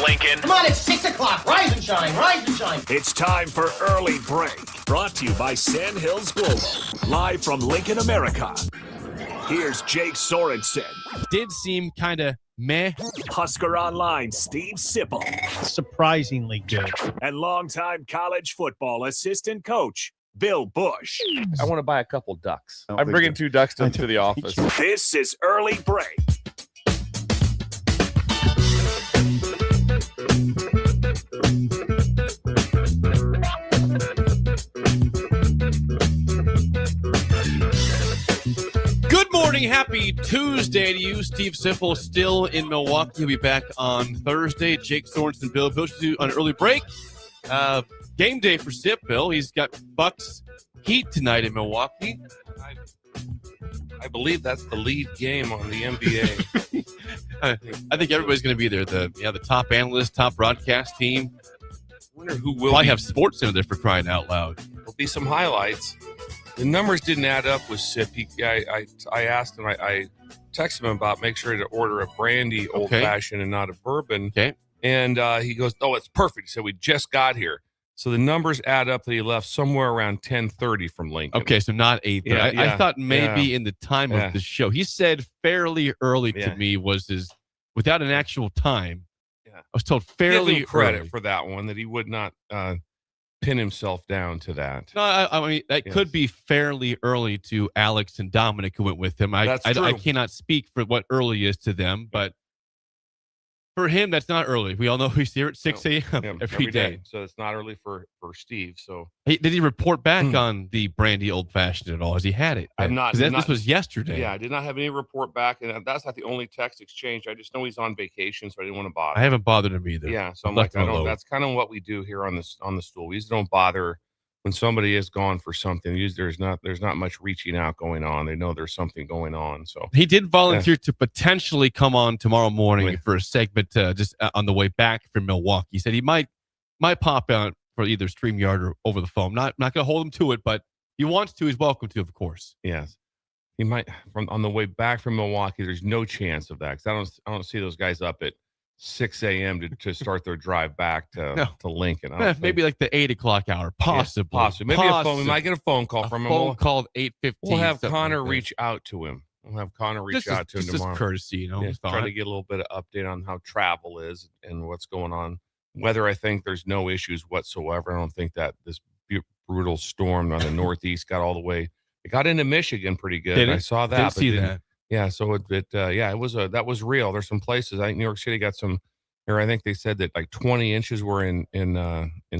Lincoln. Come on, it's 6 o'clock. Rise and shine, rise and shine. It's time for Early Break. Brought to you by Sandhills Global. Live from Lincoln, America. Here's Jake Sorensen. Did seem kind of meh. Husker Online, Steve Sipple. Surprisingly good. And longtime college football assistant coach, Bill Busch. I want to buy a couple ducks. I'm bringing 2 ducks to the office. This is Early Break. Good morning. Happy Tuesday to you. Steve Sipple still in Milwaukee. He'll be back on Thursday. Jake Sorensen, Bill Busch on Early Break. Game day for Sip, Bill. He's got Bucks Heat tonight in Milwaukee. I believe that's the lead game on the NBA. I think everybody's going to be there. The top analyst, top broadcast team. I wonder who will Probably have Sports Center there for crying out loud. There'll be some highlights. The numbers didn't add up with Sip. I asked him, I texted him about make sure to order a brandy old-fashioned and not a bourbon. Okay. And he goes, oh, it's perfect. He said, we just got here. So the numbers add up that he left somewhere around 10:30 from Lincoln. Okay, so not 8:30. Yeah, I thought maybe in the time of the show. He said fairly early to me was his, without an actual time. Yeah. I was told fairly Give him credit early. for that one, that he would not pin himself down to that. No, I mean, that could be fairly early to Alex and Dominic who went with him. I cannot speak for what early is to them, but for him, that's not early. We all know he's here at 6 a.m. every day. So it's not early for Steve. So did he report back on the brandy old fashioned at all? Has he had it? I've not. This was yesterday. Yeah, I did not have any report back, and that's not the only text exchange. I just know he's on vacation, so I didn't want to bother. I haven't bothered him either. Yeah, so I'm like, that's kind of what we do here on the stool. We just don't bother when somebody is gone for something. There's not much reaching out going on. They know there's something going on. So he did volunteer to potentially come on tomorrow morning for a segment just on the way back from Milwaukee. He said he might pop out for either StreamYard or over the phone. Not going to hold him to it, but he wants to. He's welcome to, of course. Yes, he might on the way back from Milwaukee. There's no chance of that because I don't see those guys up at 6 a.m. to start their drive back to Lincoln. Maybe like the 8 o'clock hour, possibly. Yeah, possibly. Maybe a phone. We might get a phone call from him. Phone call at 8:15. We'll have Connor reach out to him. We'll have Connor reach out to him tomorrow. Just courtesy, try to get a little bit of update on how travel is and what's going on. Weather, I think there's no issues whatsoever. I don't think that this brutal storm on the Northeast got all the way. It got into Michigan pretty good. I saw that. Didn't see that. Yeah, so that was real. There's some places. I think New York City got some. Or I think they said that like 20 inches were in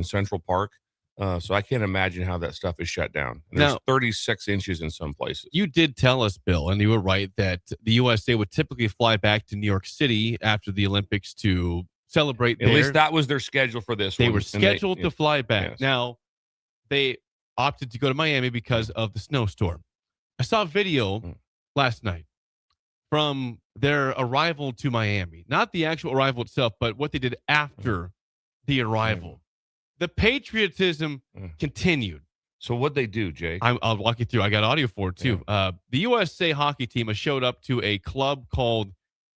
Central Park. So I can't imagine how that stuff is shut down. And there's 36 inches in some places. You did tell us, Bill, and you were right, that the USA would typically fly back to New York City after the Olympics to celebrate At least that was their schedule for this one. They were scheduled to fly back. Yes. Now, they opted to go to Miami because of the snowstorm. I saw a video last night from their arrival to Miami. Not the actual arrival itself, but what they did after the arrival. The patriotism continued. So what'd they do, Jake? I'll walk you through. I got audio for it, too. The USA hockey team has showed up to a club called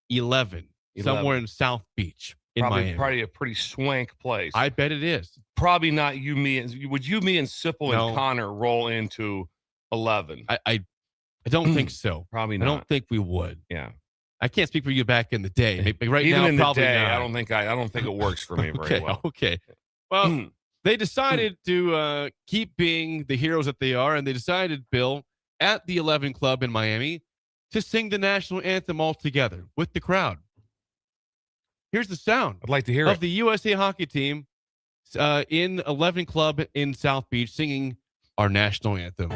11. Somewhere in South Beach in Miami. Probably a pretty swank place. I bet it is. Probably not me and Sipple and Connor roll into 11? I don't think so. Probably not. I don't think we would. Yeah. I can't speak for you back in the day. Maybe right Even now, in probably the day, not. I don't think it works for me very well. Okay. Well, they decided to keep being the heroes that they are, and they decided, Bill, at the 11 Club in Miami, to sing the national anthem all together with the crowd. Here's the sound. I'd like to hear of the USA hockey team in 11 Club in South Beach singing our national anthem.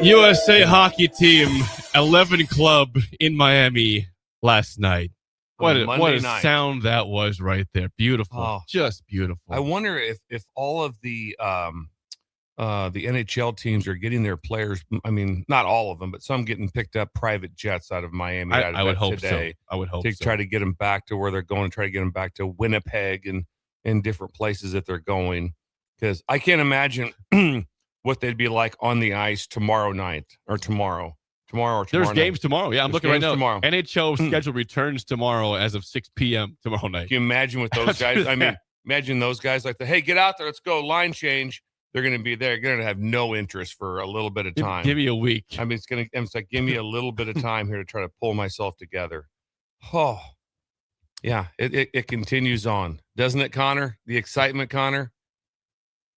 USA hockey team 11 club in Miami last night. What a sound that was right there. Beautiful. Just beautiful. I wonder if all of the NHL teams are getting their players. I mean, not all of them, but some getting picked up private jets out of Miami. I would hope today so. I would hope to so. try to get them back to where they're going, try to get them back to Winnipeg and different places that they're going. Because I can't imagine what they'd be like on the ice tomorrow night or tomorrow. There's games tomorrow. Yeah, I'm looking right now. Tomorrow. NHL schedule returns tomorrow as of 6 p.m. tomorrow night. Can you imagine with those guys? I mean, imagine those guys like hey, get out there. Let's go. Line change. They're going to be there. They're going to have no interest for a little bit of time. Give me a week. I mean, it's like, give me a little bit of time here to try to pull myself together. Oh, yeah. It continues on. Doesn't it, Connor? The excitement, Connor?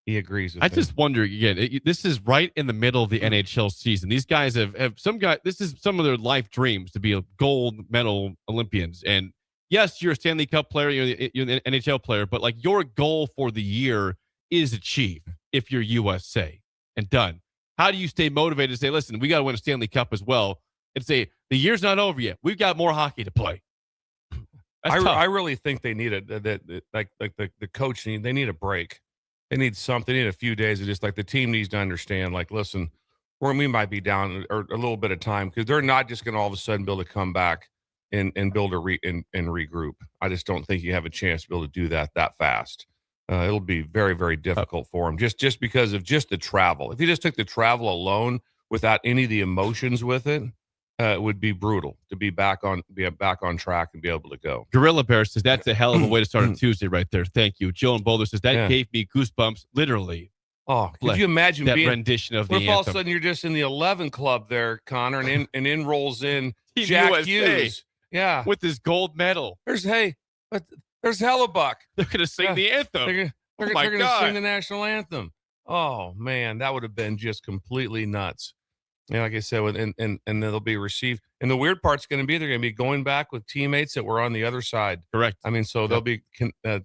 He agrees with me. I just wonder again. This is right in the middle of the NHL season. These guys have some guys. This is some of their life dreams to be a gold medal Olympians. And yes, you're a Stanley Cup player. You're an NHL player. But like your goal for the year is achieved if you're USA and done. How do you stay motivated to say, listen, we got to win a Stanley Cup as well, and say the year's not over yet. We've got more hockey to play. I really think they need the coach they need a break. They need something. They need a few days of just like the team needs to understand, like, listen, we might be down or a little bit of time because they're not just going to all of a sudden be able to come back and build and regroup. I just don't think you have a chance to be able to do that fast. It'll be very, very difficult for them just because of just the travel. If you just took the travel alone without any of the emotions with it, it would be brutal to be back on track and be able to go. Gorilla Bear says that's a hell of a way to start a Tuesday right there. Thank you. Joe and Boulder says that gave me goosebumps, literally. Oh, could you imagine that rendition of the anthem? What if all of a sudden you're just in the 11 club there, Connor, and in rolls in Team Jack USA, Hughes, yeah, with his gold medal. There's Hellebuck. They're gonna sing the anthem. They're gonna sing the national anthem. Oh man, that would have been just completely nuts. Yeah, like I said, and they'll be received. And the weird part's going to be they're going to be going back with teammates that were on the other side. Correct. I mean, so they'll be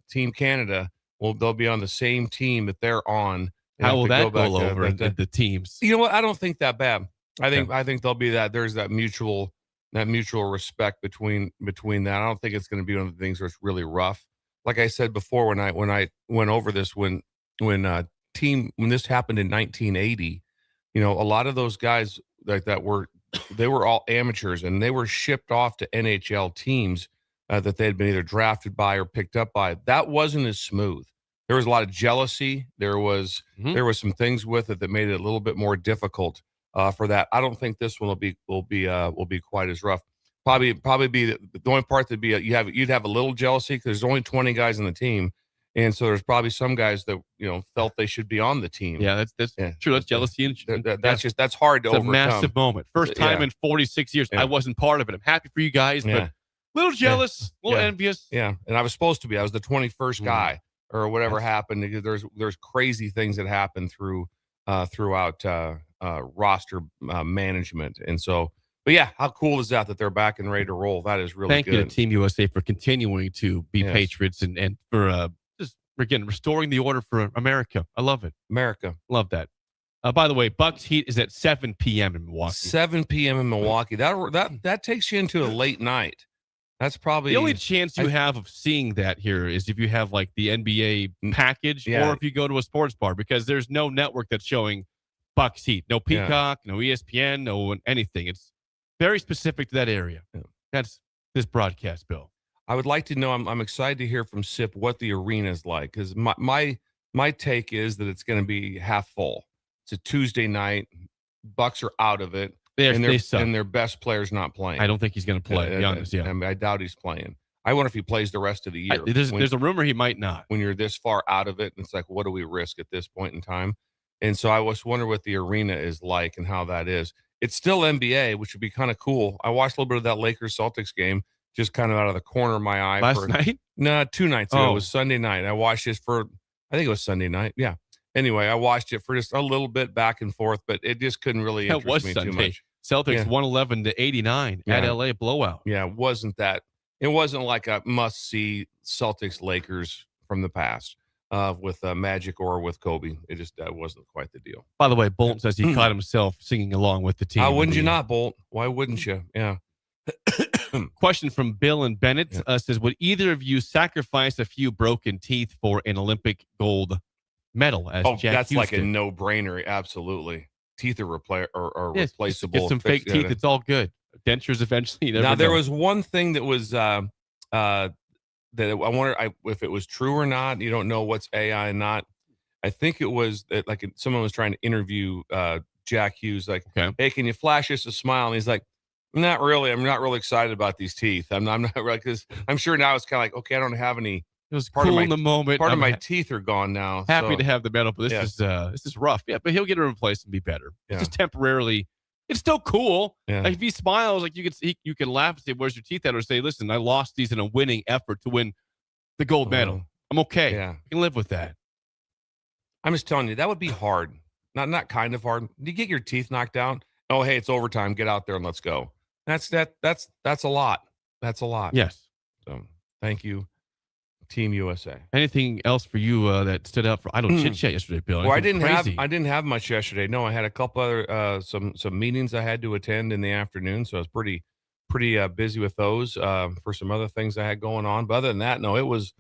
Team Canada. They'll be on the same team that they're on. How will that go over the teams? You know what? I don't think that bad. I think they'll be that. There's that mutual respect between that. I don't think it's going to be one of the things where it's really rough. Like I said before, when I went over this, when this happened in 1980. You know, a lot of those guys like that they were all amateurs and they were shipped off to NHL teams that they had been either drafted by or picked up by. That wasn't as smooth. There was a lot of jealousy. There was some things with it that made it a little bit more difficult for that. I don't think this one will be quite as rough. Probably be the only part that you'd have a little jealousy because there's only 20 guys on the team. And so there's probably some guys that, felt they should be on the team. Yeah, that's true. That's jealousy. That's hard to overcome. It's a massive moment. First time in 46 years. I wasn't part of it. I'm happy for you guys, but a little jealous, a little envious. Yeah, and I was supposed to be. I was the 21st guy or whatever happened. There's crazy things that happen throughout roster management. And so, but yeah, how cool is that they're back and ready to roll? That is really good. Thank you to Team USA for continuing to be patriots and for again, restoring the order for America. I love it. America. Love that. By the way, Bucks Heat is at 7 p.m. in Milwaukee. 7 p.m. in Milwaukee. That takes you into a late night. That's probably the only chance you have of seeing that here is if you have like the NBA package or if you go to a sports bar, because there's no network that's showing Bucks Heat. No Peacock, no ESPN, no anything. It's very specific to that area. Yeah. That's this broadcast, Bill. I would like to know. I'm excited to hear from Sip what the arena is like, because my take is that it's going to be half full. It's a Tuesday night. Bucks are out of it, and their best player's not playing. I don't think he's going to play. I doubt he's playing. I wonder if he plays the rest of the year. There's a rumor he might not. When you're this far out of it, and it's like, what do we risk at this point in time? And so I was wondering what the arena is like and how that is. It's still NBA, which would be kind of cool. I watched a little bit of that Lakers-Celtics game. just kind of out of the corner of my eye. Last night? No, 2 nights ago. Oh. It was Sunday night. I watched it for, I think it was Sunday night. Yeah. Anyway, I watched it for just a little bit back and forth, but it just couldn't really That interest was me Sunday. too much. Celtics 111-89 at LA blowout. Yeah, it wasn't like a must-see Celtics-Lakers from the past with Magic or with Kobe. It just wasn't quite the deal. By the way, Bolt says he caught himself singing along with the team. How wouldn't you not, Bolt? Why wouldn't you? Yeah. Question from Bill and Bennett says, would either of you sacrifice a few broken teeth for an Olympic gold medal? As Jack that's Houston? like a no-brainer. Absolutely. Teeth are replaceable. Get some fake teeth. It's all good. Dentures eventually. Now, there was one thing that was that I wonder if it was true or not. You don't know what's AI and not. I think it was that like someone was trying to interview Jack Hughes. Like, hey, can you flash us a smile? And he's like, not really. I'm not really excited about these teeth. I'm not really, because I'm sure now it's kind of like, okay, I don't have any. It was cool in the moment. Part of my teeth are gone now. Happy to have the medal, but this is rough. Yeah, but he'll get it replaced and be better. It's just temporarily. It's still cool. Yeah. Like if he smiles, like you can laugh and say, "Where's your teeth at?" Or say, "Listen, I lost these in a winning effort to win the gold medal. I'm okay. Yeah, I can live with that." I'm just telling you, that would be hard. Not kind of hard. You get your teeth knocked out. Oh, hey, it's overtime. Get out there and let's go. That's a lot. That's a lot. Yes. So thank you, Team USA. Anything else for you that stood out for idle chit chat yesterday, Bill? Well, I didn't have much yesterday. No, I had a couple other some meetings I had to attend in the afternoon, so I was pretty busy with those for some other things I had going on. But other than that, no, it was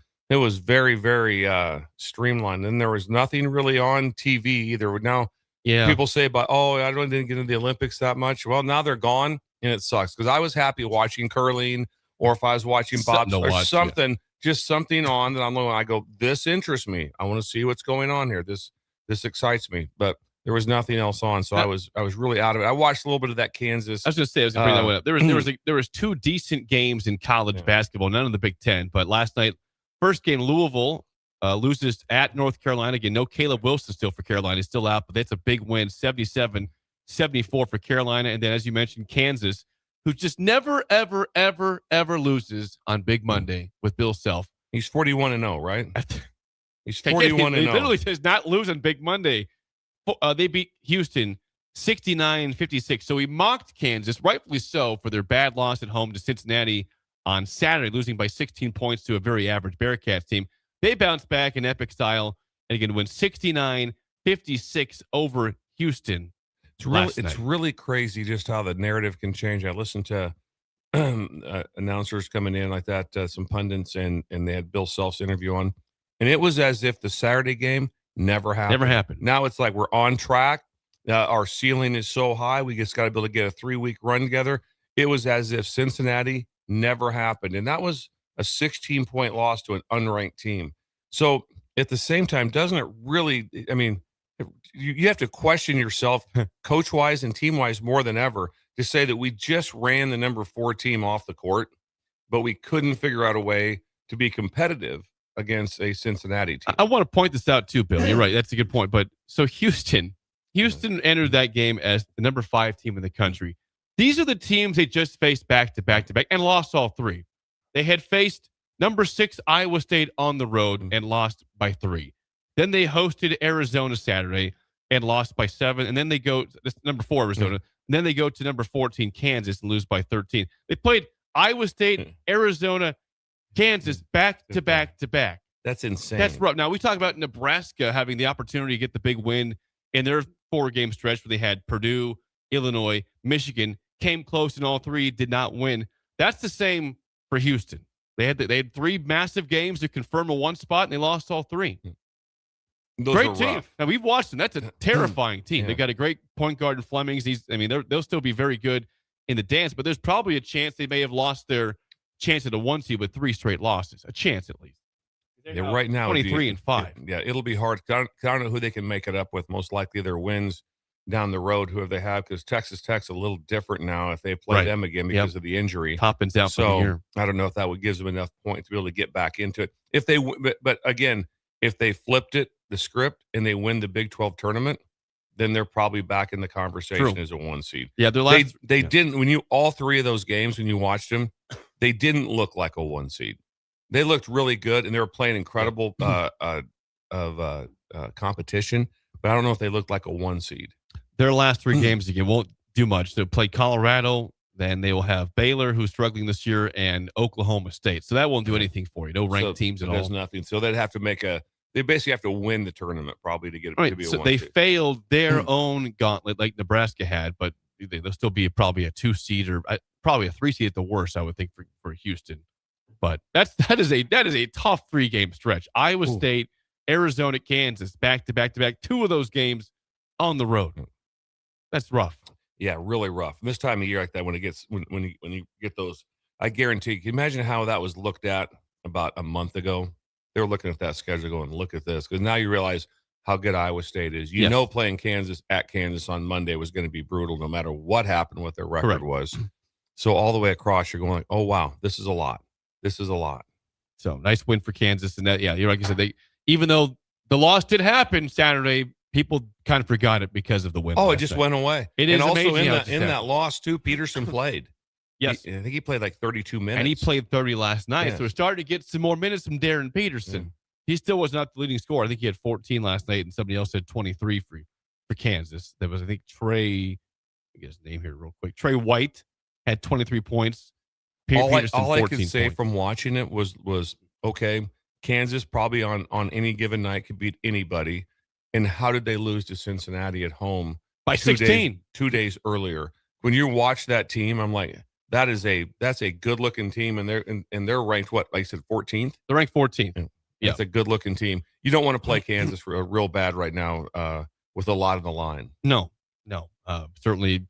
very, very streamlined, and there was nothing really on TV either. Now, people say about, I didn't get into the Olympics that much. Well, now they're gone, and it sucks because I was happy watching curling, or if I was watching Bob's or something. Just something on that I'm looking. I go, this interests me. I want to see what's going on here. This excites me. But there was nothing else on, so I was really out of it. I watched a little bit of that Kansas. I was going to say, I was going to bring that one up. There was two decent games in college basketball, none in the Big Ten. But last night, first game, Louisville loses at North Carolina. Again, no Caleb Wilson still for Carolina. He's still out, but that's a big win, 77-74 for Carolina. And then, as you mentioned, Kansas, who just never, ever, ever, ever loses on Big Monday with Bill Self. He's 41-0, right? He's 41-0. He literally says not lose on Big Monday. They beat Houston 69-56. So he mocked Kansas, rightfully so, for their bad loss at home to Cincinnati on Saturday, losing by 16 points to a very average Bearcats team. They bounced back in epic style and again win 69-56 over Houston. It's really crazy just how the narrative can change. I listened to announcers coming in like that, some pundits, and they had Bill Self's interview on, and it was as if the Saturday game never happened. Now it's like we're on track. Our ceiling is so high. We just got to be able to get a 3-week run together. It was as if Cincinnati never happened, and that was a 16-point loss to an unranked team. So at the same time, doesn't it really? I mean, you have to question yourself coach-wise and team-wise more than ever to say that we just ran the number 4 team off the court, but we couldn't figure out a way to be competitive against a Cincinnati team. I want to point this out too, Bill. You're right. That's a good point. But so Houston entered that game as the number 5 team in the country. These are the teams they just faced back to back and lost all 3. They had faced number 6 Iowa State on the road and lost by 3. Then they hosted Arizona Saturday and lost by 7. And then they go to number 4 Arizona. And then they go to number 14 Kansas and lose by 13. They played Iowa State, Arizona, Kansas back to back to back. That's insane. That's rough. Now we talk about Nebraska having the opportunity to get the big win in their 4-game stretch where they had Purdue, Illinois, Michigan, came close in all 3, did not win. That's the same for Houston. They had 3 massive games to confirm a 1 spot, and they lost all 3. Those great team. rough. Now we've watched them. That's a terrifying team. Yeah. They got a great point guard in Flemings. They'll still be very good in the dance, but there's probably a chance they may have lost their chance at a 1 seed with 3 straight losses. A chance at least. Yeah, right now 23-5. Yeah, it'll be hard. I don't know who they can make it up with. Most likely their wins down the road, whoever they have, because Texas Tech's a little different now if they play them again because of the injury. Toppin's out for the year. I don't know if that would give them enough point to be able to get back into it. If they, but again, if they flipped it, the script, and they win the Big 12 tournament, then they're probably back in the conversation as a 1 seed. Yeah, they didn't. When you all 3 of those games, when you watched them, they didn't look like a 1 seed. They looked really good, and they were playing incredible competition. But I don't know if they looked like a 1 seed. Their last 3 games again won't do much. They'll play Colorado, then they will have Baylor, who's struggling this year, and Oklahoma State. So that won't do anything for you. No ranked teams at all. There's nothing. So they'd have to they basically have to win the tournament probably to get it to be a 1 they seed. failed their own gauntlet like Nebraska had, but they'll still be probably a 2 seed or probably a 3 seed at the worst, I would think, for Houston. But that is a tough 3-game stretch. Iowa State, Arizona, Kansas, back to back. 2 of those games on the road. That's rough. Yeah, really rough. And this time of year like that, when you get those, I guarantee. Can you imagine how that was looked at about a month ago? They were looking at that schedule, going, "Look at this," because now you realize how good Iowa State is. You know, playing Kansas at Kansas on Monday was going to be brutal, no matter what happened, what their record was. So all the way across, you're going, "Oh wow, this is a lot. This is a lot." So nice win for Kansas, and that you're like you said, even though the loss did happen Saturday, people kind of forgot it because of the win. Oh, it just went away. It is also amazing in that loss too. Peterson played. Yes, I think he played like 32 minutes, and he played 30 last night. So we're starting to get some more minutes from Darren Peterson. He still was not the leading scorer. I think he had 14 last night, and somebody else had 23 for Kansas. There was, I think, Trey. I get his name here real quick. Trey White had 23 points. All I could say from watching it was okay. Kansas probably on any given night could beat anybody. And how did they lose to Cincinnati at home by 16? 2 days earlier. When you watch that team, I'm like, that's a good looking team, and they're ranked what? Like I said, 14th. They're ranked 14th. Yeah, it's a good looking team. You don't want to play Kansas real bad right now with a lot on the line. No. Certainly.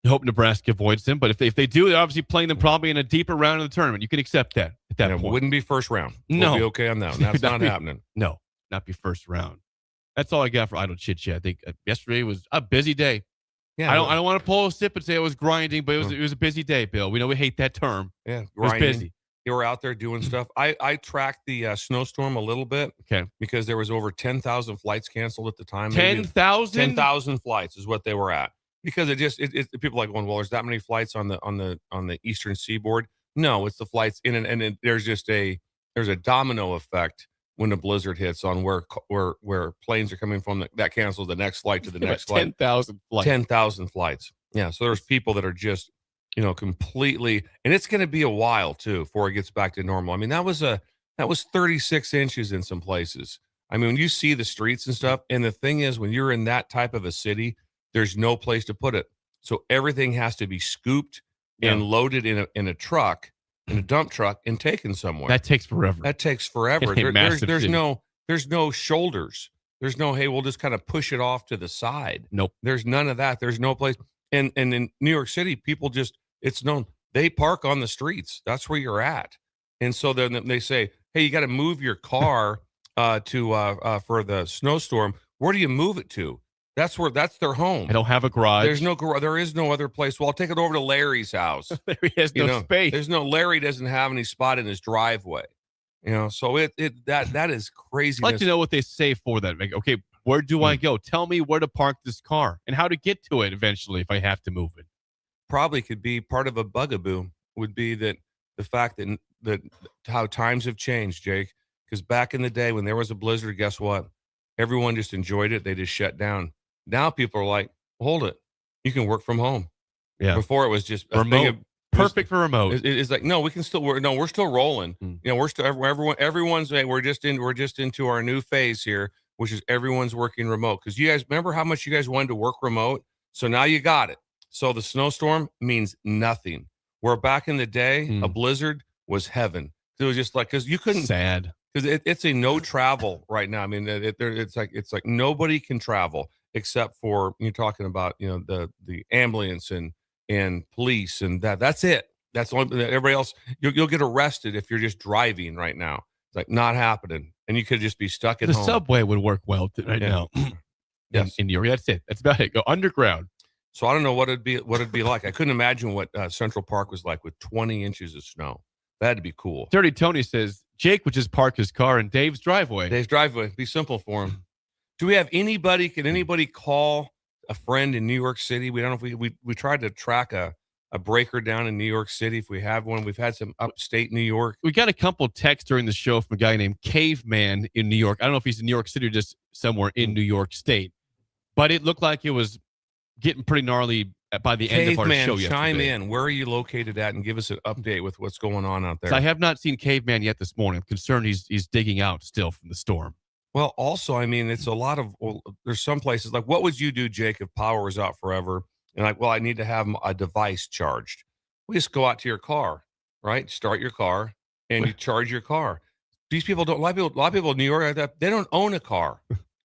I hope Nebraska avoids them, but if they do, they're obviously playing them probably in a deeper round of the tournament. You can accept that at that point. It wouldn't be first round. No. We'll be okay on that one. That's not happening. No, not be first round. That's all I got for idle chit chat. I think yesterday was a busy day. Yeah, I don't want to pull a sip and say it was grinding, but it was a busy day, Bill. We know we hate that term. Yeah, grinding. It was busy. You were out there doing stuff. I tracked the snowstorm a little bit. Okay. Because there was over 10,000 flights canceled at the time. 10,000? 10,000 flights is what they were at. Because people are like going, well, there's that many flights on the eastern seaboard. No, it's the flights in and there's a domino effect when the blizzard hits on where planes are coming from that cancels the next flight to the next flight. 10,000 flights. 10,000 flights. Yeah. So there's people that are just, completely, and it's going to be a while too before it gets back to normal. I mean, that was 36 inches in some places. I mean, when you see the streets and stuff, and the thing is, when you're in that type of a city, there's no place to put it. So everything has to be scooped and loaded in a truck, in a dump truck, and taken somewhere. That takes forever. There's no shoulders. There's no, hey, we'll just kind of push it off to the side. Nope. There's none of that. There's no place. And in New York City, people it's known, they park on the streets. That's where you're at. And so then they say, hey, you got to move your car for the snowstorm. Where do you move it to? That's their home. I don't have a garage. There's no garage. There is no other place. Well, I'll take it over to Larry's house. He has no space. Larry doesn't have any spot in his driveway. So that is crazy. I'd like to know what they say for that. Like, okay, where do I go? Tell me where to park this car and how to get to it eventually if I have to move it. Probably could be part of a bugaboo would be that the fact that how times have changed, Jake. Because back in the day when there was a blizzard, guess what? Everyone just enjoyed it. They just shut down. Now people are like, hold it. You can work from home. Yeah. Before it was just a remote. Perfect for remote. It's like, no, we can still work. No, we're still rolling. We're still everyone's saying we're just into our new phase here, which is everyone's working remote. Because you guys remember how much you guys wanted to work remote? So now you got it. So the snowstorm means nothing. Where back in the day, a blizzard was heaven. It was just like, because you couldn't. Sad. Because it's a no travel right now. I mean, it's like nobody can travel except for you're talking about the ambulance and police and that's it. That's the only. Everybody else, you'll get arrested if you're just driving right now. It's like not happening, and you could just be stuck at home. The subway would work well right now. Yes, in New York. That's it. That's about it. Go underground. So I don't know what it'd be like. I couldn't imagine what Central Park was like with 20 inches of snow. That'd be cool. Dirty Tony says Jake would just park his car in Dave's driveway. Be simple for him. Do we have anybody? Can anybody call a friend in New York City? We don't know if we tried to track a a breaker down in New York City if we have one. We've had some upstate New York. We got a couple texts during the show from a guy named Caveman in New York. I don't know if he's in New York City or just somewhere in New York State, but it looked like it was getting pretty gnarly by the end of our show yesterday. Chime in. Where are you located at, and give us an update with what's going on out there. So I have not seen Caveman yet this morning. I'm concerned he's digging out still from the storm. Well, also, I mean, it's a lot of, there's some places like, what would you do, Jake, if power was out forever? And like, well, I need to have a device charged. We just go out to your car, right? Start your car and you charge your car. These people don't, a lot of people in New York, they don't own a car.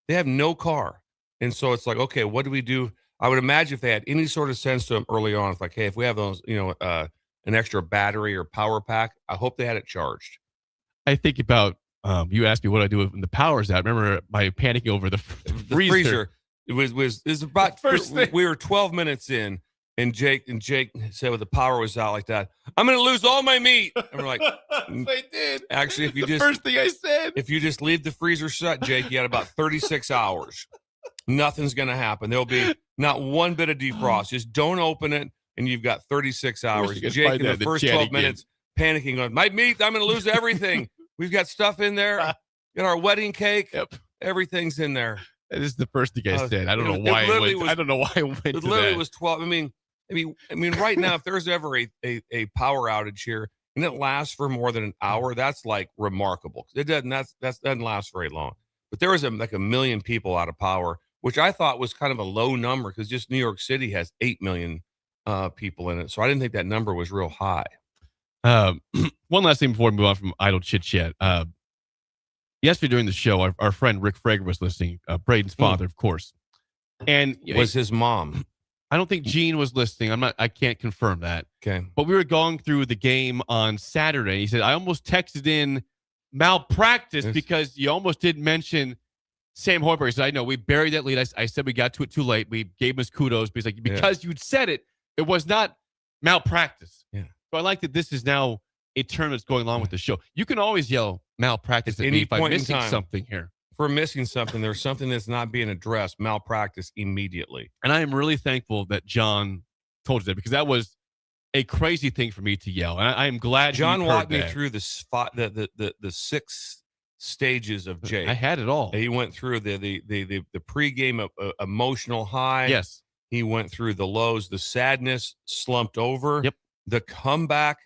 They have no car. And so it's like, okay, what do we do? I would imagine if they had any sort of sense to them early on, it's like, hey, if we have those, an extra battery or power pack, I hope they had it charged. I think about, you asked me what I do when the power's out. Remember my panicking over the freezer. It was about first thing. We were 12 minutes in, and Jake said, "Well, the power was out like that. I'm going to lose all my meat." And we're like, "They did." Actually, if you first thing I said, if you just leave the freezer shut, Jake, you got about 36 hours. Nothing's going to happen. There'll be not one bit of defrost. Just don't open it, and you've got 36 hours. Jake, in the first 12 minutes, panicking, going, "My meat, I'm going to lose everything." We've got stuff in there. Got our wedding cake. Yep. Everything's in there. This is the first thing I said. I don't know why I don't know why I went to that. It literally was 12. I mean, right now, if there's ever a power outage here and it lasts for more than an hour, that's like remarkable. It doesn't. That doesn't last very long. But there was like 1 million people out of power, which I thought was kind of a low number because just New York City has 8 million people in it. So I didn't think that number was real high. One last thing before we move on from idle chit chat. Yesterday during the show, our friend Rick Frager was listening, Braden's father, of course. And was his mom. I don't think Gene was listening. I can't confirm that. Okay. But we were going through the game on Saturday. He said, I almost texted in malpractice because you almost didn't mention Sam Hoiberg. He said, I know we buried that lead. I said we got to it too late. We gave him his kudos. But he's like, because you'd said it, it was not malpractice. Yeah. So I like that this is now a term that's going along with the show. You can always yell malpractice at me if I'm missing something here. If we're missing something, there's something that's not being addressed, malpractice immediately. And I am really thankful that John told you that because that was a crazy thing for me to yell. And I am glad John walked me through the 6 stages of Jake. I had it all. He went through the pregame emotional high. Yes. He went through the lows, the sadness, slumped over. Yep. The comeback,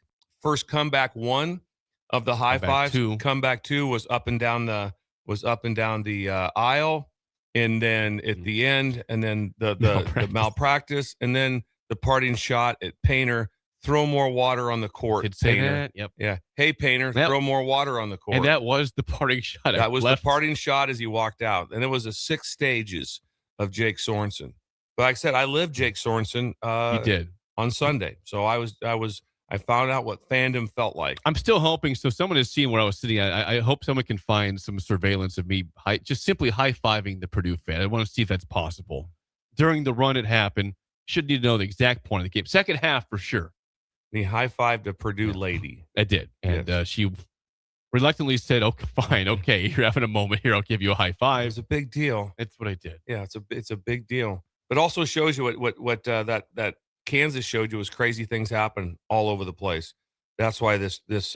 first comeback one of the high fives. Comeback two was up and down the aisle, and then at the end, and then the malpractice, and then the parting shot at Painter. Throw more water on the court. Could say that. Yep. Yeah. Hey, Painter, throw more water on the court. And that was the parting shot. That was the parting shot as he walked out, and it was 6 stages of Jake Sorensen. But like I said, I lived Jake Sorensen. You did on Sunday, so I found out what fandom felt like. I'm still hoping. So someone has seen where I was sitting at. I hope someone can find some surveillance of me just simply high-fiving the Purdue fan. I want to see if that's possible. During the run it happened. Should need to know the exact point of the game. Second half for sure. And he high-fived a Purdue lady. I did. And she reluctantly said, okay, fine. Okay, you're having a moment here. I'll give you a high five. It's a big deal. That's what I did. Yeah, it's a big deal. But also shows you what that Kansas showed you was crazy things happen all over the place. That's why this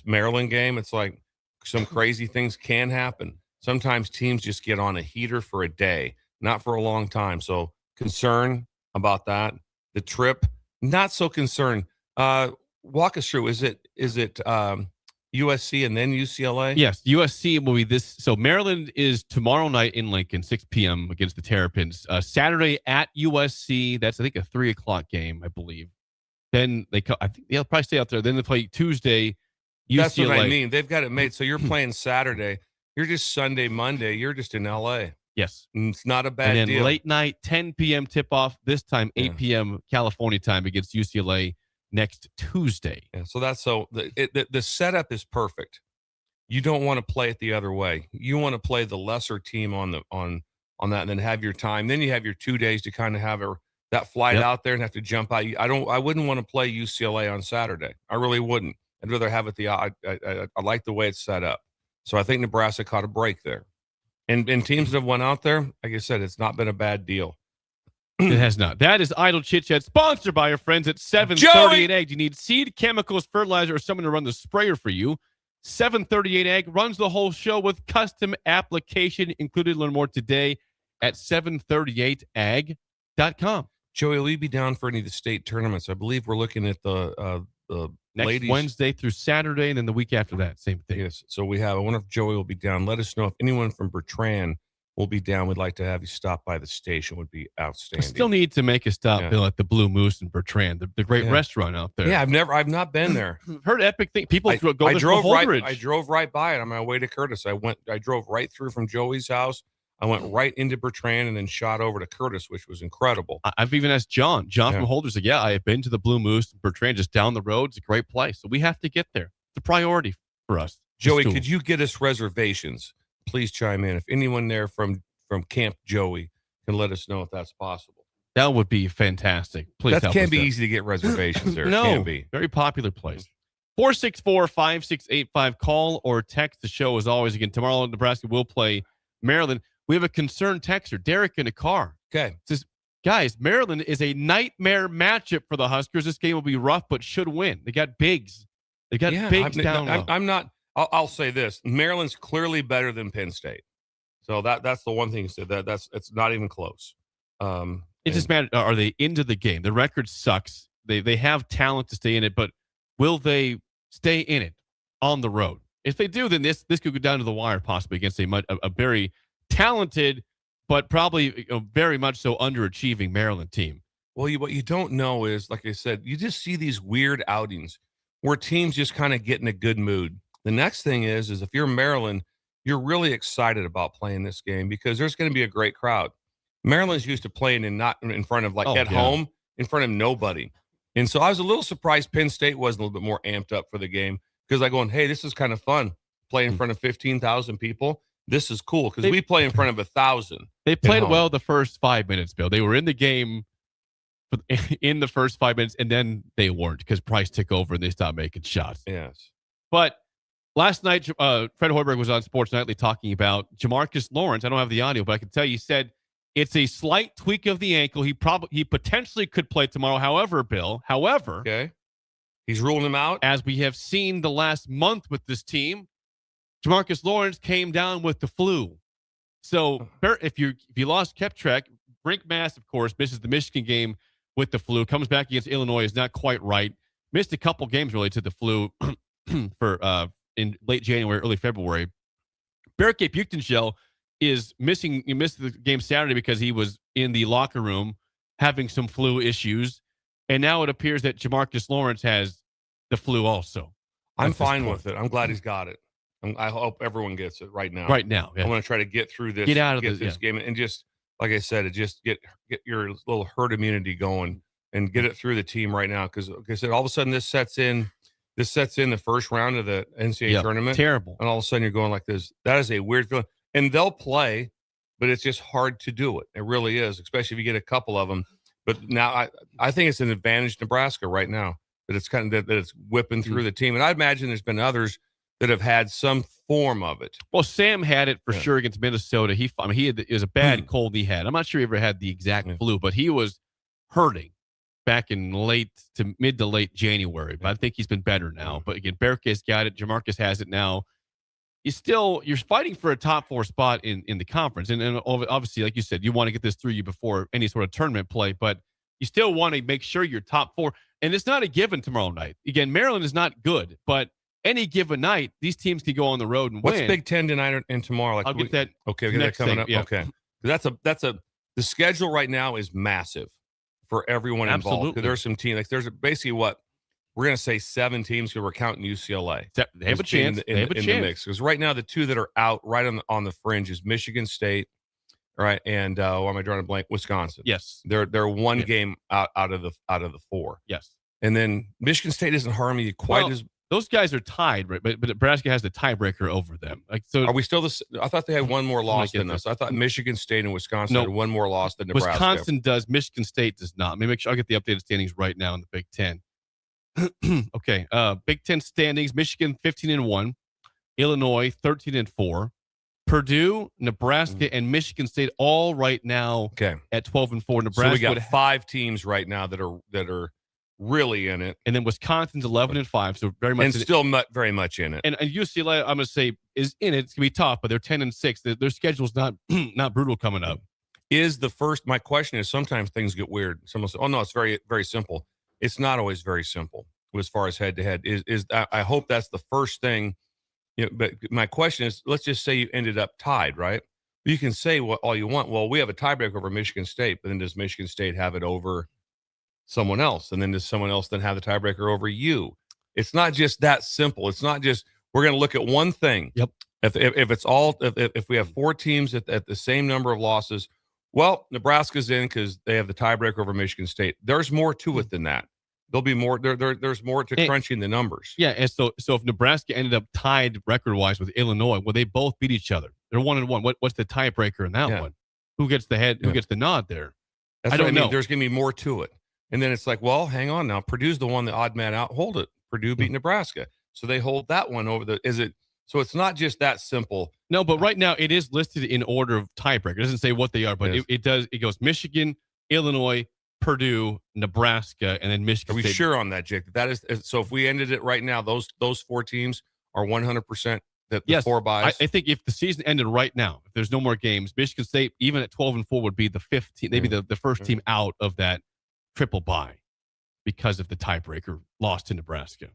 Maryland game, it's like some crazy things can happen. Sometimes teams just get on a heater for a day, not for a long time. So concern about that. The trip, not so concerned. Walk us through. Is it USC and then UCLA? Yes, USC will be this. So Maryland is tomorrow night in Lincoln, 6 p.m. against the Terrapins. Saturday at USC. That's, I think, a 3:00 game, I believe. Then I think they'll probably stay out there. Then they play Tuesday, UCLA. That's what I mean. They've got it made. So you're playing Saturday. You're just Sunday, Monday. You're just in LA. Yes. And it's not a bad deal. And then late night, 10 p.m. tip-off. This time, 8 p.m. California time against UCLA next Tuesday. Yeah, so that's the setup is perfect. You don't want to play it the other way. You want to play the lesser team on that, and then have your time. Then you have your 2 days to kind of have that flight out there and have to jump out. I wouldn't want to play UCLA on Saturday. I really wouldn't. I'd rather have it I like the way it's set up. So I think Nebraska caught a break there. And teams that have went out there, like I said, it's not been a bad deal. It has not. That is Idle Chit Chat, sponsored by our friends at 738 Ag. Do you need seed, chemicals, fertilizer, or someone to run the sprayer for you? 738 Ag runs the whole show with custom application included. Learn more today at 738ag.com. Joey, will you be down for any of the state tournaments? I believe we're looking at the Next ladies. Wednesday through Saturday, and then the week after that, same thing. Yes. So I wonder if Joey will be down. Let us know if anyone from Bertrand will be down. We'd like to have you stop by the station. Would be I outstanding. still need to make a stop, Bill, at the Blue Moose in Bertrand, the great restaurant out there. Yeah, I've not been there. I've heard epic things. People go there I drove for Holdridge. I drove right by it on my way to Curtis. I drove right through from Joey's house. I went right into Bertrand and then shot over to Curtis, which was incredible. I've even asked John from Holdridge. Like, I have been to the Blue Moose in Bertrand, just down the road. It's a great place. So we have to get there. It's a priority for us. Joey, could you get us reservations? Please chime in. If anyone there from Camp Joey can let us know if that's possible. That would be fantastic. Please that can't be easy to get reservations there. No, it can be. Very popular place. 464-5685. Call or text the show as always. Again, tomorrow Nebraska will play Maryland. We have a concerned texter, Derek, in a car. Okay. Says, guys, Maryland is a nightmare matchup for the Huskers. This game will be rough, but should win. They got bigs. They got bigs down low. I'm not. I'll say this: Maryland's clearly better than Penn State. So that's the one thing you said. It's not even close. It just matters. Are they into the game? The record sucks. They have talent to stay in it, but will they stay in it on the road? If they do, then this could go down to the wire possibly against a very talented, but probably very much so underachieving Maryland team. Well, what you don't know is, like I said, you just see these weird outings where teams just kind of get in a good mood. The next thing is if you're Maryland, you're really excited about playing this game because there's going to be a great crowd. Maryland's used to playing not in front of home, in front of nobody. And so I was a little surprised Penn State wasn't a little bit more amped up for the game because I'm going, hey, this is kind of fun. Play in front of 15,000 people. This is cool because we play in front of 1,000. They played well the first 5 minutes, Bill. They were in the game in the first 5 minutes, and then they weren't because Price took over and they stopped making shots. Yes. But last night, Fred Hoiberg was on Sports Nightly talking about Jamarcus Lawrence. I don't have the audio, but I can tell you, he said it's a slight tweak of the ankle. He potentially could play tomorrow. However, Bill, okay, he's ruling him out. As we have seen the last month with this team, Jamarcus Lawrence came down with the flu. So if you lost kept track, Brink Mass, of course, misses the Michigan game with the flu. Comes back against Illinois, is not quite right. Missed a couple games related to the flu for in late January, early February. Barricade Buchtenschel is missing. He missed the game Saturday because he was in the locker room having some flu issues, and now it appears that Jamarcus Lawrence has the flu also. I'm fine with it. I'm glad he's got it. I hope everyone gets it right now. Right now, I want to try to get through this. Get out of this game, and just like I said, just get your little herd immunity going and get it through the team right now. Because like I said, all of a sudden this sets in the first round of the NCAA tournament. Terrible. And all of a sudden you're going like this. That is a weird feeling. And they'll play, but it's just hard to do it. It really is, especially if you get a couple of them. But now I think it's an advantage to Nebraska right now that it's kind of that it's whipping through the team. And I imagine there's been others that have had some form of it. Well, Sam had it for sure against Minnesota. It was a bad cold he had. I'm not sure he ever had the exact flu, but he was hurting back in mid to late January. But I think he's been better now. But again, Barricades got it. Jamarcus has it now. You're fighting for a top 4 spot in the conference. And obviously, like you said, you want to get this through you before any sort of tournament play, but you still want to make sure you're top 4. And it's not a given tomorrow night. Again, Maryland is not good, but any given night, these teams can go on the road and win. What's Big Ten tonight and tomorrow? I'll get that. Okay, get that coming up. Yeah. Okay, the schedule right now is massive for everyone involved. Absolutely. There's some teams there's basically what we're going to say 7 teams because we're counting UCLA. They have a chance. They have a chance in the mix because right now the 2 that are out right on the fringe is Michigan State, right, and why am I drawing a blank? Wisconsin. Yes, they're one game out of the 4. Yes, and then Michigan State isn't harming you quite as. Those guys are tied, right? But Nebraska has the tiebreaker over them. Are we still I thought they had one more loss than us. I thought Michigan State and Wisconsin had one more loss than Nebraska. Wisconsin does. Michigan State does not. Let me make sure I'll get the updated standings right now in the Big Ten. Okay. Big Ten standings: Michigan 15-1, Illinois 13-4, Purdue, Nebraska, and Michigan State all right now at 12-4. Nebraska. So we got 5 teams right now that are really in it, and then Wisconsin's 11-5, so very much and still very much in it. And UCLA, I'm gonna say, is in it. It's gonna be tough, but they're 10-6. Their schedule's not not brutal coming up. Is the first? My question is, sometimes things get weird. Someone says, "Oh no, it's very very simple." It's not always very simple as far as head to head. I hope that's the first thing. But my question is, let's just say you ended up tied, right? You can say what all you want. Well, we have a tiebreaker over Michigan State, but then does Michigan State have it over someone else? And then does someone else then have the tiebreaker over you? It's not just that simple. It's not just we're going to look at one thing. Yep. If we have 4 teams at the same number of losses, well, Nebraska's in because they have the tiebreaker over Michigan State. There's more to it than that. There'll be more. There's more to crunching the numbers. Yeah, and so if Nebraska ended up tied record-wise with Illinois, well, they both beat each other. They're 1-1. What's the tiebreaker in that one? Who gets the head? Who gets the nod there? I don't know. There's going to be more to it. And then it's like, well, hang on now. Purdue's the one that odd man out. Hold it. Purdue beat Nebraska, so they hold that one over the. Is it? So it's not just that simple. No, but right now it is listed in order of tiebreaker. It doesn't say what they are, but it does. It goes Michigan, Illinois, Purdue, Nebraska, and then Michigan. Are we State. Sure on that, Jake? That is so. If we ended it right now, those 4 teams are 100% the 4 buys. I think if the season ended right now, if there's no more games, Michigan State, even at 12-4, would be the 15th, maybe the first team out of that triple bye because of the tiebreaker loss to Nebraska.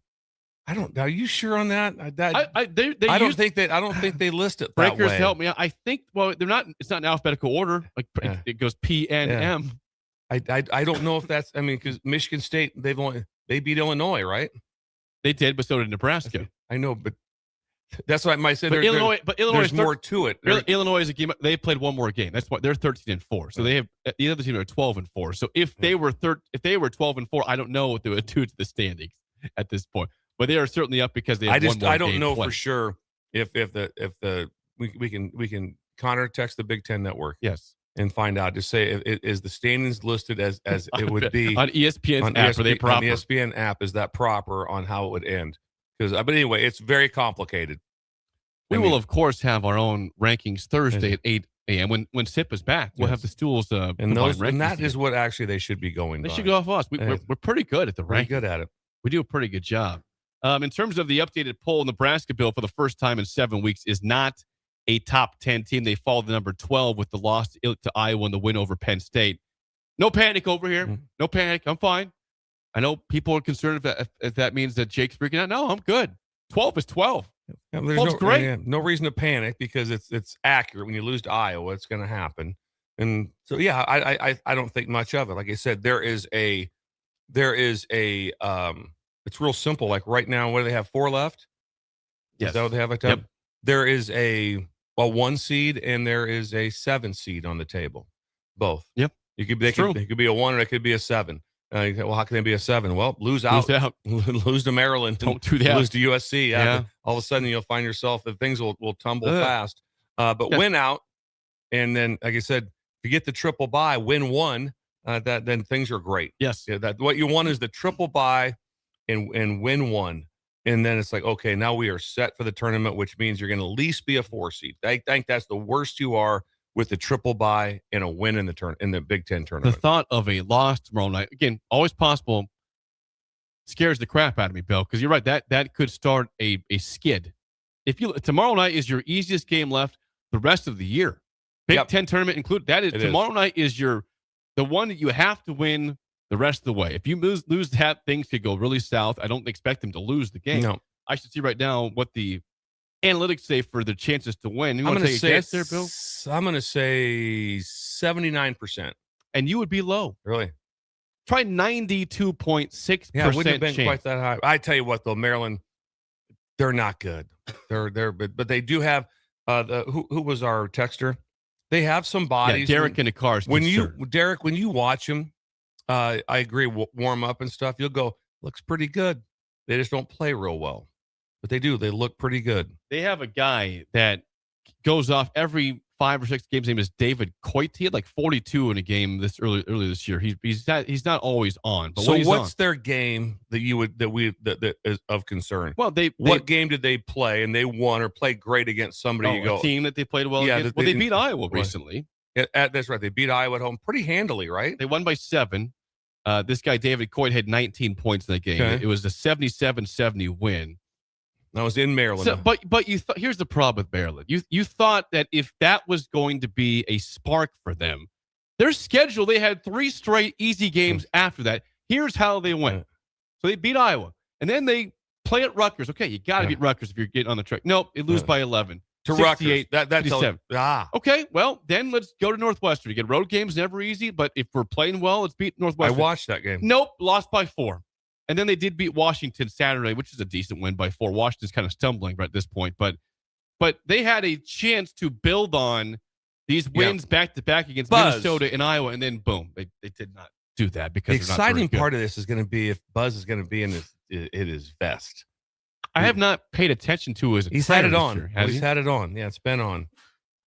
I don't. Are you sure on that? I don't think they list it. Breakers that way. help me out. I think. Well, they're not. It's not in alphabetical order. Like it goes P N M. I don't know if that's. I mean, because Michigan State they beat Illinois, right? They did, but so did Nebraska. I know, but that's what I might say. Illinois, there's more to it. Illinois is a game. They played one more game. That's why they're 13-4. So they have the other team are 12-4. So if they were 12-4, I don't know what they would do to the standings at this point. But they are certainly up because they have one more I don't game know played. for sure if we can Connor text the Big Ten Network. Yes. And find out. Just say is the standings listed as it would be on ESPN's app? Are they proper? On the ESPN app, is that proper on how it would end? Because but anyway, it's very complicated. We will of course have our own rankings Thursday at 8 a.m. when SIP is back. We'll have the stools and that is what actually they should be going. They should go off us. We're pretty good at the ranking. Good at it. We do a pretty good job. In terms of the updated poll, Nebraska, Bill, for the first time in 7 weeks, is not a top 10 team. They fall to number 12 with the loss to Iowa and the win over Penn State. No panic over here. Mm-hmm. No panic. I'm fine. I know people are concerned if that means that Jake's freaking out. No, I'm good. 12 is 12. Yeah, 12's great. No reason to panic because it's accurate. When you lose to Iowa, it's going to happen. And so, yeah, I don't think much of it. Like I said, there is a it's real simple. Like right now, what do they have? 4 left? Yes. Is that what they have? Yep. There is a 1 seed and there is a 7 seed on the table. Both. Yep. It could be a 1 or it could be a 7. Well, how can they be a 7? Well, lose out. Lose to Maryland. Don't do that. Lose to USC. Yeah. All of a sudden, you'll find yourself that things will tumble fast. But win out, and then, like I said, if you get the triple bye, win 1, then things are great. Yes. Yeah, what you want is the triple bye and win 1. And then it's like, okay, now we are set for the tournament, which means you're going to at least be a 4 seed. I think that's the worst you are with the triple bye and a win in the Big Ten tournament. The thought of a loss tomorrow night, again, always possible, scares the crap out of me, Bill, because you're right. That could start a skid. Tomorrow night is your easiest game left the rest of the year. Big Ten tournament included. Tomorrow night is the one that you have to win the rest of the way. If you lose that, things could go really south. I don't expect them to lose the game. No. I should see right now what the analytics say for the chances to win. You I'm want to take a guess there, Bill? I'm going to say 79%. And you would be low. Really? Try 92.6%. Yeah, it wouldn't have been quite that high. I tell you what, though, Maryland, they're not good. But they do have who was our texter? They have some bodies. Yeah, Derek in the cars. When you watch them, I agree. Warm up and stuff. You'll go, looks pretty good. They just don't play real well, but they do. They look pretty good. They have a guy that goes off every 5 or 6 games. His name is David Coit. He had like 42 in a game early this year. He's not always on. But so when what's their game that is of concern? Well, what game did they play and they won or played great against somebody? A team that they played well against. They beat Iowa recently. That's right. They beat Iowa at home pretty handily, right? They won by 7. This guy David Coit had 19 points in that game. Okay. It was a 77-70 win. I was in Maryland. So, but here's the problem with Maryland. You thought that if that was going to be a spark for them, their schedule, they had 3 straight easy games after that. Here's how they went. So they beat Iowa, and then they play at Rutgers. Okay, you got to beat Rutgers if you're getting on the track. Nope, they lose by 11. To Rutgers. That's 57. Okay, well, then let's go to Northwestern. Again, road games never easy, but if we're playing well, let's beat Northwestern. I watched that game. Nope, lost by 4. And then they did beat Washington Saturday, which is a decent win by 4. Washington's kind of stumbling right at this point, but they had a chance to build on these wins back to back against Minnesota and Iowa, and then boom, they did not do that because the exciting part of this is going to be if Buzz is going to be in his vest. I have not paid attention to his. He's had it on. He's had it on. Yeah, it's been on.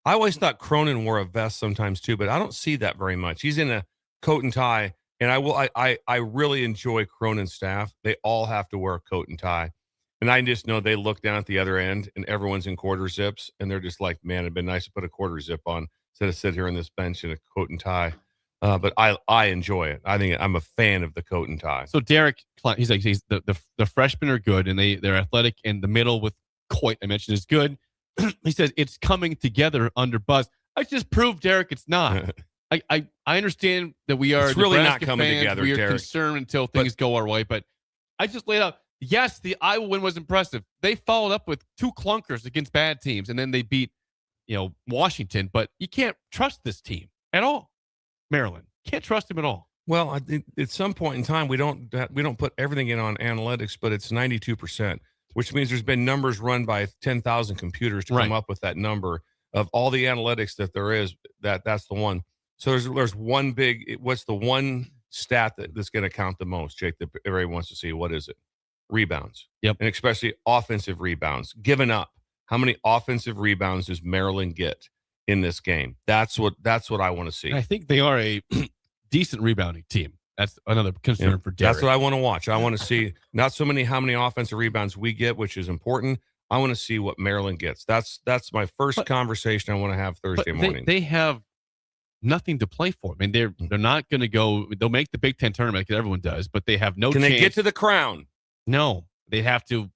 I always thought Cronin wore a vest sometimes too, but I don't see that very much. He's in a coat and tie. And I really enjoy Cronin's staff. They all have to wear a coat and tie. And I just know they look down at the other end and everyone's in quarter zips. And they're just like, man, it'd been nice to put a quarter zip on instead of sit here on this bench in a coat and tie. But I enjoy it. I think I'm a fan of the coat and tie. So Derek, he's the freshmen are good and they're athletic, and the middle with Coit I mentioned is good. He says it's coming together under Buzz. I just proved, Derek, it's not. I understand that we are really Nebraska not coming fans. together. We are Derek. concerned until things go our way, but I just laid out. Yes, the Iowa win was impressive. They followed up with 2 clunkers against bad teams, and then they beat, Washington. But you can't trust this team at all. Maryland can't trust him at all. Well, I think at some point in time we don't put everything in on analytics, but it's 92%, which means there's been numbers run by 10,000 computers to come up with that number of all the analytics that there is. That's the one. So there's one big. What's the one stat that's going to count the most, Jake? That everybody wants to see. What is it? Rebounds. Yep. And especially offensive rebounds. Given up. How many offensive rebounds does Maryland get in this game? That's what I want to see. I think they are a decent rebounding team. That's another concern for Derek. That's what I want to watch. I want to see not so many how many offensive rebounds we get, which is important. I want to see what Maryland gets. That's my first conversation I want to have Thursday morning. They have nothing to play for. I mean, they're not going to go. They'll make the Big Ten tournament because everyone does, but they have no chance. Can they get to the crown? No, they have to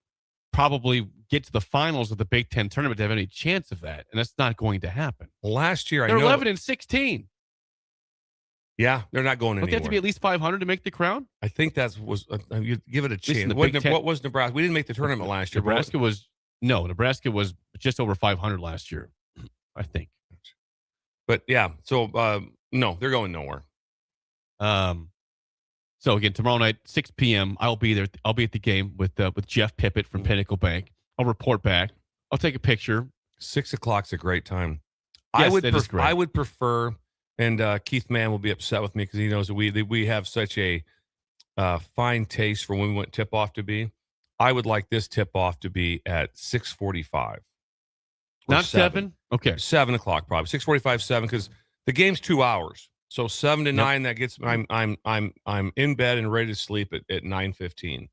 probably get to the finals of the Big Ten tournament to have any chance of that, and that's not going to happen. Last year, they're 11-16. Yeah, they're not going anywhere. Don't they have to be at least 500 to make the crown? I think was you give it a chance. What was Nebraska? We didn't make the tournament last year. Nebraska was just over 500 last year, I think. But yeah, so no, they're going nowhere. So again, tomorrow night, 6 p.m. I'll be there. I'll be at the game with Jeff Pippett from Pinnacle Bank. I'll report back. I'll take a picture. 6 o'clock's a great time. Yes, I would prefer, and Keith Mann will be upset with me because he knows that we have such a fine taste for when we want tip off to be. I would like this tip off to be at 6:45. Not 7? Okay. 7 o'clock probably. 6:45, 7, because the game's 2 hours. So 7 to 9, that gets I'm in bed and ready to sleep at 9:15.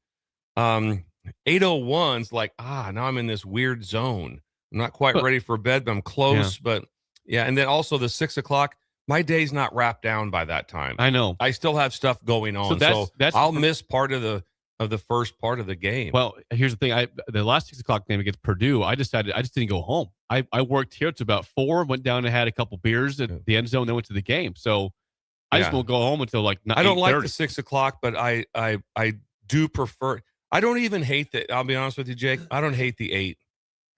8:01's like, now I'm in this weird zone. I'm not quite ready for bed, but I'm close. Yeah. But yeah, and then also the 6 o'clock, my day's not wrapped down by that time. I know. I still have stuff going on. So I'll miss part of the first part of the game. Well, here's the thing. The last 6 o'clock game against Purdue, I decided I just didn't go home. I worked here to about 4, went down and had a couple beers at the end zone, then went to the game. So I just won't go home until like 9:30. I don't like the 6 o'clock, but I do prefer. I don't even hate that. I'll be honest with you, Jake. I don't hate the 8.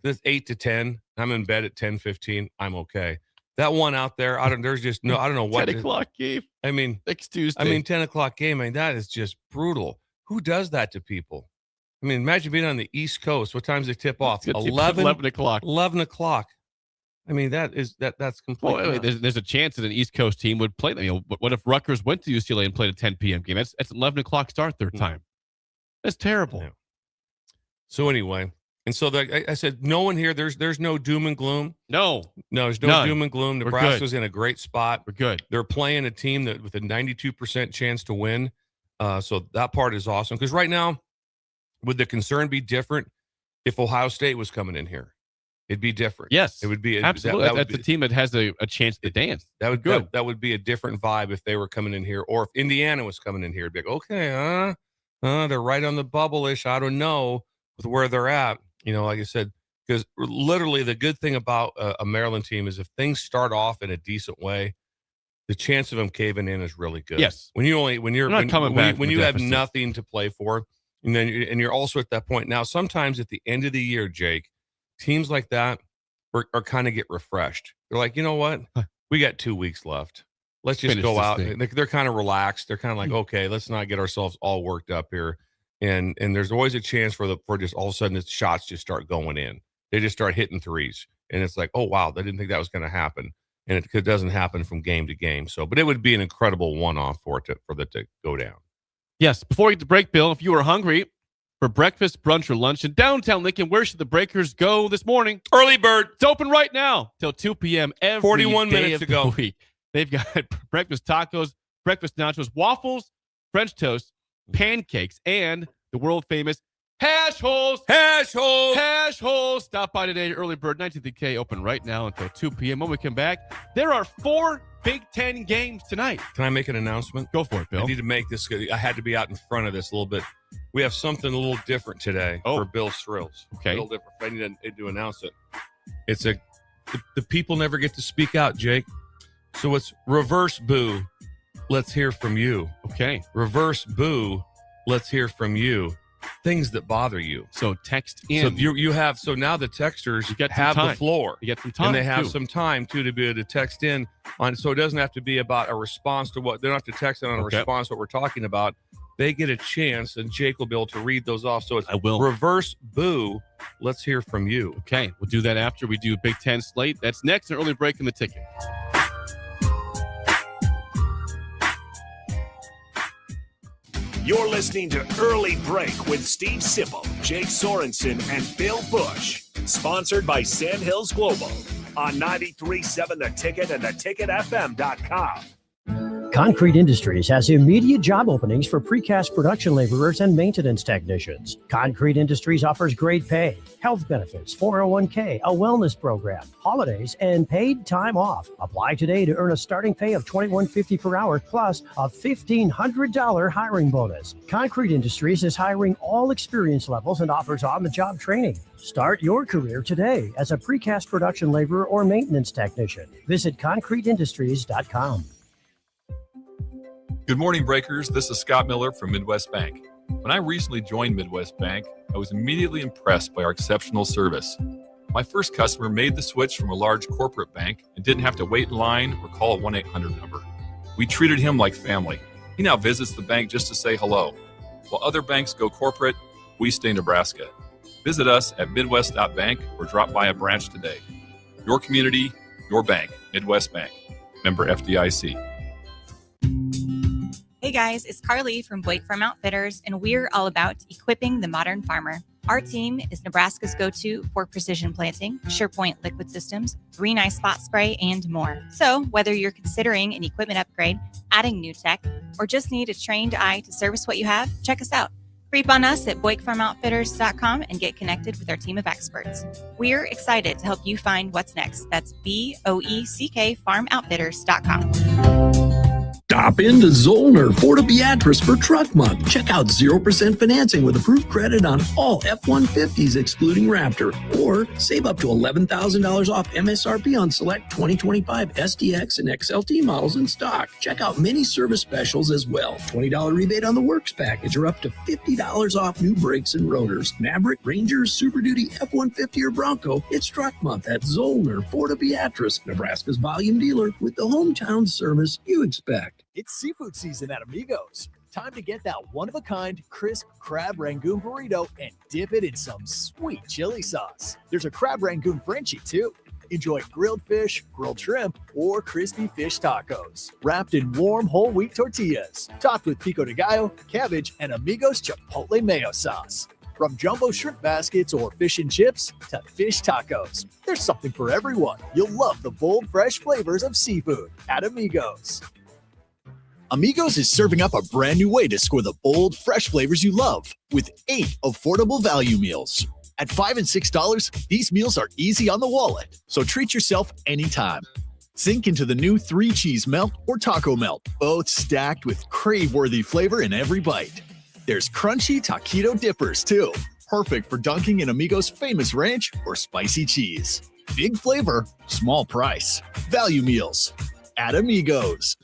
This 8 to 10. I'm in bed at 10:15. I'm okay. That one out there, I don't know what 10 o'clock game. I mean, next Tuesday. 10 o'clock game. I mean, that is just brutal. Who does that to people? I mean, imagine being on the East Coast. What time's they tip off? 11 o'clock. 11 o'clock. I mean, that's completely. Well, there's a chance that an East Coast team would play them. You know, what if Rutgers went to UCLA and played a 10 p.m. game? That's 11 o'clock start their time. That's terrible. Yeah. So anyway, And so I said, no one here, there's no doom and gloom. No, there's no none. doom and gloom. We're Nebraska's in a great spot. We're good. They're playing a team that with a 92% chance to win. So that part is awesome. Because right now, would the concern be different if Ohio State was coming in here? It'd be different. Yes, it would be absolutely. That's a team that has a chance to dance. That would be a different vibe if they were coming in here, or if Indiana was coming in here. It'd be like, okay, they're right on the bubble-ish. I don't know with where they're at. Like I said, because literally the good thing about a Maryland team is if things start off in a decent way, the chance of them caving in is really good. Yes. When you have nothing to play for, and you're also at that point now. Sometimes at the end of the year, Jake, teams like that are kind of get refreshed. They're like, you know what? We got 2 weeks left. Let's just go out. They're kind of relaxed. They're kind of like, okay, let's not get ourselves all worked up here. And there's always a chance for just all of a sudden the shots just start going in. They just start hitting threes. And it's like, oh, wow, I didn't think that was going to happen. And it doesn't happen from game to game. So, but it would be an incredible one-off for that to go down. Yes. Before we get to break, Bill, if you were hungry for breakfast, brunch, or lunch in downtown Lincoln, where should the Breakers go this morning? Early Bird. It's open right now till 2 p.m. every 41 day minutes of ago. the week. They've got breakfast tacos, breakfast nachos, waffles, French toast, pancakes, and the world-famous hash holes. Hash holes. Hash holes. Stop by today. Early Bird, 19th K, open right now until 2 p.m. When we come back, there are 4 Big Ten games tonight. Can I make an announcement? Go for it, Bill. I need to make this. I had to be out in front of this a little bit. We have something a little different today for Bill Thrills. Okay. A little different. I need to announce it. It's the people never get to speak out, Jake. So it's reverse boo. Let's hear from you. Okay. Reverse boo. Let's hear from you. Things that bother you. So text in. So now the texters have the floor. You get some time. And they have some time too to be able to text in on, so it doesn't have to be about a response to what they don't have to text in on a response to what we're talking about. They get a chance, and Jake will be able to read those off. So it's reverse boo. Let's hear from you. Okay, we'll do that after we do Big Ten slate. That's next. An early break in the ticket. You're listening to Early Break with Steve Sipple, Jake Sorensen, and Bill Busch. Sponsored by Sandhills Global on 93.7 The Ticket and theticketfm.com. Concrete Industries has immediate job openings for precast production laborers and maintenance technicians. Concrete Industries offers great pay, health benefits, 401k, a wellness program, holidays, and paid time off. Apply today to earn a starting pay of $21.50 per hour plus a $1,500 hiring bonus. Concrete Industries is hiring all experience levels and offers on-the-job training. Start your career today as a precast production laborer or maintenance technician. Visit concreteindustries.com. Good morning, Breakers. This is Scott Miller from Midwest Bank. When I recently joined Midwest Bank, I was immediately impressed by our exceptional service. My first customer made the switch from a large corporate bank and didn't have to wait in line or call a 1-800 number. We treated him like family. He now visits the bank just to say hello. While other banks go corporate, we stay Nebraska. Visit us at midwest.bank or drop by a branch today. Your community, your bank. Midwest Bank. Member FDIC. Hey guys, it's Carly from Blake Farm Outfitters, and we're all about equipping the modern farmer. Our team is Nebraska's go-to for precision planting, SurePoint liquid systems, Green Eye spot spray, and more. So whether you're considering an equipment upgrade, adding new tech, or just need a trained eye to service what you have, check us out. Creep on us at BlakeFarmOutfitters.com and get connected with our team of experts. We're excited to help you find what's next. That's BOECK FarmOutfitters.com. Stop into Zollner Ford Beatrice for Truck Month. Check out 0% financing with approved credit on all F-150s excluding Raptor. Or save up to $11,000 off MSRP on select 2025 SDX and XLT models in stock. Check out many service specials as well. $20 rebate on the Works package or up to $50 off new brakes and rotors. Maverick, Ranger, Super Duty, F-150 or Bronco. It's Truck Month at Zollner Ford Beatrice, Nebraska's volume dealer with the hometown service you expect. It's seafood season at Amigos. Time to get that one-of-a-kind crisp crab rangoon burrito and dip it in some sweet chili sauce. There's a crab rangoon Frenchie, too. Enjoy grilled fish, grilled shrimp, or crispy fish tacos, wrapped in warm whole wheat tortillas, topped with pico de gallo, cabbage, and Amigos Chipotle mayo sauce. From jumbo shrimp baskets or fish and chips to fish tacos, there's something for everyone. You'll love the bold, fresh flavors of seafood at Amigos. Amigos is serving up a brand new way to score the bold, fresh flavors you love with 8 affordable value meals. At $5 and $6, these meals are easy on the wallet, so treat yourself anytime. Sink into the new 3-cheese melt or taco melt, both stacked with crave-worthy flavor in every bite. There's crunchy taquito dippers, too, perfect for dunking in Amigos' famous ranch or spicy cheese. Big flavor, small price. Value meals at Amigos.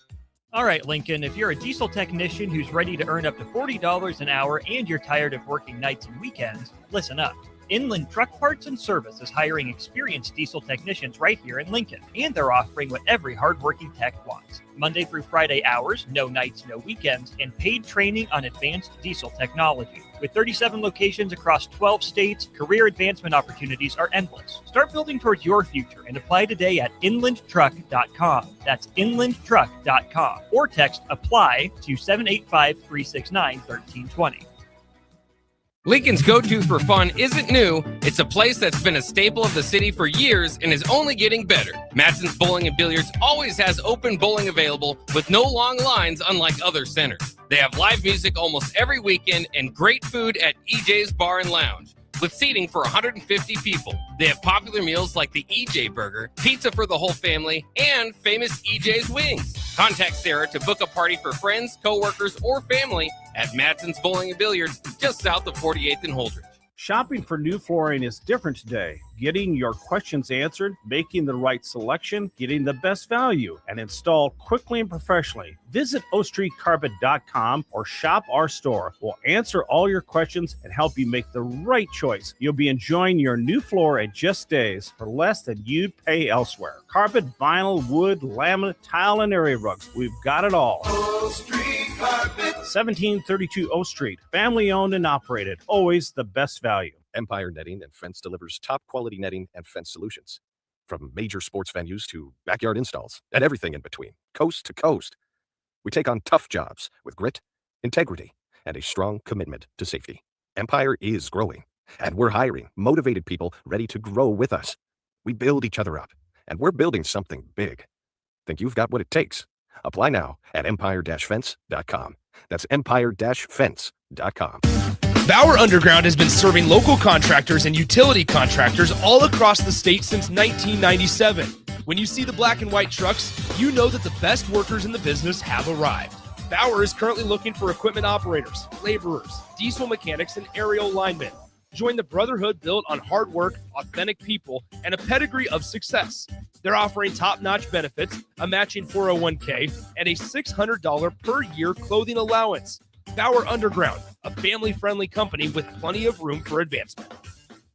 All right, Lincoln, if you're a diesel technician who's ready to earn up to $40 an hour and you're tired of working nights and weekends, listen up. Inland Truck Parts and Service is hiring experienced diesel technicians right here in Lincoln, and they're offering what every hardworking tech wants. Monday through Friday hours, no nights, no weekends, and paid training on advanced diesel technology. With 37 locations across 12 states, career advancement opportunities are endless. Start building towards your future and apply today at inlandtruck.com. That's inlandtruck.com. Or text APPLY to 785-369-1320. Lincoln's go-to for fun isn't new. It's a place that's been a staple of the city for years and is only getting better. Matson's Bowling and Billiards always has open bowling available with no long lines, unlike other centers. They have live music almost every weekend and great food at EJ's Bar and Lounge, with seating for 150 people. They have popular meals like the EJ Burger, pizza for the whole family, and famous EJ's Wings. Contact Sarah to book a party for friends, coworkers, or family at Matson's Bowling and Billiards, just south of 48th and Holdridge. Shopping for new flooring is different today. Getting your questions answered, making the right selection, getting the best value, and installed quickly and professionally. Visit ostreetcarpet.com or shop our store. We'll answer all your questions and help you make the right choice. You'll be enjoying your new floor in just days for less than you'd pay elsewhere. Carpet, vinyl, wood, laminate, tile, and area rugs. We've got it all. O Street Carpet. 1732 O Street. Family owned and operated. Always the best value. Empire Netting and Fence delivers top-quality netting and fence solutions. From major sports venues to backyard installs and everything in between, coast to coast. We take on tough jobs with grit, integrity, and a strong commitment to safety. Empire is growing, and we're hiring motivated people ready to grow with us. We build each other up, and we're building something big. Think you've got what it takes? Apply now at empire-fence.com. That's empire-fence.com. Bauer Underground has been serving local contractors and utility contractors all across the state since 1997. When you see the black and white trucks, you know that the best workers in the business have arrived. Bauer is currently looking for equipment operators, laborers, diesel mechanics, and aerial linemen. Join the brotherhood built on hard work, authentic people, and a pedigree of success. They're offering top-notch benefits, a matching 401k, and a $600 per year clothing allowance. Bauer Underground, a family-friendly company with plenty of room for advancement.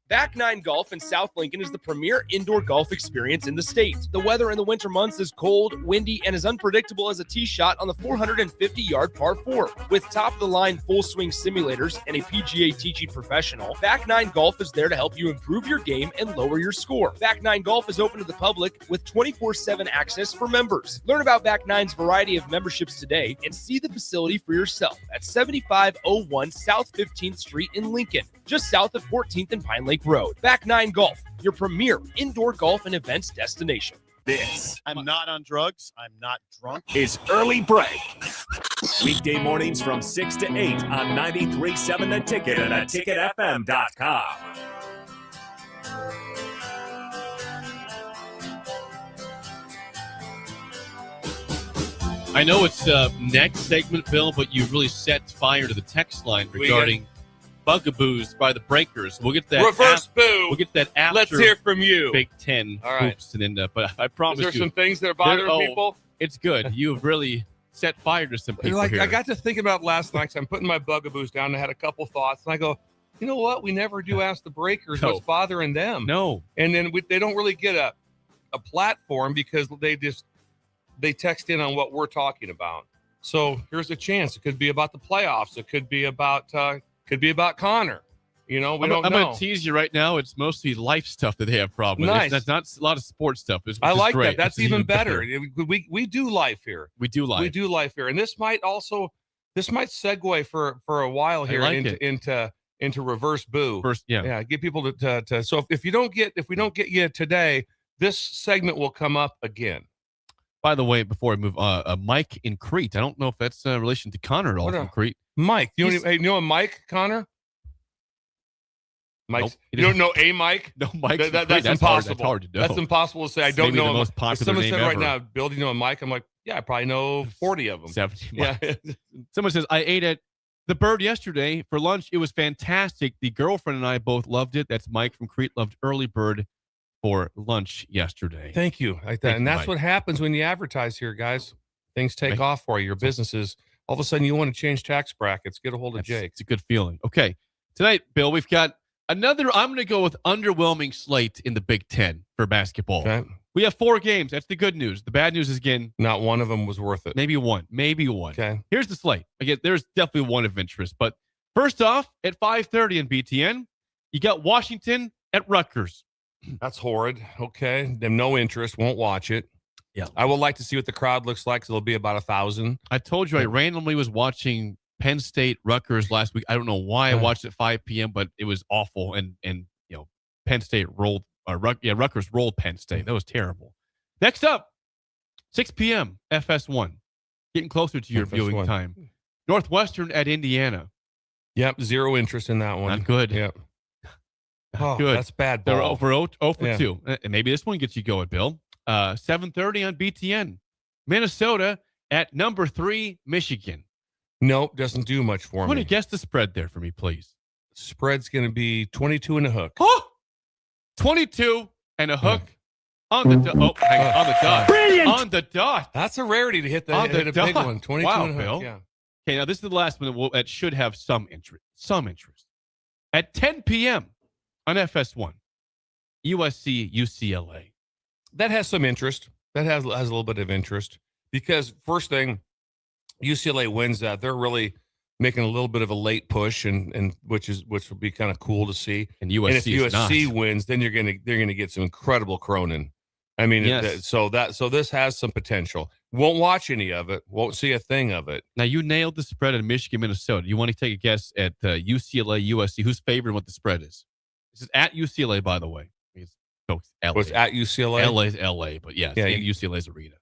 Back Nine Golf in South Lincoln is the premier indoor golf experience in the state. The weather in the winter months is cold, windy, and as unpredictable as a tee shot on the 450-yard par 4. With top-of-the-line full-swing simulators and a PGA teaching professional, Back Nine Golf is there to help you improve your game and lower your score. Back Nine Golf is open to the public with 24/7 access for members. Learn about Back Nine's variety of memberships today and see the facility for yourself at 7501 South 15th Street in Lincoln, just south of 14th and Pine Lake Road. Back Nine Golf, your premier indoor golf and events destination. This I'm not on drugs. I'm not drunk. is Early Break. Weekday mornings from 6 to 8 on 93.7 The Ticket and theticketfm.com. I know it's next segment, Bill, but you really set fire to the text line regarding bugaboos by the Breakers. We'll get that reverse boo. We'll get that after. Let's hear from you. Big Ten. All right. Hoops and but I promise Is there you, some things that are bothering people? It's good. You have really set fire to some people here. I got to thinking about last night. So I'm putting my bugaboos down. I had a couple thoughts, and I go, you know what? We never do ask the Breakers what's bothering them. No. And then they don't really get a platform because they text in on what we're talking about. So here's a chance. It could be about the playoffs. It could be about Connor. You know, I'm going to tease you right now. It's mostly life stuff that they have problems with. Nice. That's not a lot of sports stuff. I like great. that. That's even better. We do life here. We do life. We do life here. And this might segue for a while here into into reverse boo. Yeah. Get people to so if we don't get you today, this segment will come up again. By the way, before I move, Mike in Crete. I don't know if that's a relation to Connor at all from Crete. Mike, you know a Mike, Connor? Mike, nope, you don't know a Mike? No, Mike. That's impossible. That's hard to know. That's impossible to say. I don't Maybe know. The most popular if someone name said ever. right now, Bill, do you know a Mike? I'm like, yeah, I probably know 40 of them. 70. Yeah. Someone says, I ate at the Bird yesterday for lunch. It was fantastic. The girlfriend and I both loved it. That's Mike from Crete. Loved Early Bird for lunch yesterday. Thank you. That's Mike. what happens when you advertise here, guys. Things take off for you. Your businesses, all of a sudden you want to change tax brackets. Get a hold of Jake. It's a good feeling. Okay. Tonight, Bill, we've got another, I'm going to go with underwhelming slate in the Big Ten for basketball. Okay. We have 4 games. That's the good news. The bad news is, again, not one of them was worth it. Maybe one. Okay. Here's the slate. Again, there's definitely one of interest. But first off, at 5:30 in BTN, you got Washington at Rutgers. That's horrid. Okay. Them no interest. Won't watch it. Yeah. I would like to see what the crowd looks like. So it'll be about 1,000. I told you I randomly was watching Penn State Rutgers last week. I don't know why I watched it at 5 p.m., but it was awful. And Penn State rolled. Rutgers rolled Penn State. That was terrible. Next up, 6 p.m. FS1. Getting closer to your FS1. viewing time. Northwestern at Indiana. Yep. Zero interest in that one. Not good. Yep. Not good. That's bad They're ball. 0 for 2. And maybe this one gets you going, Bill. 7:30 on BTN. Minnesota at number 3, Michigan. Nope. Doesn't do much for me. Want to guess the spread there for me, please? Spread's going to be 22 and a hook. Oh! 22 and a hook on the dot. On the dot. Brilliant! On the dot. That's a rarity to hit a big one. 22 wow, and a hook. Bill. Yeah. Okay, now this is the last one that should have some interest. At 10 p.m. on FS1, USC UCLA. That has some interest. That has a little bit of interest because first thing, UCLA wins that. They're really making a little bit of a late push, and which will be kind of cool to see. And if USC wins, then they're gonna get some incredible Cronin. I mean, yes. so this has some potential. Won't watch any of it. Won't see a thing of it. Now you nailed the spread in Michigan, Minnesota. You want to take a guess at UCLA, USC? Who's favoring what the spread is? This is at UCLA, by the way. It's LA. Was at UCLA? LA's LA, but yes, UCLA's arena.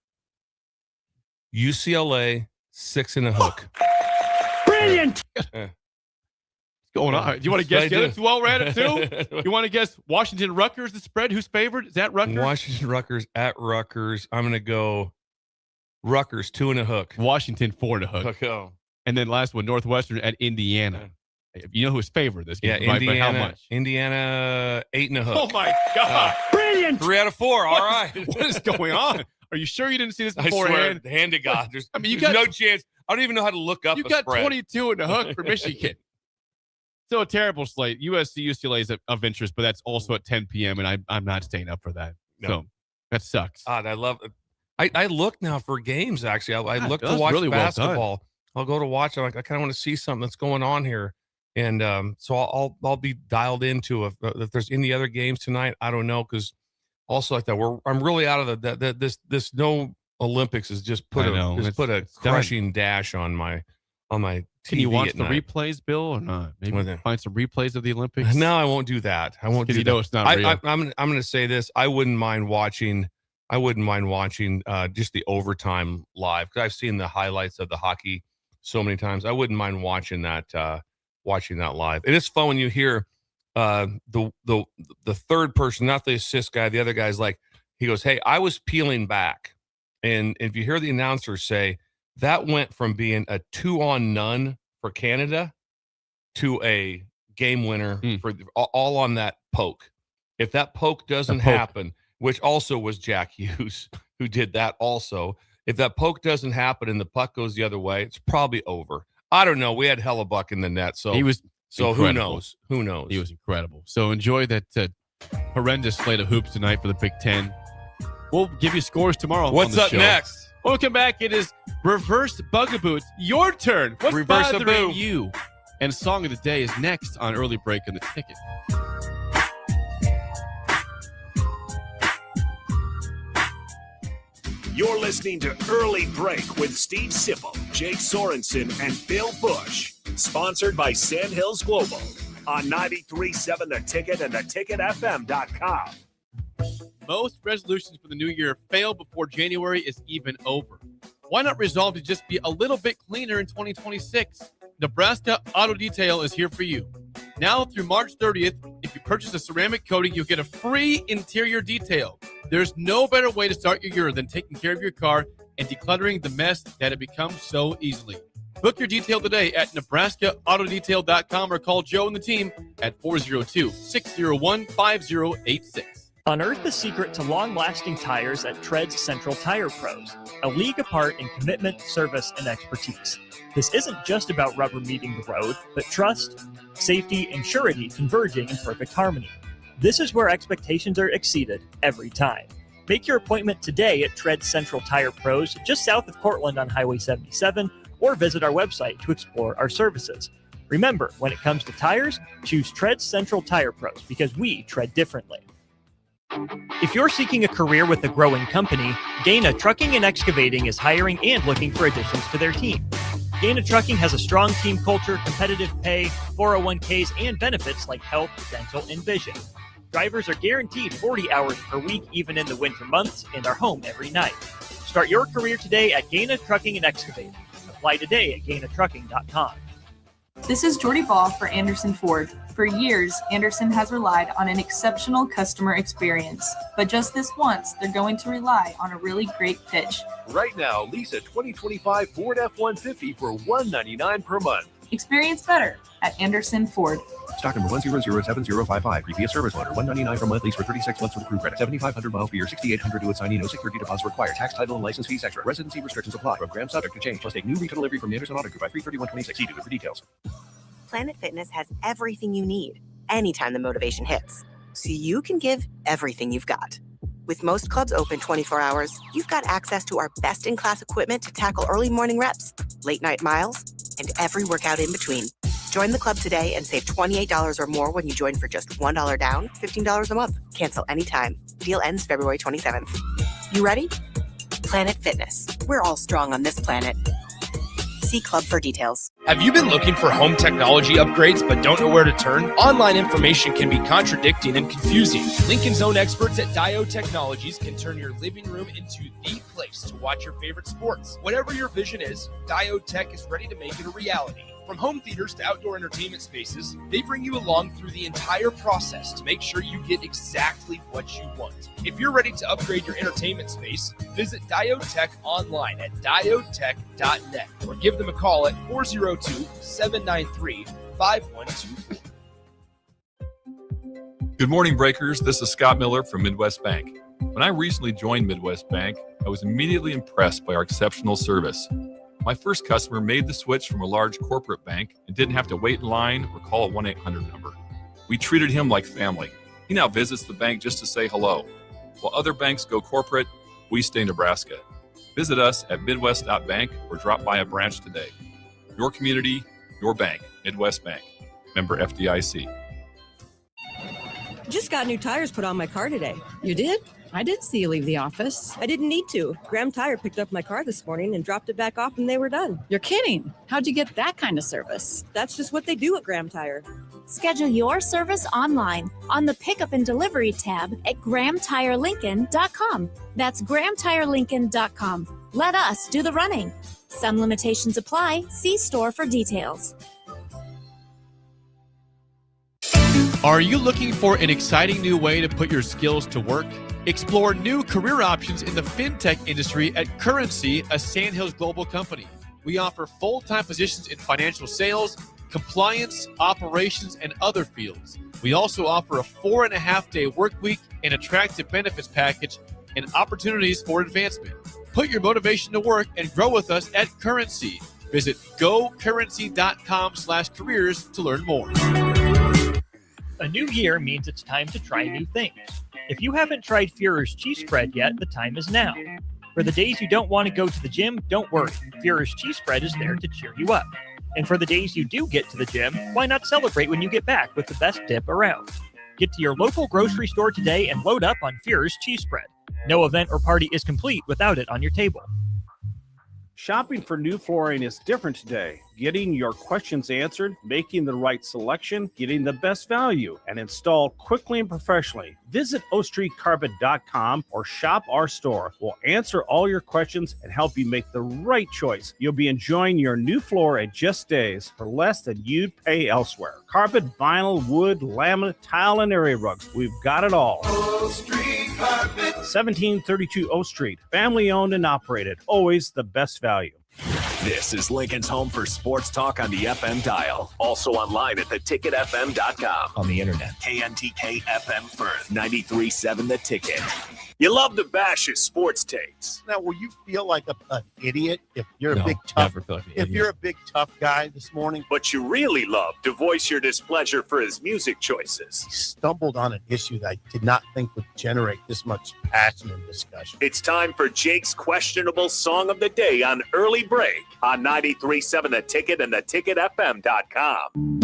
UCLA 6 and a hook. Brilliant. What's going on? Do you want to guess the other two while we're at it too? You want to guess Washington Rutgers, the spread? Who's favored? Is that Rutgers? Washington Rutgers at Rutgers. I'm going to go Rutgers 2 and a hook. Washington 4 and a hook. Okay. And then last one, Northwestern at Indiana. You know who's favored this game? Yeah, Indiana. By how much? Indiana 8 and a hook. Oh my God! Brilliant. 3 out of 4. All right. What is going on? Are you sure you didn't see this I beforehand? swear, hand to God. There's you got got no chance. I don't even know how to look up. You a got spread. 22 and a hook for Michigan. So a terrible slate. USC, UCLA is of interest, but that's also at 10 p.m. and I'm not staying up for that. No. So that sucks. God, I love it. I look now for games. Actually, I look to that's watch really well basketball. I'll go to watch. I'm like, I kind of want to see something that's going on here, and so I'll be dialed into if there's any other games tonight. I don't know because also like that I'm really out of this no Olympics has just put a crushing dash on my TV. Can you watch at the night. replays, Bill, or not? Maybe find some replays of the Olympics. No, I won't do that. I won't do you that. know it's not real. I'm going to say this. I wouldn't mind watching just the overtime live because I've seen the highlights of the hockey so many times. I wouldn't mind watching that live. It is fun when you hear the third person, not the assist guy. The other guy's like, he goes, "Hey, I was peeling back," and if you hear the announcer say that went from being a 2-on-none for Canada to a game winner for all on that poke. If that poke doesn't happen, which also was Jack Hughes who did that also. If that poke doesn't happen and the puck goes the other way, it's probably over. I don't know. We had Hellebuck in the net, so he was. So incredible. Who knows? He was incredible. So enjoy that horrendous slate of hoops tonight for the Big Ten. We'll give you scores tomorrow. What's up next? When we come back, it is Reverse Bugaboo. It's your turn. What's Reverse bothering you? And Song of the Day is next on Early Break in the Ticket. You're listening to Early Break with Steve Sipple, Jake Sorensen, and Bill Busch. Sponsored by Sandhills Global on 93.7 The Ticket and theticketfm.com. Most resolutions for the new year fail before January is even over. Why not resolve to just be a little bit cleaner in 2026? Nebraska Auto Detail is here for you. Now through March 30th, if you purchase a ceramic coating, you'll get a free interior detail. There's no better way to start your year than taking care of your car and decluttering the mess that it becomes so easily. Book your detail today at NebraskaAutoDetail.com or call Joe and the team at 402-601-5086. Unearth the secret to long-lasting tires at Tread's Central Tire Pros, a league apart in commitment, service, and expertise. This isn't just about rubber meeting the road, but trust, safety, and surety converging in perfect harmony. This is where expectations are exceeded every time. Make your appointment today at Tread Central Tire Pros, just south of Cortland on Highway 77, or visit our website to explore our services. Remember, when it comes to tires, choose Tread Central Tire Pros because we tread differently. If you're seeking a career with a growing company, Gaina Trucking and Excavating is hiring and looking for additions to their team. Gaina Trucking has a strong team culture, competitive pay, 401ks, and benefits like health, dental, and vision. Drivers are guaranteed 40 hours per week, even in the winter months, and are home every night. Start your career today at Gaina Trucking and Excavating. Apply today at GainaTrucking.com. This is Jordy Ball for Anderson Ford. For years, Anderson has relied on an exceptional customer experience. But just this once, they're going to rely on a really great pitch. Right now, lease a 2025 Ford F-150 for $199 per month. Experience better at Anderson Ford. Stock number 1007055. Previous service loaner. $199 per month. Lease for 36 months with approved credit. 7,500 miles per year. 6,800 to assignee. No security deposit required. Tax, title, and license fees extra. Residency restrictions apply. Program subject to change. Must take new retail delivery from the Anderson Auto Group by 3/31/26. See dealer for details. Planet Fitness has everything you need anytime the motivation hits, so you can give everything you've got. With most clubs open 24 hours, you've got access to our best-in-class equipment to tackle early morning reps, late-night miles, and every workout in between. Join the club today and save $28 or more when you join for just $1 down, $15 a month. Cancel anytime. Deal ends February 27th. You ready? Planet Fitness. We're all strong on this planet. See club for details. Have you been looking for home technology upgrades but don't know where to turn? Online information can be contradicting and confusing. Lincoln's own experts at Dio Technologies can turn your living room into the place to watch your favorite sports. Whatever your vision is, Dio Tech is ready to make it a reality. From home theaters to outdoor entertainment spaces, they bring you along through the entire process to make sure you get exactly what you want. If you're ready to upgrade your entertainment space, visit Diotech online at diotech.net or give them a call at 402-793-5124. Good morning, Breakers. This is Scott Miller from Midwest Bank. When I recently joined Midwest Bank, I was immediately impressed by our exceptional service. My first customer made the switch from a large corporate bank and didn't have to wait in line or call a 1-800 number. We treated him like family. He now visits the bank just to say hello. While other banks go corporate, we stay Nebraska. Visit us at midwest.bank or drop by a branch today. Your community, your bank. Midwest Bank. Member FDIC. Just got new tires put on my car today. You did? I didn't see you leave the office. I didn't need to. Graham Tire picked up my car this morning and dropped it back off and they were done. You're kidding. How'd you get that kind of service? That's just what they do at Graham Tire. Schedule your service online on the Pickup and Delivery tab at GrahamTireLincoln.com. That's GrahamTireLincoln.com. Let us do the running. Some limitations apply. See store for details. Are you looking for an exciting new way to put your skills to work? Explore new career options in the fintech industry at Currency, a Sandhills Global company. We offer full-time positions in financial sales, compliance, operations, and other fields. We also offer a 4.5-day work week, an attractive benefits package, and opportunities for advancement. Put your motivation to work and grow with us at Currency. Visit gocurrency.com/careers to learn more. A new year means it's time to try new things. If you haven't tried Führer's cheese spread yet, the time is now. For the days you don't want to go to the gym, don't worry. Führer's cheese spread is there to cheer you up. And for the days you do get to the gym, why not celebrate when you get back with the best dip around? Get to your local grocery store today and load up on Führer's cheese spread. No event or party is complete without it on your table. Shopping for new flooring is different today. Getting your questions answered, making the right selection, getting the best value, and installed quickly and professionally. Visit ostreetcarpet.com or shop our store. We'll answer all your questions and help you make the right choice. You'll be enjoying your new floor in just days for less than you'd pay elsewhere. Carpet, vinyl, wood, laminate, tile, and area rugs. We've got it all. O Street Carpet. 1732 O Street. Family owned and operated. Always the best value. This is Lincoln's home for sports talk on the FM dial. Also online at theticketfm.com. On the internet. KNTK FM Firth, 93.7 The Ticket. You love to bash his sports takes. Now, will you feel like an idiot if you're No, a big tough? never feel like an If idiot. you're a big tough guy this morning, But you really love to voice your displeasure for his music choices. he stumbled on an issue that I did not think would generate this much passion and discussion. It's time for Jake's questionable song of the day on Early Break on 93.7 The Ticket and theticketfm.com.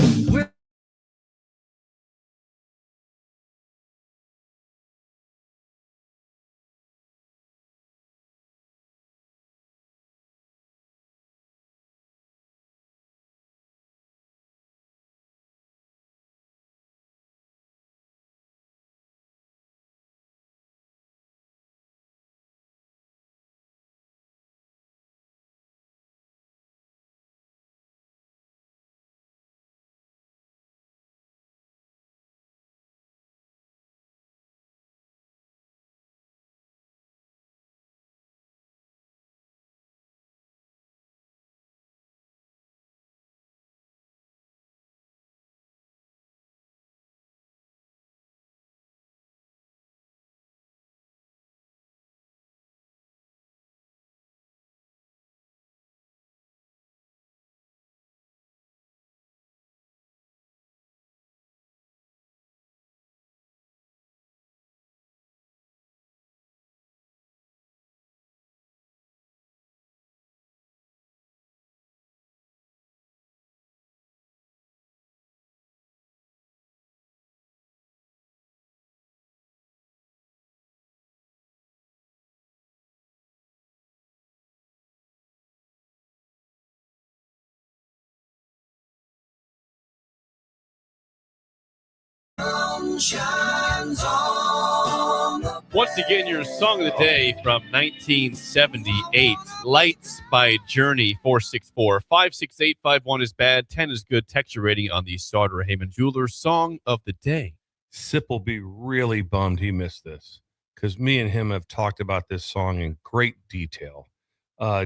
Once again, your song of the day from 1978, Lights by Journey, 464-568-51 is bad, 10 is good. Texture rating on the Sauter Heyman Jewelers song of the day. Sip will be really bummed he missed this because me and him have talked about this song in great detail.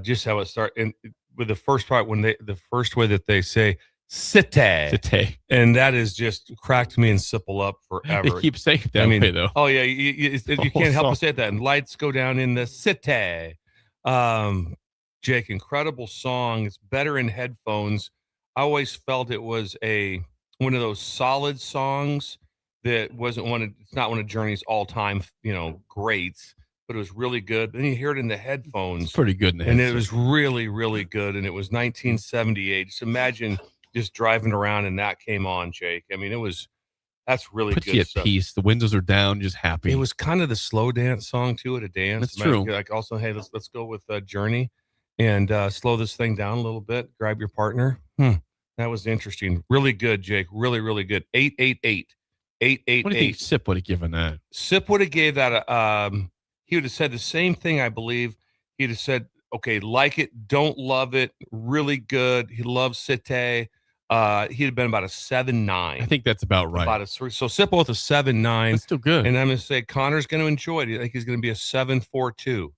Just how it starts, and with the first part, the first way that they say "site," and that is just cracked me and Sipple up forever. They keep saying it that way, though. Oh yeah, you can't help but say that. And lights go down in the city. Jake, incredible song. It's better in headphones. I always felt it was one of those solid songs that wasn't it's not one of Journey's all-time, greats, but it was really good. Then you hear it in the headphones. It's pretty good in the and headset. it was really, really good. And it was 1978. Just imagine just driving around and that came on, Jake. I mean, that's really Puts good you at stuff. peace. The windows are down, just happy. It was kind of the slow dance song too, at a dance. That's true. Like also, hey, let's go with Journey and slow this thing down a little bit. Grab your partner. That was interesting. Really good, Jake. Really, really good. 888. 888. What do you think Sip would have given that? Sip would have gave that he would have said the same thing, I believe. He'd have said, okay, like it, don't love it, really good. He loves Cite. He'd have been about a 7.9. I think that's about right. So Sip with a 7.9. That's still good. And I'm going to say Connor's going to enjoy it. I think he's going to be a 7.42.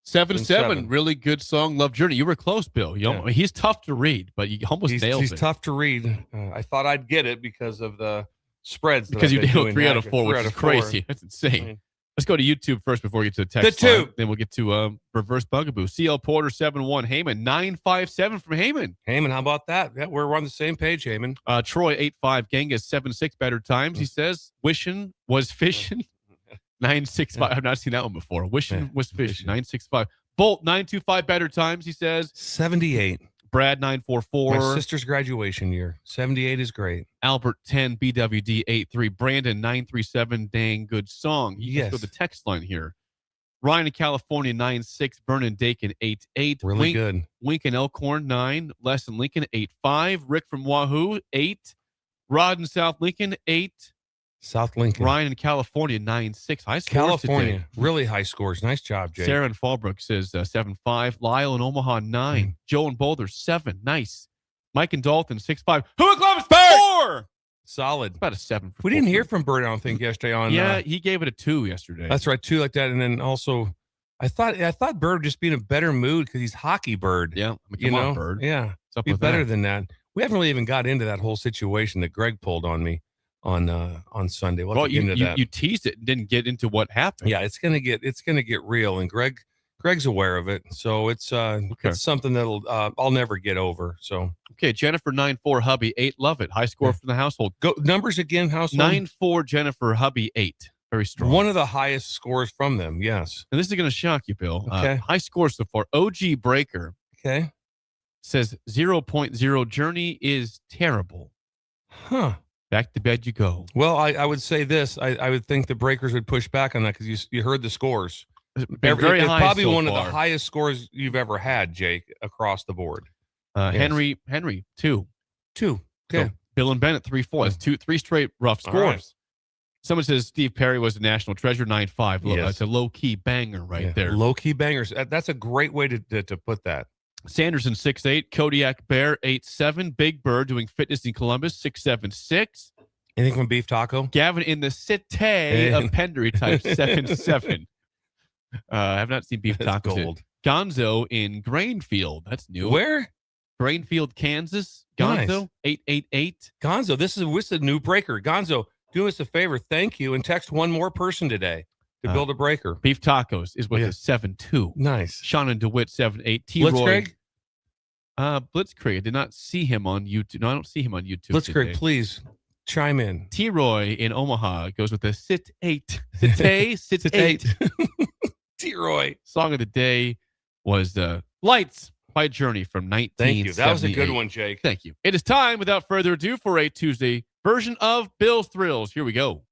7-7, really good song. Love Journey. You were close, Bill. I mean, he's tough to read, but you almost nailed it. He's tough to read. I thought I'd get it because of the spreads. Because you nailed 3 out of 4, which is crazy. That's insane. Let's go to YouTube first before we get to the text. Tube. Then we'll get to Reverse Bugaboo. CL Porter 7-1. Heyman 957 from Heyman. Heyman, how about that? Yeah, we're on the same page, Heyman. Troy 8-5. Genghis 7-6. Better times. He says wishing was fishing. 965. I've not seen that one before. Wishing was fishing. 965. Bolt 925. Better times. He says 78. Brad 944. My sister's graduation year. 78 is great. Albert 10. BWD 83. Brandon 937. Dang good song. You Yes. go to the text line here. Ryan in California, 9-6. Vernon Dakin, 8-8. Really good. Wink in Elkhorn, 9. Les in Lincoln, 8-5. Rick from Wahoo, 8. Rod in South Lincoln, 8. South Lincoln. Ryan in California, 9-6. High scores California. today. Really high scores. Nice job, Jake. Sarah in Fallbrook says 7-5. Lyle in Omaha, 9. Joe in Boulder, 7. Nice. Mike and Dalton, 6-5. Who in Columbus, 4. Solid. About a 7. We didn't hear from Bird, I don't think, yesterday on. Yeah, he gave it a 2 yesterday. That's right, 2 like that. And then also, I thought Bird would just be in a better mood because he's hockey Bird. Yeah, come on, Bird. Yeah, up be with better that? than that. We haven't really even got into that whole situation that Greg pulled on me on Sunday. We'll Well, get into that. you teased it and didn't get into what happened. Yeah, it's gonna get real, and Greg's aware of it, so it's something that'll I'll never get over. So okay, Jennifer 9-4, hubby 8. Love it. High score from the household. Go numbers again. Household 9-4, Jennifer, hubby 8. Very strong. One of the highest scores from them. Yes. And this is going to shock you, Bill. Okay. High score so far. OG Breaker. Okay. Says 0.0. Journey is terrible. Huh. Back to bed you go. Well, I would say this. I would think the Breakers would push back on that because you heard the scores. It's high probably so one far. of the highest scores you've ever had, Jake, across the board. Yes. Henry 2. 2. Okay. So Bill and Bennett 3-4. That's 3 straight rough All scores. right. Someone says Steve Perry was a national treasure, 9-5. Look, Yes. that's a low-key banger right there. Low-key bangers. That's a great way to put that. Sanderson 6-8. Kodiak Bear 8-7. Big Bird doing fitness in Columbus 6-7-6. Anything from Beef Taco? Gavin in the city of Pendery type 7-7. I have not seen Beef That's Tacos. gold. Gonzo in Grainfield. That's new. Where? Grainfield, Kansas. Gonzo 888. Gonzo, this is a new breaker. Gonzo, do us a favor. Thank you. And text one more person today to build a breaker. Beef Tacos is with a 7-2. Nice. Sean and DeWitt 7-8. Blitzkrieg? Blitzkrieg. I did not see him on YouTube. No, I don't see him on YouTube. Blitzkrieg, today. please chime in. T-Roy in Omaha goes with a sit-8. Sit-8. T-Roy. Song of the day was Lights by Journey from 1978. Thank you. That was a good one, Jake. Thank you. It is time, without further ado, for a Tuesday version of Bill's Thrills. Here we go.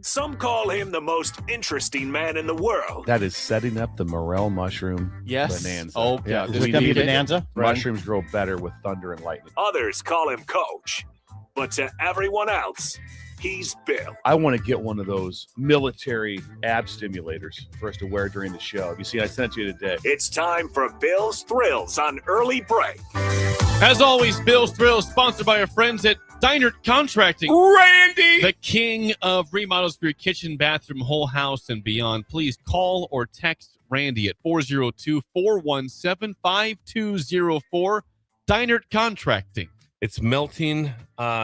Some call him the most interesting man in the world. That is setting up the morel mushroom Yes. bonanza. Oh, yeah. We Is it gonna be need a it. bonanza? Mushrooms grow better with thunder and lightning. Others call him Coach. But to everyone else, he's Bill. I want to get one of those military ab stimulators for us to wear during the show. You see, I sent it to you today. It's time for Bill's Thrills on Early Break. As always, Bill's Thrills, sponsored by our friends at Deinert Contracting. Randy! The king of remodels for your kitchen, bathroom, whole house, and beyond. Please call or text Randy at 402-417-5204. Deinert Contracting. It's melting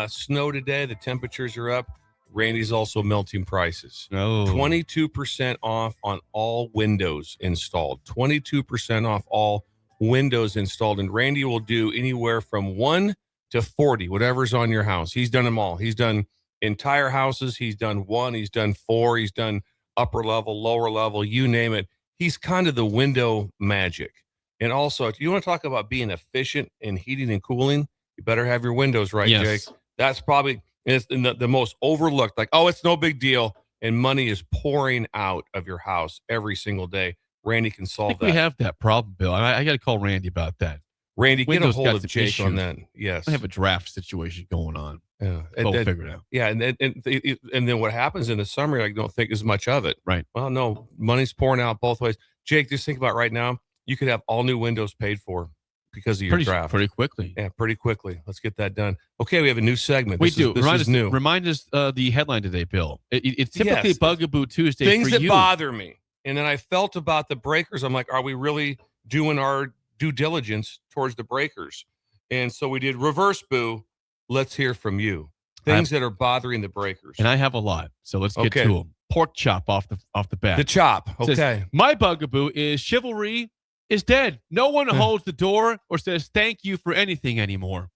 snow today. The temperatures are up. Randy's also melting prices. Oh. 22% off on all windows installed. 22% off all windows installed. And Randy will do anywhere from 1 to 40, whatever's on your house. He's done them all. He's done entire houses. He's done 1. He's done 4. He's done upper level, lower level, you name it. He's kind of the window magic. And also, if you want to talk about being efficient in heating and cooling, you better have your windows right, Yes. Jake. That's probably the most overlooked. Like, oh, it's no big deal. And money is pouring out of your house every single day. Randy can I solve think that. we have that problem, Bill. I got to call Randy about that. Randy, get a Windows hold got of some Jake on issues. that. Yes. I have a draft situation going on. Yeah. We'll figure it out. Yeah. And then what happens in the summer, I don't think as much of it. Right. Well, no, money's pouring out both ways. Jake, just think about right now, you could have all new windows paid for because of your draft. Pretty quickly. Yeah, pretty quickly. Let's get that done. Okay, we have a new segment. We This do. Is new. Remind us the headline today, Bill. It's typically Yes. Bugaboo Tuesday Things for that you. bother me. And then I felt about the breakers. I'm like, are we really doing our due diligence towards the breakers? And so we did reverse boo. Let's hear from you. Things that are bothering the breakers. And I have a lot. So let's get Okay. to them. Pork chop off the bat. The chop. It says, Okay. my bugaboo is chivalry is dead. No one holds the door or says thank you for anything anymore.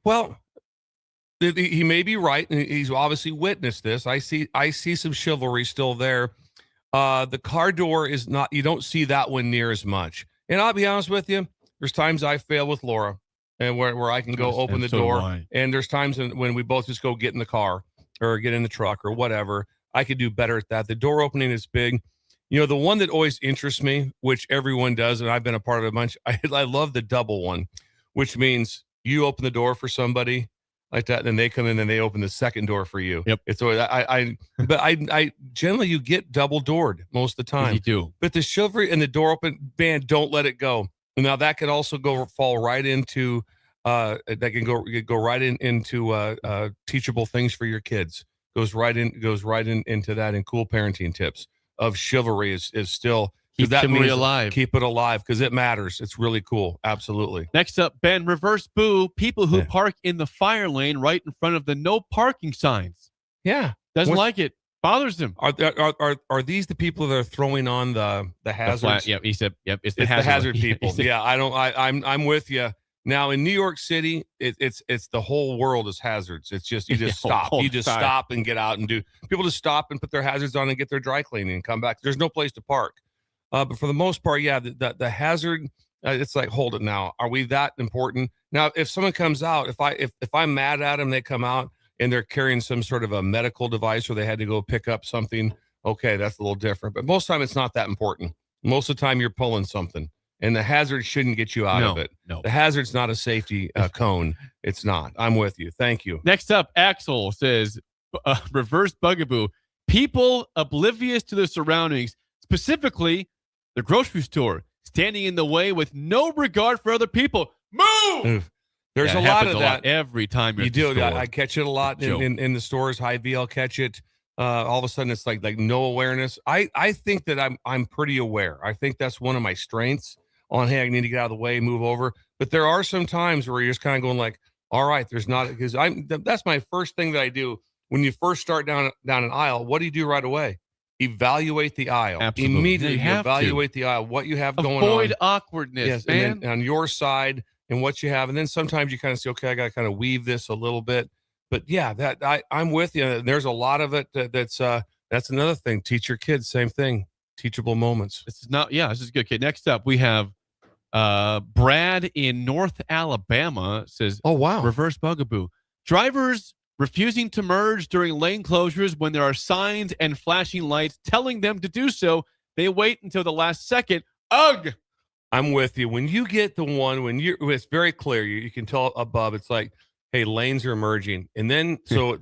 Well, he may be right, and he's obviously witnessed this. I see some chivalry still there. The car door is not. You don't see that one near as much. And I'll be honest with you. There's times I fail with Laura, and where I can go open the so do door, I. and there's times when we both just go get in the car or get in the truck or whatever. I could do better at that. The door opening is big. the one that always interests me, which everyone does, and I've been a part of a bunch, I love the double one, which means you open the door for somebody like that, and then they come in and they open the second door for you. Yep. It's always, I generally you get double doored most of the time. You do. But the chivalry and the door open, man, don't let it go. Now that could also fall right into that can go right into teachable things for your kids. Goes right into that, and cool parenting tips of chivalry is still keep chivalry alive. Keep it alive because it matters. It's really cool. Absolutely. Next up, Ben, reverse boo people who park in the fire lane right in front of the no parking signs. Yeah, doesn't like it. Bothers him. Are these the people that are throwing on the hazards? Yeah, he said. Yep, it's the hazard people. Yeah, I'm with you. Now in New York City, it's the whole world is hazards. It's just you just stop. You just stop and get out and do. People just stop and put their hazards on and get their dry cleaning and come back. There's no place to park. But for the most part, yeah, the hazard. It's like, hold it now. Are we that important? Now, if someone comes out, if I'm mad at them, they come out and they're carrying some sort of a medical device or they had to go pick up something. Okay, that's a little different. But most of the time, it's not that important. Most of the time, you're pulling something. And the hazard shouldn't get you out of it. No. The hazard's not a safety cone. It's not. I'm with you. Thank you. Next up, Axel says, reverse bugaboo. People oblivious to their surroundings, specifically the grocery store, standing in the way with no regard for other people. Move! There's a lot of that. Every time you do. I catch it a lot in the stores. Hy-Vee, I'll catch it. All of a sudden, it's like no awareness. I think that I'm pretty aware. I think that's one of my strengths. On, hey, I need to get out of the way, move over. But there are some times where you're just kind of going like, all right, there's not, because that's my first thing that I do when you first start down an aisle. What do you do right away? Evaluate the aisle. Absolutely. Immediately evaluate the aisle, what you have going on. Avoid awkwardness, man. And then on your side and what you have. And then sometimes you kind of say, okay, I got to kind of weave this a little bit. But yeah, I'm with you. There's a lot of it that's another thing. Teach your kids, same thing. Teachable moments. This is good. Okay, next up we have Brad in North Alabama says, oh, wow. Reverse bugaboo. Drivers refusing to merge during lane closures when there are signs and flashing lights telling them to do so. They wait until the last second. Ugh. I'm with you. When you get the one, when it's very clear, you can tell above, it's like, hey, lanes are merging. And then, so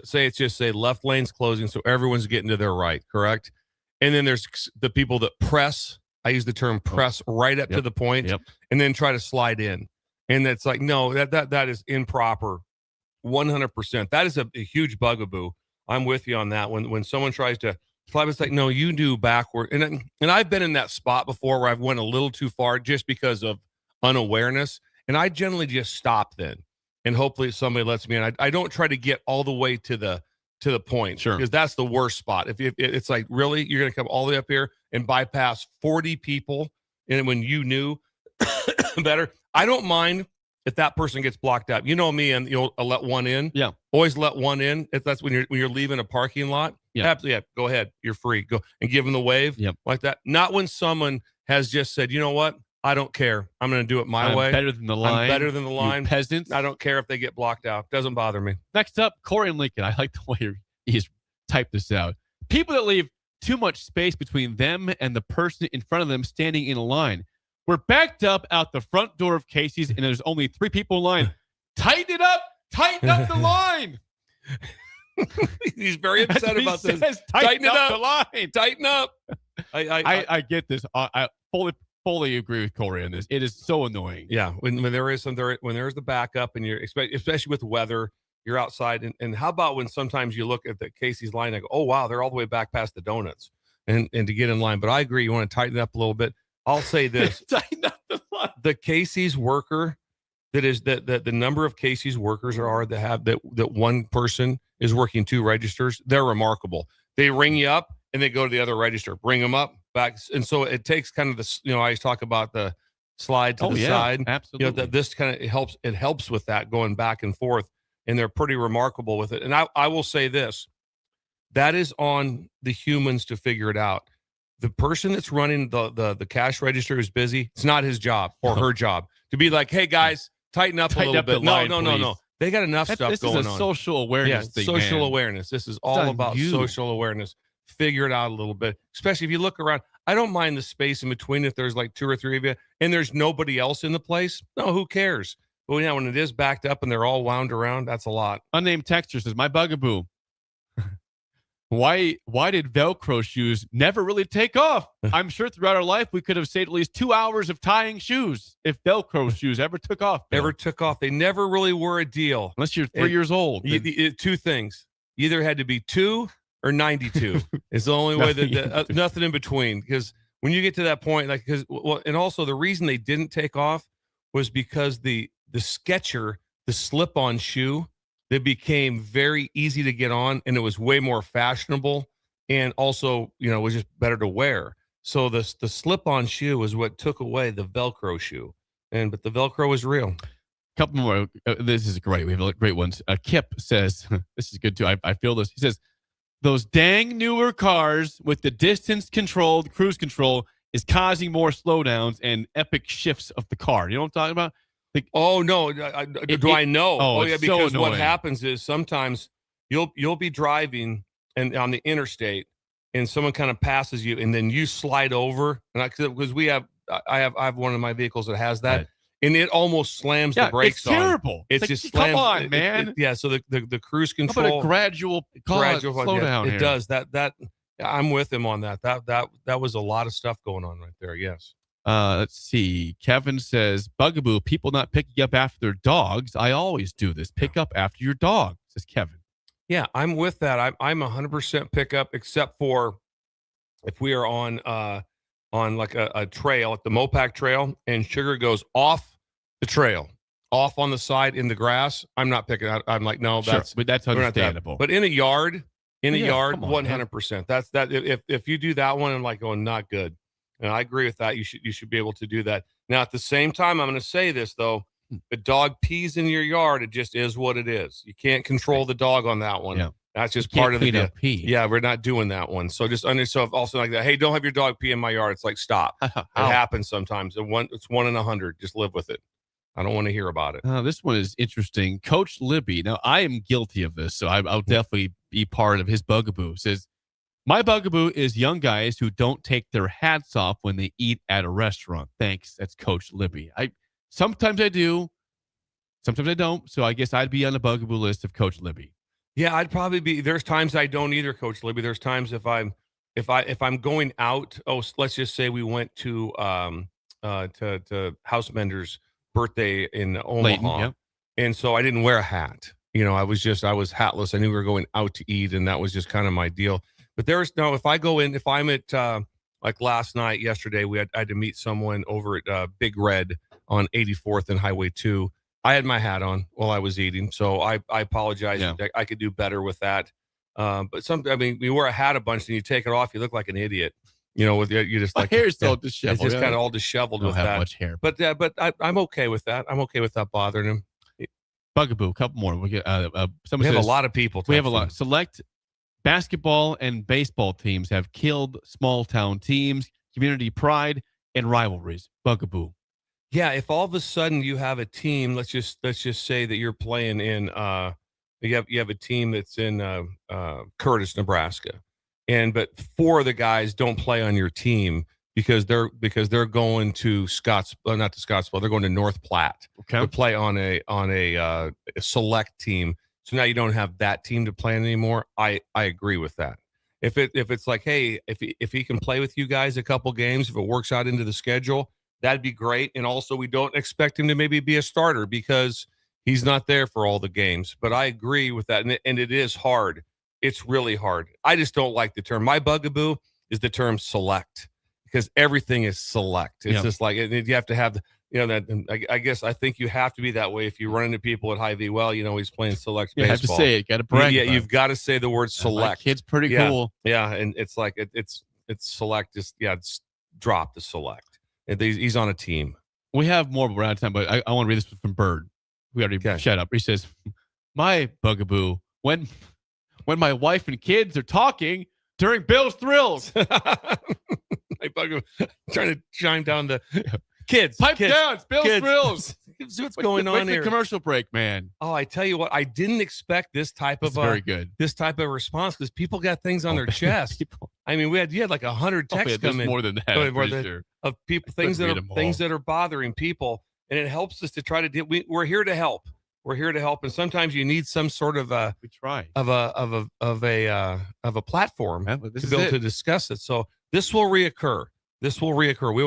say left lane's closing, so everyone's getting to their right, correct? And then there's the people that press. I use the term press right up to the point and then try to slide in. And that's like, no, that is improper. 100%. That is a huge bugaboo. I'm with you on that. When someone tries to slide, it's like, no, you do backward. And I've been in that spot before where I've went a little too far just because of unawareness. And I generally just stop then. And hopefully somebody lets me in. I don't try to get all the way to the point. Sure. Because that's the worst spot. If it's like, really, you're going to come all the way up here and bypass 40 people. And when you knew better, I don't mind if that person gets blocked out. You know me, and you'll let one in. Yeah. Always let one in. If that's when you're leaving a parking lot. Yeah. Absolutely. Yeah. Go ahead. You're free. Go and give them the wave. Yep. Like that. Not when someone has just said, you know what? I don't care. I'm going to do it my way. Better than the line. I'm better than the line. You peasants. I don't care if they get blocked out. Doesn't bother me. Next up, Corey and Lincoln. I like the way he's typed this out. People that leave too much space between them and the person in front of them standing in a line. We're backed up out the front door of Casey's, and there's only 3 people in line. Tighten it up. Tighten up the line. He's very upset about this. Tighten up the line. Tighten up. I get this. I fully agree with Corey on this. It is so annoying. Yeah, when there's the backup, and you're especially with weather, you're outside, and how about when sometimes you look at the Casey's line and go, oh wow, they're all the way back past the donuts, and to get in line. But I agree, you want to tighten it up a little bit. I'll say this: tighten up the line. The Casey's worker, the number of Casey's workers that one person is working 2 registers. They're remarkable. They ring you up and they go to the other register, bring them up back, and so it takes kind of this. I always talk about the slide to the side. Absolutely. This kind of helps. It helps with that going back and forth, and they're pretty remarkable with it. And I will say this: that is on the humans to figure it out. The person that's running the cash register is busy. It's not his job or her job to be like, hey guys, tighten up a little bit. No. They got enough stuff going on. This is a social awareness thing, social man. awareness. This is all about social awareness. figure it out a little bit, especially if you look around. I don't mind the space in between if there's like 2 or 3 of you and there's nobody else in the place. No, who cares? But yeah, when it is backed up and they're all wound around, that's a lot. Unnamed texter says, my bugaboo. Why did Velcro shoes never really take off? I'm sure throughout our life we could have saved at least 2 hours of tying shoes if Velcro shoes ever took off. Bill. Ever took off. They never really were a deal. Unless you're 3 years old. 2 things. You either had to be 2 or 92. It's the only way that nothing in between. Because when you get to that point, and also the reason they didn't take off was because the Skechers, the slip-on shoe, that became very easy to get on, and it was way more fashionable, and also, was just better to wear. So the slip-on shoe was what took away the Velcro shoe, but the Velcro is real. Couple more. This is great. We have great ones. Kip says, this is good too. I feel this. He says, those dang newer cars with the distance-controlled cruise control is causing more slowdowns and epic shifts of the car. You know what I'm talking about? Oh no! Do I know? Oh, yeah, because what happens is sometimes you'll be driving and on the interstate, and someone kind of passes you, and then you slide over, and because I have one of my vehicles that has that, right. And it almost slams the brakes. It's terrible. It's just slams. Come on, man. So the cruise control. How about a gradual slowdown? It does that. I'm with him on that. That was a lot of stuff going on right there. Yes. Let's see. Kevin says, bugaboo, people not picking up after their dogs. I always do this. Pick up after your dog, says Kevin. Yeah, I'm with that. I'm 100% pick up, except for if we are on like a trail, like the Mopac trail, and sugar goes off the trail, off on the side in the grass. I'm not picking out. I'm like, no, that's understandable. But in a yard, 100%. That's that. If you do that one, I'm like going, not good. And I agree with that. You should be able to do that. Now, at the same time, I'm going to say this, though. The dog pees in your yard. It just is what it is. You can't control the dog on that one. Yeah. That's just part of the deal. Pee. Yeah, we're not doing that one. So also like that. Hey, don't have your dog pee in my yard. It's like, stop. It happens sometimes. It's 1 in 100. Just live with it. I don't want to hear about it. This one is interesting. Coach Libby. Now, I am guilty of this, so I'll definitely be part of his bugaboo. Says, my bugaboo is young guys who don't take their hats off when they eat at a restaurant. Thanks. That's Coach Libby. Sometimes I do, sometimes I don't. So I guess I'd be on the bugaboo list of Coach Libby. Yeah, I'd probably be. There's times I don't either, Coach Libby. There's times if I'm going out. Oh, let's just say we went to Housemender's birthday in Omaha, Layton, yep. And so I didn't wear a hat. I was hatless. I knew we were going out to eat, and that was just kind of my deal. But if I'm at like last night, yesterday, I had to meet someone over at Big Red on 84th and Highway 2. I had my hat on while I was eating, so I apologize. Yeah. I could do better with that. But you wear a hat a bunch and you take it off, you look like an idiot. You just like hair's all disheveled. It's just kind of all disheveled with that. Much hair, but I'm okay with that. I'm okay with that bothering him. Bugaboo, a couple more. We get we have a lot of people. We have a lot. Select basketball and baseball teams have killed small town teams, community pride, and rivalries. Bugaboo. Yeah, if all of a sudden you have a team, let's just say that you're playing in you have a team that's in Curtis, Nebraska, but 4 of the guys don't play on your team because they're going to not to Scottsboro, they're going to North Platte to play on a select team. So now you don't have that team to play anymore. I agree with that. If it's like, hey, if he can play with you guys a couple games, if it works out into the schedule, that'd be great. And also, we don't expect him to maybe be a starter because he's not there for all the games. But I agree with that. And it is hard. It's really hard. I just don't like the term. My bugaboo is the term select because everything is select. It's just like you have to have I guess I think you have to be that way if you run into people at Hy-Vee. Well, he's playing select baseball. You have to say it. Got to brag. Yeah, you've got to say the word select. My kid's pretty cool. Yeah, and it's like it's select. It's drop the select. He's on a team. We have more, but we're out of time. But I want to read this from Bird. We already shut up. He says, "My bugaboo when my wife and kids are talking during Bill's Thrills." My bugaboo trying to chime down the kids. Pipe kids, down. It's Bill's kids. Thrills. See what's going on here. The commercial break, man. Oh, I tell you what, I didn't expect this type of very good. This type of response because people got things on their chest. I mean, you had like 100 texts come in. More than that, sure. Of people, things that are bothering people, and it helps us to try to deal. We're here to help. We're here to help, and sometimes you need some sort of a platform to be able to discuss it. So this will reoccur.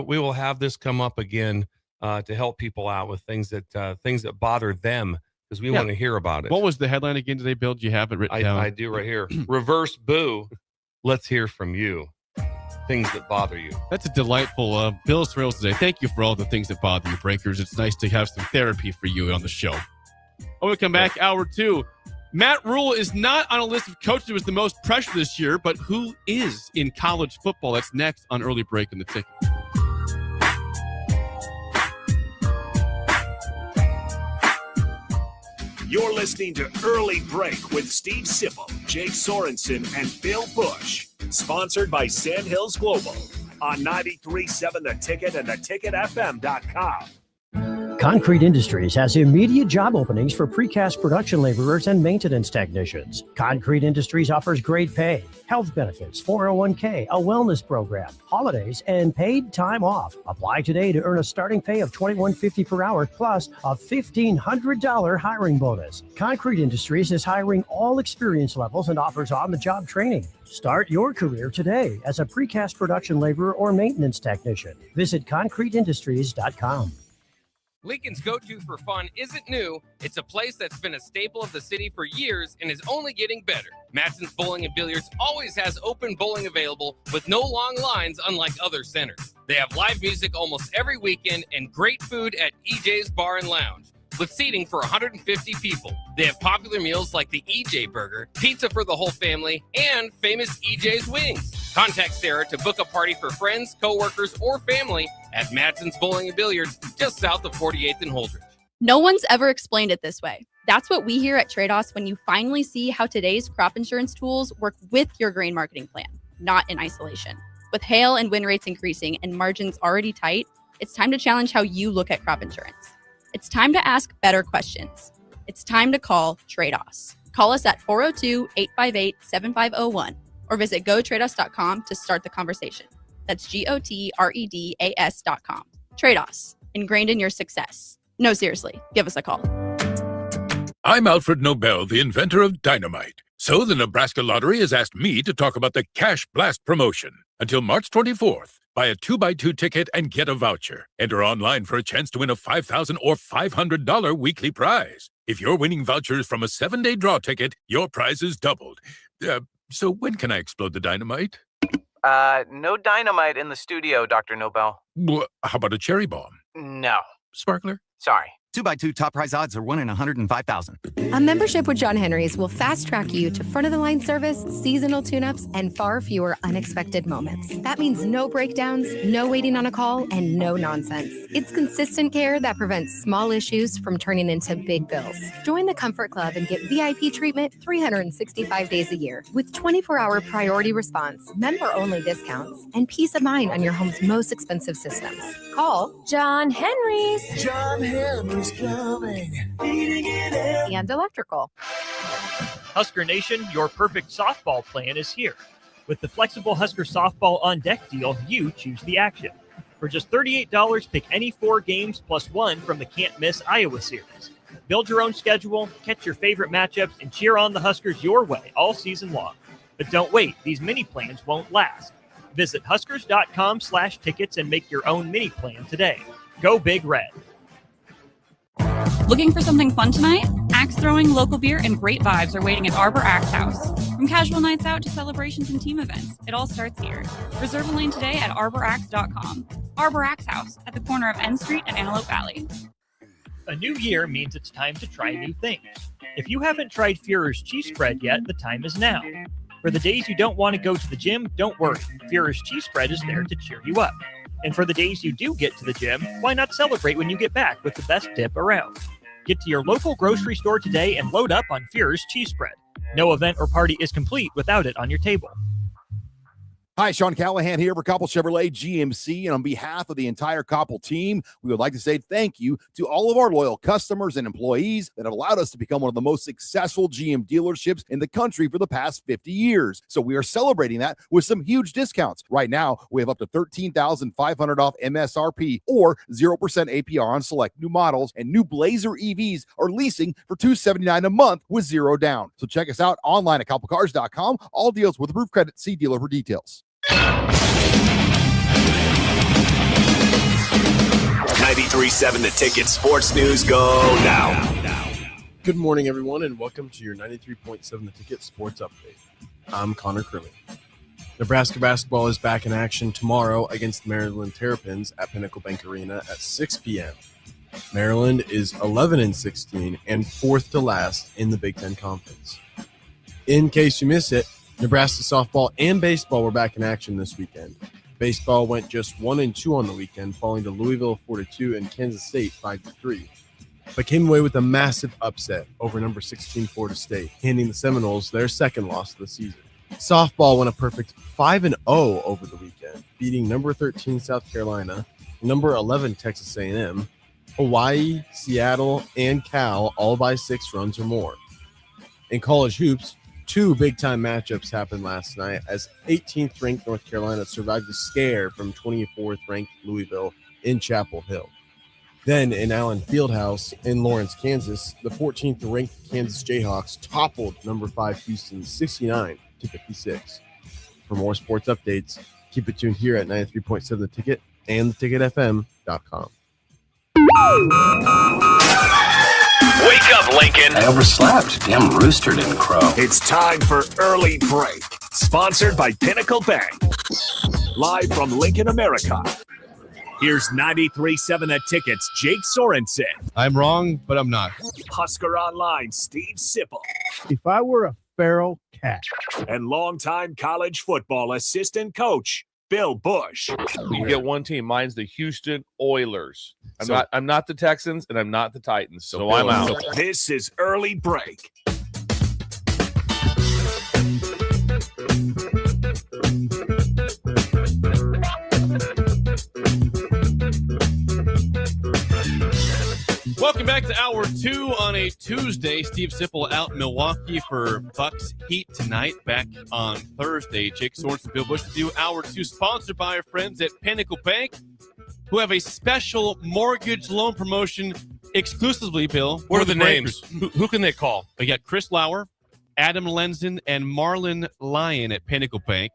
We will have this come up again to help people out with things that bother them because we want to hear about it. What was the headline again today, Bill? Do you have it written down? I do right here. Reverse boo. Let's hear from you. Things that bother you. That's a delightful Bill's Thrills today. Thank you for all the things that bother you, Breakers. It's nice to have some therapy for you on the show. When we come back, hour 2. Matt Rule is not on a list of coaches who was the most pressure this year, but who is in college football? That's next on Early Break in the Ticket. You're listening to Early Break with Steve Sipple, Jake Sorensen, and Bill Busch. Sponsored by Sandhills Global on 93.7 The Ticket and theticketfm.com. Concrete Industries has immediate job openings for precast production laborers and maintenance technicians. Concrete Industries offers great pay, health benefits, 401k, a wellness program, holidays, and paid time off. Apply today to earn a starting pay of $21.50 per hour plus a $1,500 hiring bonus. Concrete Industries is hiring all experience levels and offers on-the-job training. Start your career today as a precast production laborer or maintenance technician. Visit concreteindustries.com. Lincoln's go-to for fun isn't new. It's a place that's been a staple of the city for years and is only getting better. Matson's Bowling and Billiards always has open bowling available with no long lines unlike other centers. They have live music almost every weekend and great food at EJ's Bar and Lounge with seating for 150 people. They have popular meals like the EJ Burger, pizza for the whole family, and famous EJ's Wings. Contact Sarah to book a party for friends, coworkers, or family at Matson's Bowling and Billiards just south of 48th and Holdridge. No one's ever explained it this way. That's what we hear at Trade-Offs when you finally see how today's crop insurance tools work with your grain marketing plan, not in isolation. With hail and wind rates increasing and margins already tight, it's time to challenge how you look at crop insurance. It's time to ask better questions. It's time to call Trade-Offs. Call us at 402-858-7501 or visit gotradeoffs.com to start the conversation. That's GOTREDAS.com. Trade-Offs, ingrained in your success. No, seriously, give us a call. I'm Alfred Nobel, the inventor of dynamite. So the Nebraska Lottery has asked me to talk about the Cash Blast promotion. Until March 24th, buy a 2x2 ticket and get a voucher. Enter online for a chance to win a $5,000 or $500 weekly prize. If you're winning vouchers from a 7-day draw ticket, your prize is doubled. So when can I explode the dynamite? No dynamite in the studio, Dr. Nobel. How about a cherry bomb? No. Sparkler? Sorry. 2x2 top prize odds are 1 in 105,000. A membership with John Henry's will fast-track you to front-of-the-line service, seasonal tune-ups, and far fewer unexpected moments. That means no breakdowns, no waiting on a call, and no nonsense. It's consistent care that prevents small issues from turning into big bills. Join the Comfort Club and get VIP treatment 365 days a year with 24-hour priority response, member-only discounts, and peace of mind on your home's most expensive systems. Call John Henry's. John Henry's Plumbing, heating and electrical. Husker Nation, your perfect softball plan is here. With the flexible Husker softball on deck deal, you choose the action. For just $38, pick any 4 games plus 1 from the Can't Miss Iowa series. Build your own schedule, catch your favorite matchups, and cheer on the Huskers your way all season long. But don't wait, these mini plans won't last. Visit huskers.com/tickets and make your own mini plan today. Go Big Red. Looking for something fun tonight? Axe throwing, local beer, and great vibes are waiting at Arbor Axe House. From casual nights out to celebrations and team events, it all starts here. Reserve a lane today at arboraxe.com. Arbor Axe House at the corner of N Street and Antelope Valley. A new year means it's time to try new things. If you haven't tried Führer's cheese spread yet, the time is now. For the days you don't want to go to the gym, don't worry. Führer's cheese spread is there to cheer you up. And for the days you do get to the gym, why not celebrate when you get back with the best dip around? Get to your local grocery store today and load up on Führer's cheese spread. No event or party is complete without it on your table. Hi, Sean Callahan here for Koppel Chevrolet GMC, and on behalf of the entire Koppel team, we would like to say thank you to all of our loyal customers and employees that have allowed us to become one of the most successful GM dealerships in the country for the past 50 years. So we are celebrating that with some huge discounts. Right now, we have up to $13,500 off MSRP or 0% APR on select new models, and new Blazer EVs are leasing for $279 a month with zero down. So check us out online at koppelcars.com. All deals with approved credit. See dealer for details. 93.7 The Ticket Sports News go now. Good morning, everyone, and welcome to your 93.7 The Ticket Sports Update. I'm Connor Crimmy. Nebraska basketball is back in action tomorrow against the Maryland Terrapins at Pinnacle Bank Arena at 6 p.m. Maryland is 11-16 and fourth to last in the Big Ten Conference. In case you missed it, Nebraska softball and baseball were back in action this weekend. Baseball went just 1-2 on the weekend, falling to Louisville 4-2 and Kansas State 5-3, but came away with a massive upset over number 16 Florida State, handing the Seminoles their second loss of the season. Softball went a perfect 5-0 over the weekend, beating number 13 South Carolina, number 11 Texas A&M, Hawaii, Seattle, and Cal all by 6 runs or more. In college hoops, 2 big-time matchups happened last night as 18th-ranked North Carolina survived the scare from 24th-ranked Louisville in Chapel Hill. Then in Allen Fieldhouse in Lawrence, Kansas, the 14th-ranked Kansas Jayhawks toppled number 5 Houston 69-56. For more sports updates, keep it tuned here at 93.7 The Ticket and theticketfm.com. Wake up, Lincoln. I overslept. Damn rooster didn't crow. It's time for Early Break, sponsored by Pinnacle Bank. Live from Lincoln, America. Here's 93.7 The Ticket's Jake Sorensen. I'm wrong, but I'm not. Husker Online, Steve Sipple. If I were a feral cat. And longtime college football assistant coach, Bill Busch. You get one team. Mine's the Houston Oilers. I'm not the Texans, and I'm not the Titans, so I'm out. This is Early Break. Welcome back to Hour 2 on a Tuesday. Steve Sipple out in Milwaukee for Bucks Heat tonight. Back on Thursday. Jake Sorensen, Bill Busch with you. Hour 2 sponsored by our friends at Pinnacle Bank, who have a special mortgage loan promotion exclusively, Bill. What are the names? Who can they call? We got Chris Lauer, Adam Lenzen, and Marlon Lyon at Pinnacle Bank.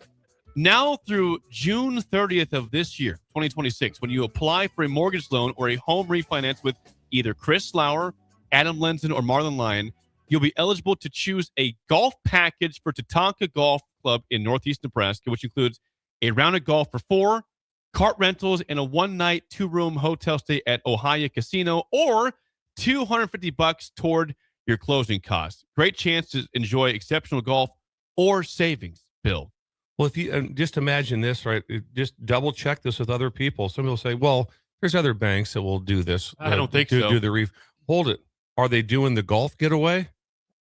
Now through June 30th of this year, 2026, when you apply for a mortgage loan or a home refinance with either Chris Lauer, Adam Lenzen, or Marlon Lyon, you'll be eligible to choose a golf package for Tatanka Golf Club in Northeast Nebraska, which includes a round of golf for 4, cart rentals, and a one-night, 2-room hotel stay at Ohio Casino, or $250 toward your closing costs. Great chance to enjoy exceptional golf or savings, Bill. Well, if you just imagine this, right? Just double check this with other people. Some people say, well, there's other banks that will do this. I don't think so. Do the hold it. Are they doing the golf getaway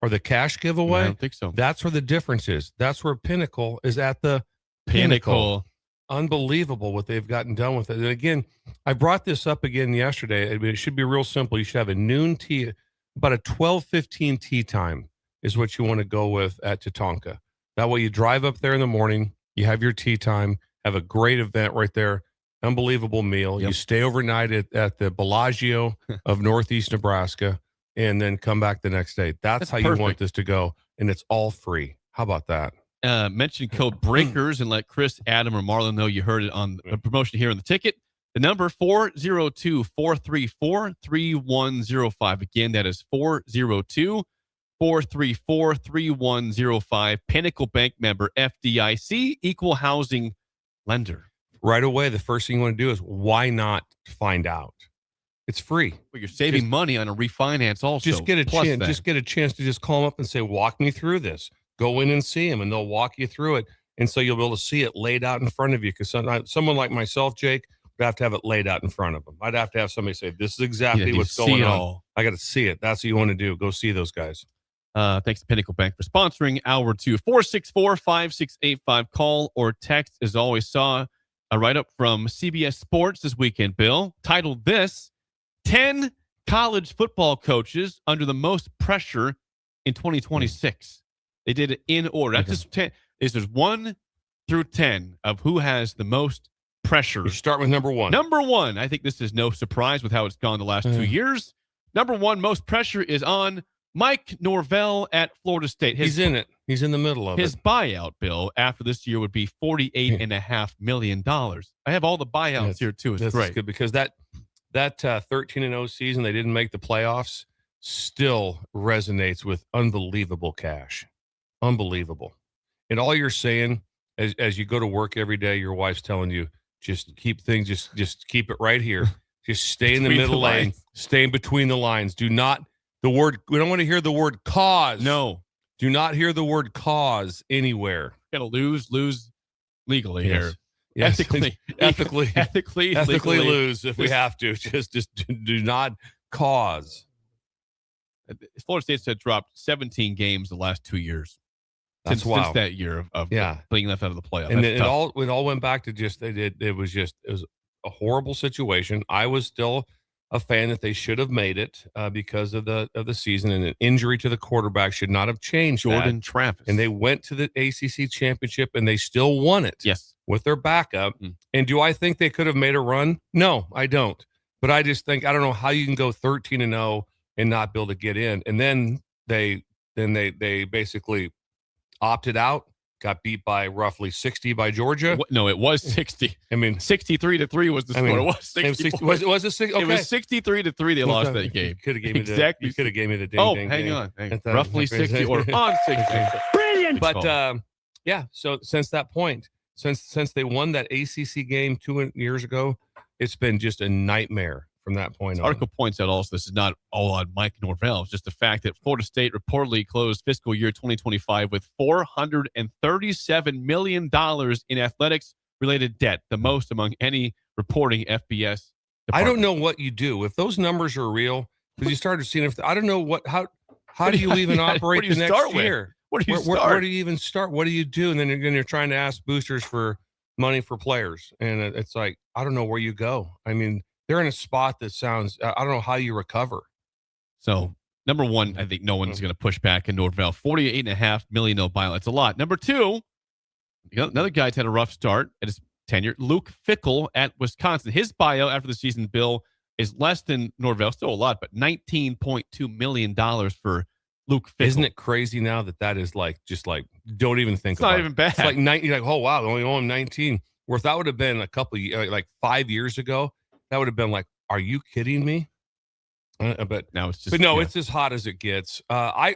or the cash giveaway? I don't think so. That's where the difference is. That's where Pinnacle is at the pinnacle. Unbelievable what they've gotten done with it. And again, I brought this up again yesterday. I mean, it should be real simple. You should have a noon tea, about a 12:15 tea time is what you want to go with at Tatanka. That way you drive up there in the morning, you have your tea time, have a great event right there, unbelievable meal. Yep. You stay overnight at the Bellagio of Northeast Nebraska, and then come back the next day. That's how perfect. You want this to go, and it's all free. How about that? Mention code BREAKERS and let Chris, Adam, or Marlon know you heard it on the promotion here on the ticket. The number 402-434-3105. Again, that is 402-434-3105. Pinnacle Bank member, FDIC, equal housing lender. Right away, the first thing you want to do is why not find out? It's free. Well, you're saving money on a refinance also. Just get a chance. Just get a chance to just call them up and say, walk me through this. Go in and see them, and they'll walk you through it. And so you'll be able to see it laid out in front of you. Because someone like myself, Jake, would have to have it laid out in front of them. I'd have to have somebody say, this is exactly what's going on. I got to see it. That's what you want to do. Go see those guys. Thanks to Pinnacle Bank for sponsoring Hour 2. 464-5685. Call or text. As always, saw a write-up from CBS Sports this weekend, Bill, titled this, 10 college football coaches under the most pressure in 2026. They did it in order. That's just 10. There's 1 through 10 of who has the most pressure. You start with number 1. Number 1. I think this is no surprise with how it's gone the last 2 years. Number 1, most pressure is on Mike Norvell at Florida State. He's in it. He's in the middle of his it. buyout bill after this year would be $48.5 million. I have all the buyouts here too. It's great. Good because that 13-0 season, they didn't make the playoffs, still resonates with unbelievable cash. Unbelievable. And all you're saying as you go to work every day, your wife's telling you, just keep things, just keep it right here. Just stay in the middle lane. Stay in between the lines. Do not we don't want to hear the word cause. No. Do not hear the word cause anywhere. Gonna lose legally here. Yes. Ethically lose if we have to. Just do not cause. Florida State's had dropped 17 games the last 2 years. That's since that year of being left out of the playoff. And it all went back to it was a horrible situation. I was still a fan that they should have made it because of the season, and an injury to the quarterback should not have changed Jordan that. Travis. And they went to the ACC championship and they still won it. Yes. With their backup. And do I think they could have made a run? No, I don't. But I just think, I don't know how you can go 13-0 and not be able to get in. And then they basically opted out, got beat by roughly 60 by Georgia. No, it was 60. I mean, 63-3 was the score. It was 60. Was it 60? Okay. It was 63-3. They lost that game. You could have gave me exactly. You could have gave me the ding. Hang on. Roughly 60 or on 60. Brilliant. But so since that point, since they won that ACC game 2 years ago, it's been just a nightmare from that point on. Article points out also this is not all on Mike Norvell. It's just the fact that Florida State reportedly closed fiscal year 2025 with $437 million in athletics-related debt, the most among any reporting FBS department. I don't know what you do. If those numbers are real, because you started seeing, I don't know how do you even operate the next year? Where do you even start? What do you do? And then you're trying to ask boosters for money for players. And it's like, I don't know where you go. I mean, they're in a spot that sounds, I don't know how you recover. So, number 1, I think no one's going to push back in Norvell. $48.5 million buyout. That's a lot. Number 2, another guy's had a rough start at his tenure. Luke Fickell at Wisconsin. His buyout after the season, Bill, is less than Norvell. Still a lot, but $19.2 million for Luke Fickell. Isn't it crazy now that is don't even think about it. It's not even bad. It's like 19, like, oh, wow, they only owe him 19. Where if that would have been a couple of, like 5 years ago, that would have been like, are you kidding me? But now it's just, it's as hot as it gets. I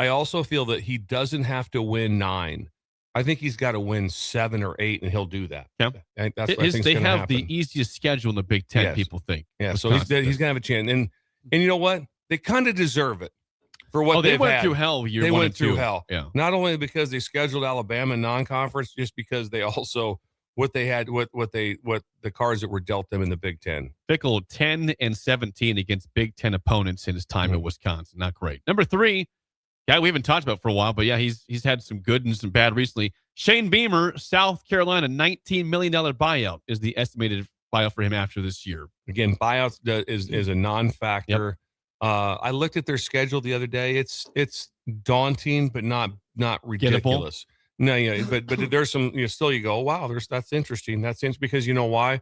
also feel that he doesn't have to win 9. I think he's got to win 7 or 8, and he'll do that. Yeah. And that's what I think they have happen. the easiest schedule in the Big Ten, yes. people think. Yeah, so he's going to have a chance. And you know what? They kind of deserve it for what they they've went had. through hell year They 1 went and 2. through hell. Yeah. Not only because they scheduled Alabama non-conference, just because they also what they had, what the cards that were dealt them in the Big Ten. Fickell 10-17 against Big Ten opponents in his time at Wisconsin. Not great. Number 3, guy we haven't talked about for a while, but yeah, he's had some good and some bad recently. Shane Beamer, South Carolina, $19 million buyout is the estimated buyout for him after this year. Again, buyouts is a non-factor. Yep. I looked at their schedule the other day. It's daunting, but not ridiculous. Gettable. No, yeah, but there's some. Still, you go, wow, that's interesting. That's interesting because you know why?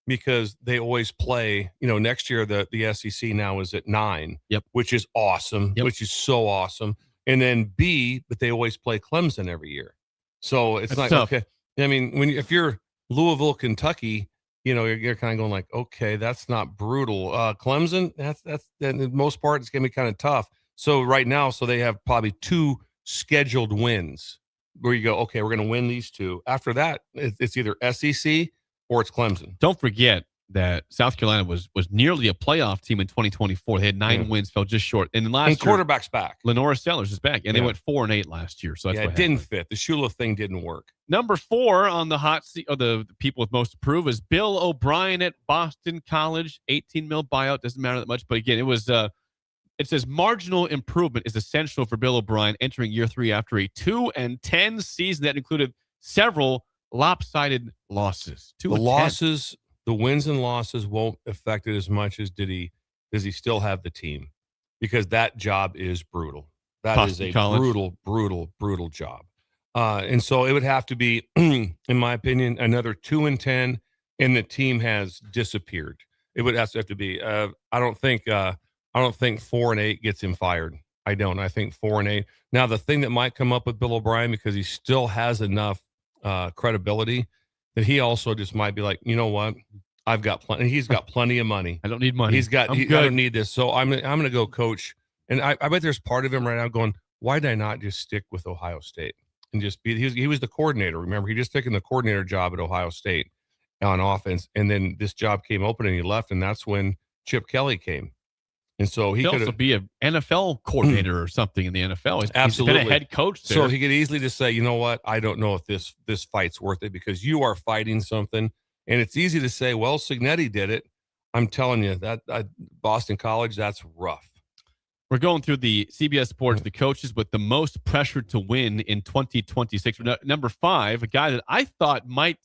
Because they always play. Next year the SEC now is at 9. Yep, which is awesome. Yep. Which is so awesome. And then but they always play Clemson every year. So it's like tough. Okay. I mean, if you're Louisville, Kentucky, you're kind of going like, okay, that's not brutal. Clemson, that's in the most part, it's going to be kind of tough. So right now, they have probably 2 scheduled wins where you go, okay, we're going to win these 2. After that, it's either SEC or it's Clemson. Don't forget that South Carolina was nearly a playoff team in 2024. They had 9 wins, fell just short. And last year, quarterback's back. Lenora Sellers is back, and they went 4-8 last year. So that's what it didn't fit. The Shula thing didn't work. Number 4 on the hot seat, or the people with most to prove, is Bill O'Brien at Boston College. $18 million buyout, doesn't matter that much, but again, it was It says marginal improvement is essential for Bill O'Brien entering year 3 after a 2-10 season that included several lopsided losses. The losses, the wins and losses won't affect it as much as does he still have the team? Because that job is brutal. That Boston is a College. brutal job. And so it would have to be, in my opinion, another 2-10, and the team has disappeared. It would have to be. I don't think 4-8 gets him fired. I don't. I think 4-8. Now the thing that might come up with Bill O'Brien, because he still has enough credibility, that he also just might be like, you know what, I've got plenty. He's got plenty of money. I don't need money. I don't need this. So I'm going to go coach. And I bet there's part of him right now going, why did I not just stick with Ohio State and just be? He was the coordinator. Remember, he just taken the coordinator job at Ohio State on offense, and then this job came open and he left, and that's when Chip Kelly came. And so he could also be an NFL coordinator or something in the NFL. Absolutely. He's been a head coach there. So he could easily just say, you know what, I don't know if this fight's worth it, because you are fighting something. And it's easy to say, well, Cignetti did it. I'm telling you, that Boston College, that's rough. We're going through the CBS Sports, the coaches with the most pressure to win in 2026. Number 5, a guy that I thought might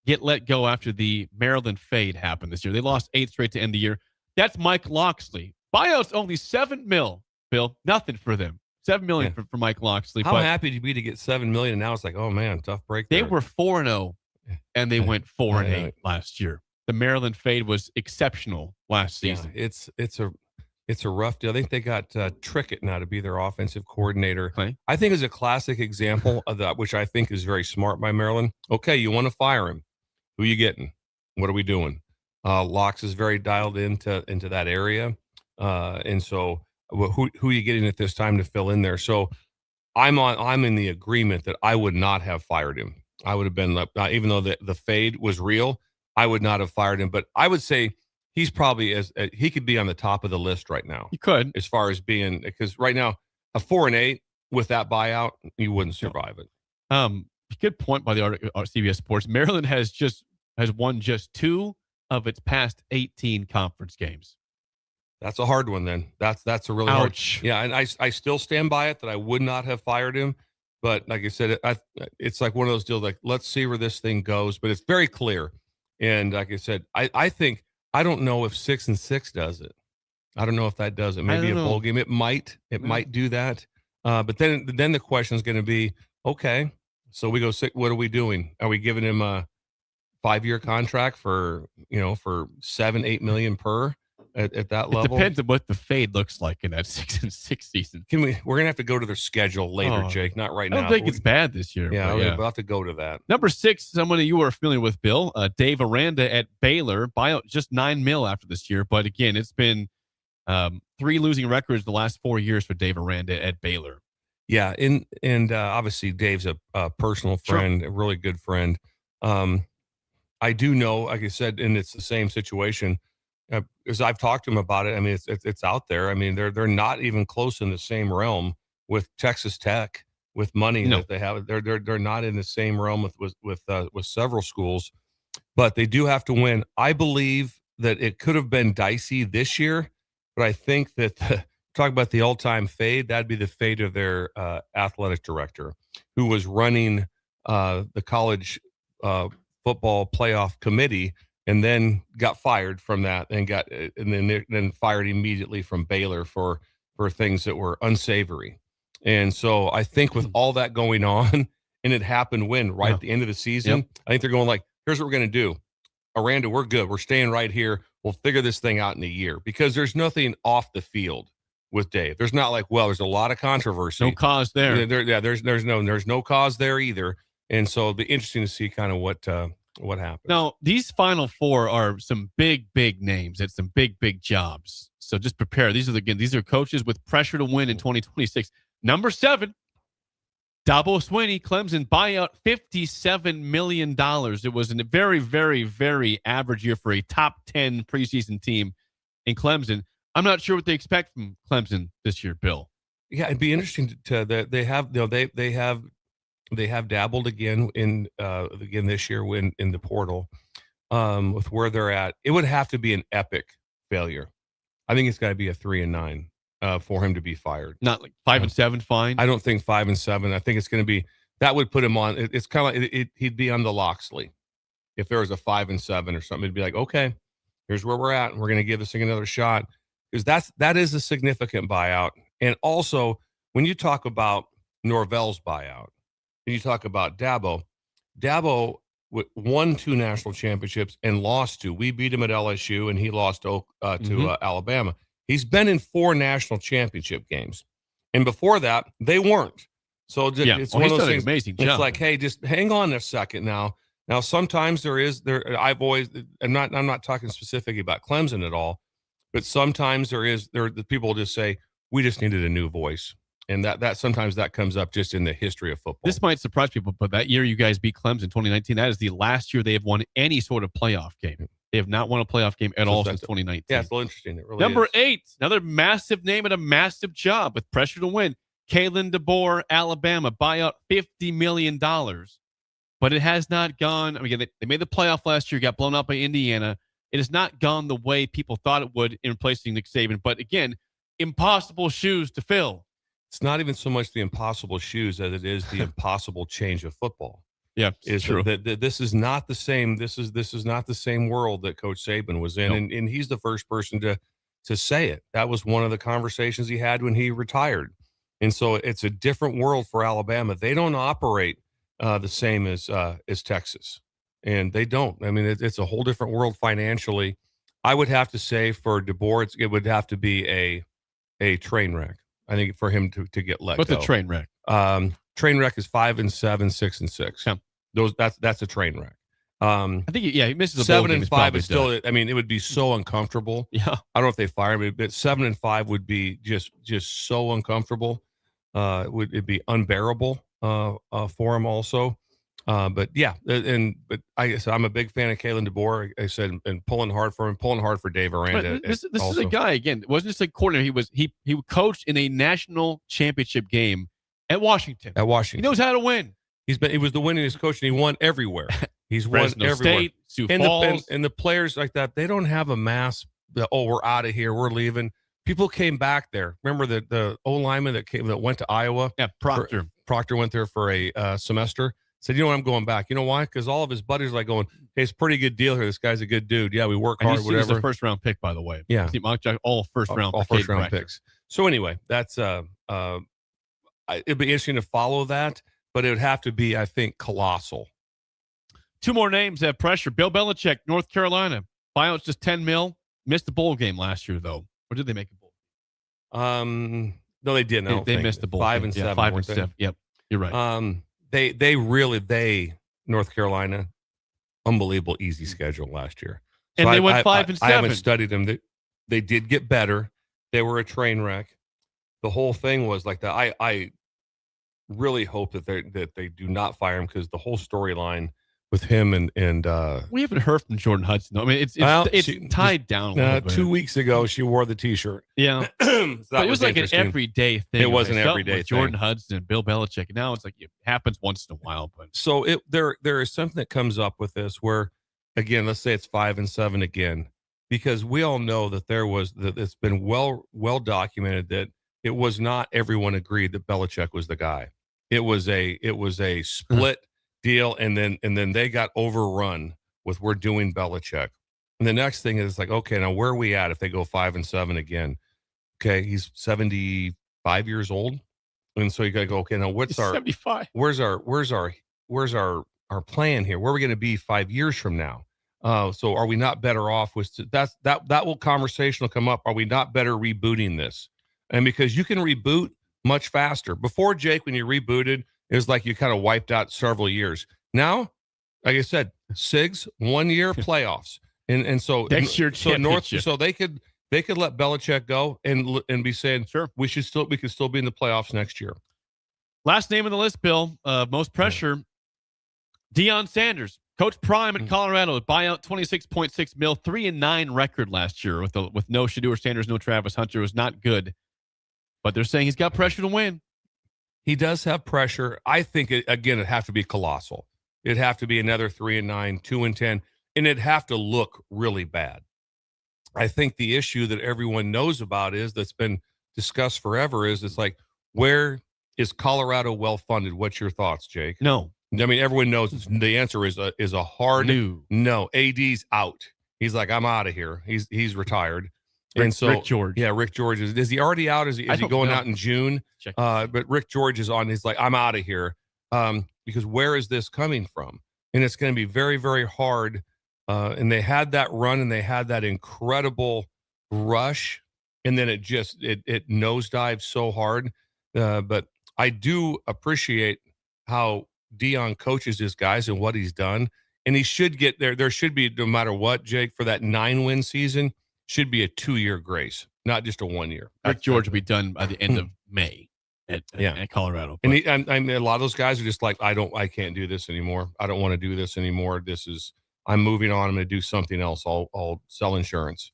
get let go after the Maryland fade happened this year. They lost 8 straight to end the year. That's Mike Locksley. Buyout's only $7 million, Bill. Nothing for them. $7 million for Mike Locksley. How happy to be to get $7 million, and now it's like, oh man, tough break. They were 4-0, and they went 4-8 last year. The Maryland fade was exceptional last season. Yeah, it's a rough deal. I think they got Trickett now to be their offensive coordinator. Okay. I think is a classic example of that, which I think is very smart by Maryland. Okay, you want to fire him. Who you getting? What are we doing? Locks is very dialed into that area. And so who are you getting at this time to fill in there? So I'm in the agreement that I would not have fired him. I would have been, even though the fade was real, I would not have fired him. But I would say he's probably he could be on the top of the list right now. You could, as far as being, because right now a 4-8 with that buyout, you wouldn't survive it. Good point by the CBS Sports. Maryland has won just 2 of its past 18 conference games. That's a hard one. Then that's a really Ouch. hard. Yeah, and I still stand by it that I would not have fired him. But like I said, it's like one of those deals. Like, let's see where this thing goes. But it's very clear. And like I said, I think, I don't know if 6-6 does it. I don't know if that does it. Maybe a bowl game. It might do that. But then the question is going to be, okay, so we go 6. What are we doing? Are we giving him a 5-year contract for $7-8 million per at that level? It depends on what the fade looks like in that 6-6 season. We're gonna have to go to their schedule later, Jake. Not right now. I don't think it's bad this year. Yeah, we'll have to go to that. Number 6, someone that you were familiar with, Bill, Dave Aranda at Baylor. Buyout just $9 million after this year, but again, it's been 3 losing records the last 4 years for Dave Aranda at Baylor. Yeah, and obviously Dave's a personal friend, a really good friend. I do know, like I said, and it's the same situation. As I've talked to him about it, I mean, it's out there. I mean, they're not even close in the same realm with Texas Tech, with money that they have. They're not in the same realm with several schools, but they do have to win. I believe that it could have been dicey this year, but I think that talk about the all-time fade, that'd be the fate of their athletic director, who was running the college football playoff committee, and then got fired from that, and then fired immediately from Baylor for things that were unsavory. And so I think with all that going on, and it happened at the end of the season, I think they're going like, here's what we're going to do. Aranda, we're good. We're staying right here. We'll figure this thing out in a year, because there's nothing off the field with Dave. There's not like, well, there's a lot of controversy. No cause there. There's no cause there either. And so it'll be interesting to see kind of what happens. Now, these Final Four are some big names at some big jobs. So just prepare. These are coaches with pressure to win in 2026. Number 7, Dabo Swinney, Clemson, buyout $57 million. It was a very average year for a top 10 preseason team in Clemson. I'm not sure what they expect from Clemson this year, Bill. Yeah, it'd be interesting they have dabbled again this year in the portal with where they're at. It would have to be an epic failure. I think it's got to be a 3-9. for him to be fired. Not like 5-7 fine. I don't think 5-7. I think it's going to be that would put him on. It's kind of like he'd be on the Loxley if there was a 5-7 or something. It'd be like, okay, here's where we're at, and we're going to give this thing another shot, because that is a significant buyout. And also, when you talk about Norvell's buyout, and you talk about Dabo won 2 national championships and lost 2. We beat him at LSU, and he lost to Alabama. He's been in 4 national championship games, and before that, they weren't. So it's one of those things. Amazing it's job. like, hey, just hang on a second now. Now, sometimes I'm not talking specifically about Clemson at all, but sometimes the people just say, we just needed a new voice. And that sometimes that comes up just in the history of football. This might surprise people, but that year you guys beat Clemson, 2019, that is the last year they have won any sort of playoff game. They have not won a playoff game at all since 2019. Yeah, it's a little interesting. It really Number is. 8, another massive name and a massive job with pressure to win. Kalen DeBoer, Alabama, buyout $50 million. But it has not gone. I mean, they made the playoff last year, got blown out by Indiana. It has not gone the way people thought it would in replacing Nick Saban. But again, impossible shoes to fill. It's not even so much the impossible shoes as it is the impossible change of football. Yeah, it's true. This is not the same. This is not the same world that Coach Saban was in, and he's the first person to say it. That was one of the conversations he had when he retired, and so it's a different world for Alabama. They don't operate the same as Texas, and they don't. I mean, it's a whole different world financially. I would have to say for DeBoer, it would have to be a train wreck. I think for him to get let What's go. a train wreck? Train wreck is 5-7, 6-6. Yeah. That's a train wreck. I think he misses a 7 bowl game, and 5 is still. done. I mean, it would be so uncomfortable. Yeah, I don't know if they fire him, but 7 and 5 would be just so uncomfortable. It'd be unbearable for him also. But yeah, but I guess I'm a big fan of Kalen DeBoer. I said, and pulling hard for Dave Aranda. This is a guy, again, it wasn't just a coordinator. He coached in a national championship game at Washington. He knows how to win. He was the winningest coach, and he won everywhere. He's won Fresno everywhere. State, Sioux Falls. And the players like that, they don't have a mass. We're out of here. We're leaving. People came back there. Remember the O lineman that went to Iowa? Yeah, Proctor. Proctor went there for a semester. Said, you know what, I'm going back. You know why? Because all of his buddies are like going, hey, it's a pretty good deal here. This g's a good dude. Yeah, we work hard, He whatever. was a first-round pick, by the way. Yeah. All first-round picks. So anyway, that's it'd be interesting to follow that, but it would have to be, I think, colossal. 2 more names have pressure. Bill Belichick, North Carolina. Buyout's just $10 million. Missed the bowl game last year, though. Or did they make a bowl? No, they didn't. They missed the bowl 5 game. and 7. 5 and 7. Yep, you're right. They North Carolina, unbelievable easy schedule last year. So and they went 5 and 7. I haven't studied them. They did get better. They were a train wreck. The whole thing was like that. I really hope that they do not fire him, because the whole storyline with him and we haven't heard from Jordan Hudson, though. I mean, it's tied down a little bit. 2 weeks ago, she wore the T-shirt. Yeah, so it was like an everyday thing. It was an everyday thing. Jordan Hudson and Bill Belichick. And now it's like it happens once in a while. But so there is something that comes up with this where, again, let's say it's 5 and 7 again, because we all know that it's been well documented that it was not everyone agreed that Belichick was the guy. It was a split deal, and then they got overrun with we're doing Belichick. And the next thing is like, okay, now where are we at if they go 5 and 7 again? Okay, he's 75 years old, and so you gotta go, okay, now what's our 75? Where's our plan here? Where are we going to be 5 years from now? So are we not better off with conversation will come up? Are we not better rebooting this? And because you can reboot much faster. Before, Jake, when you rebooted, it was like you kind of wiped out several years. Now, like I said, SIGs, 1 year playoffs, and so next year, so they could let Belichick go and be saying, sure, we could still be in the playoffs next year. Last name on the list, Bill, most pressure. Deion Sanders, Coach Prime at Colorado, buyout $26.6 million, 3-9 record last year with no Shedeur Sanders, no Travis Hunter. It was not good, but they're saying he's got pressure to win. He does have pressure. I think it'd have to be colossal. It'd have to be another 3-9, 2-10, and it'd have to look really bad. I think the issue that everyone knows about is that's been discuss forever is it's like, where is Colorado well funded? What's your thoughts, Jake? No. I mean, everyone knows the answer is a hard no. AD's out. He's like, I'm out of here. He's retired. Rick George. Yeah, Rick George. Is he already out? Is he going out in June? But Rick George is on. He's like, I'm out of here. Because where is this coming from? And it's going to be very, very hard. And they had that run and they had that incredible rush. And then it nosedived so hard. But I do appreciate how Dion coaches his guys and what he's done. And he should get there. There should be, no matter what, Jake, for that 9-win season, should be a 2-year grace, not just a 1 year. Rick George will be done by the end of May at Colorado. And I mean, a lot of those guys are just like, I can't do this anymore. I don't want to do this anymore. I'm moving on. I'm going to do something else. I'll sell insurance.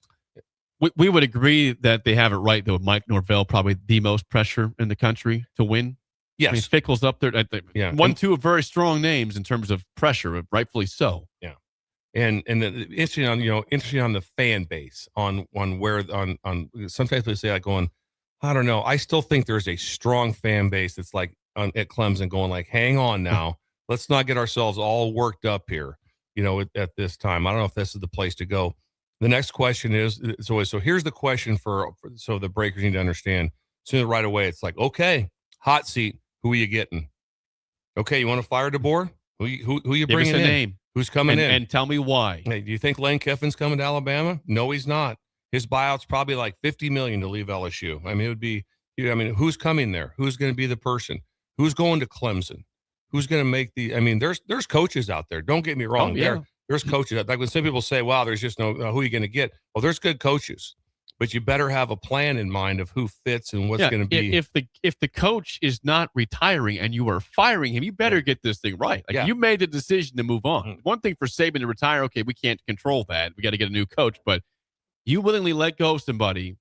We would agree that they have it right, though. Mike Norvell, probably the most pressure in the country to win. Yes. I mean, Fickle's up there. Two of very strong names in terms of pressure, rightfully so. Yeah. And interesting on the fan base on sometimes they say like going, I don't know. I still think there's a strong fan base that's like at Clemson going like, hang on now. Let's not get ourselves all worked up here, at this time. I don't know if this is the place to go. The next question is, so here's the question so the breakers need to understand. So right away, it's like, okay, hot seat. Who are you getting? Okay, you want to fire DeBoer? Who you Give bringing us a in? name. Who's coming in? And tell me why. Hey, do you think Lane Kiffin's coming to Alabama? No, he's not. His buyout's probably like $50 million to leave LSU. I mean, it would be. I mean, who's coming there? Who's going to be the person? Who's going to Clemson? Who's going to make the? I mean, there's coaches out there. Don't get me wrong. Oh, yeah. There's coaches. Like when some people say, "Wow, there's just no who are you going to get?" Well, there's good coaches. But you better have a plan in mind of who fits and what's going to be. If the coach is not retiring and you are firing him, you better get this thing right. You made the decision to move on. Mm-hmm. One thing for Saban to retire, okay, we can't control that. We got to get a new coach. But you willingly let go of somebody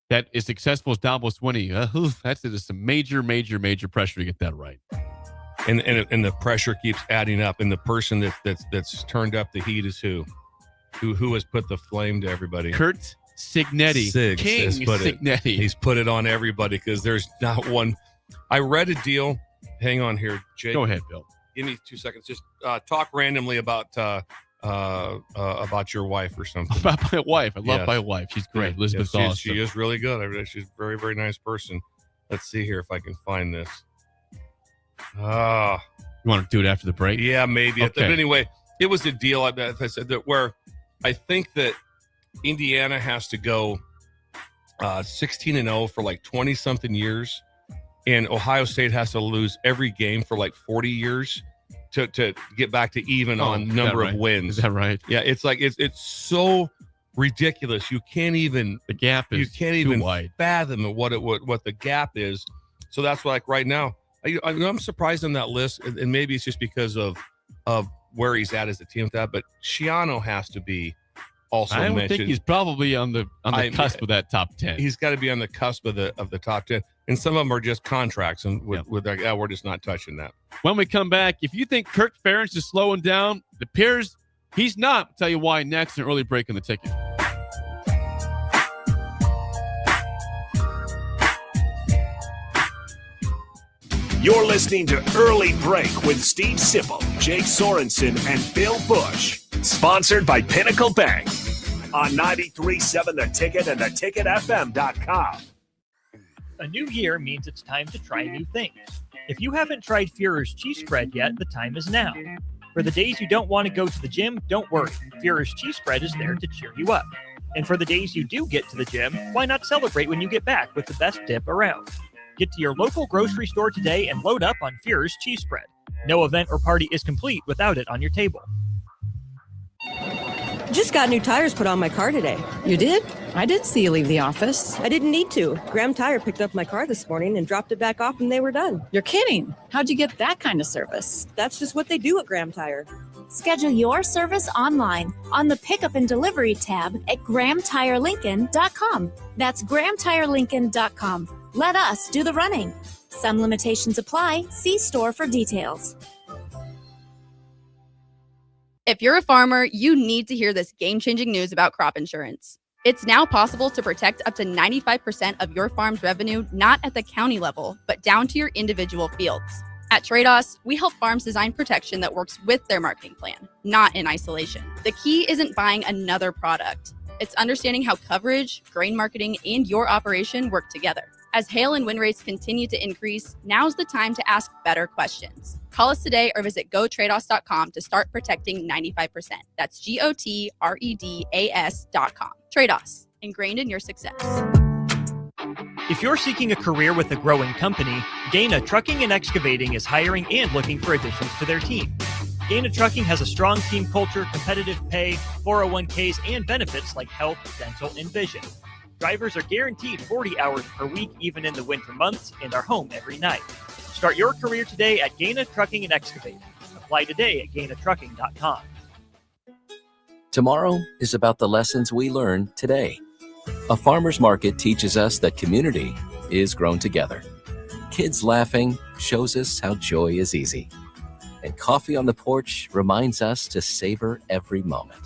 that is successful as Dabo Swinney. That's some major, major, major pressure to get that right. And the pressure keeps adding up. And the person that's turned up the heat is who has put the flame to everybody. Kurt Cignetti. King Cignetti. He's put it on everybody because there's not one. I read a deal. Hang on here, Jake. Go ahead, Bill. Give me 2 seconds. Just talk randomly about your wife or something. About my wife. I love my wife. She's great. Elizabeth Dawson. She is really good. She's a very, very nice person. Let's see here if I can find this. You want to do it after the break? Yeah, maybe. Okay. But anyway, it was a deal, as I said, that where I think that Indiana has to go 16-0 for like 20-something years, and Ohio State has to lose every game for like 40 years to get back to even on number of wins. Is that right? Yeah, it's like it's so ridiculous. You can't even too wide. Fathom what the gap is. So that's why, like right now, I'm surprised on that list, and maybe it's just because of where he's at as a team with that. But Schiano has to be. Also I mentioned. think he's probably on the cusp of that top 10. He's got to be on the cusp of the top 10. And some of them are just contracts, and with like, we're just not touching that. When we come back, if you think Kirk Ferentz is slowing down, it appears he's not. I'll tell you why next, an early break in the ticket. You're listening to Early Break with Steve Sipple, Jake Sorensen, and Bill Busch. Sponsored by Pinnacle Bank on 93.7 The Ticket and theticketfm.com. A new year means it's time to try new things. If you haven't tried Führer's cheese spread yet, the time is now. For the days you don't want to go to the gym, don't worry. Führer's cheese spread is there to cheer you up. And for the days you do get to the gym, why not celebrate when you get back with the best dip around? Get to your local grocery store today and load up on Führer's cheese spread. No event or party is complete without it on your table. Just got new tires put on my car today. You did? I didn't see you leave the office. I didn't need to. Graham Tire picked up my car this morning and dropped it back off and they were done. You're kidding. How'd you get that kind of service? That's just what they do at Graham Tire. Schedule your service online on the Pickup and Delivery tab at GrahamTireLincoln.com. That's GrahamTireLincoln.com. Let us do the running. Some limitations apply. See store for details. If you're a farmer, you need to hear this game-changing news about crop insurance. It's now possible to protect up to 95% of your farm's revenue, not at the county level, but down to your individual fields. At Trados, we help farms design protection that works with their marketing plan, not in isolation. The key isn't buying another product. It's understanding how coverage, grain marketing, and your operation work together. As hail and wind rates continue to increase, now's the time to ask better questions. Call us today or visit gotrados.com to start protecting 95%. That's GOTREDAS.com. Trados, ingrained in your success. If you're seeking a career with a growing company, Gaina Trucking and Excavating is hiring and looking for additions to their team. Gaina Trucking has a strong team culture, competitive pay, 401ks, and benefits like health, dental, and vision. Drivers are guaranteed 40 hours per week, even in the winter months, and are home every night. Start your career today at Gaina Trucking and Excavating. Apply today at GainaTrucking.com. Tomorrow is about the lessons we learn today. A farmer's market teaches us that community is grown together. Kids laughing shows us how joy is easy. And coffee on the porch reminds us to savor every moment.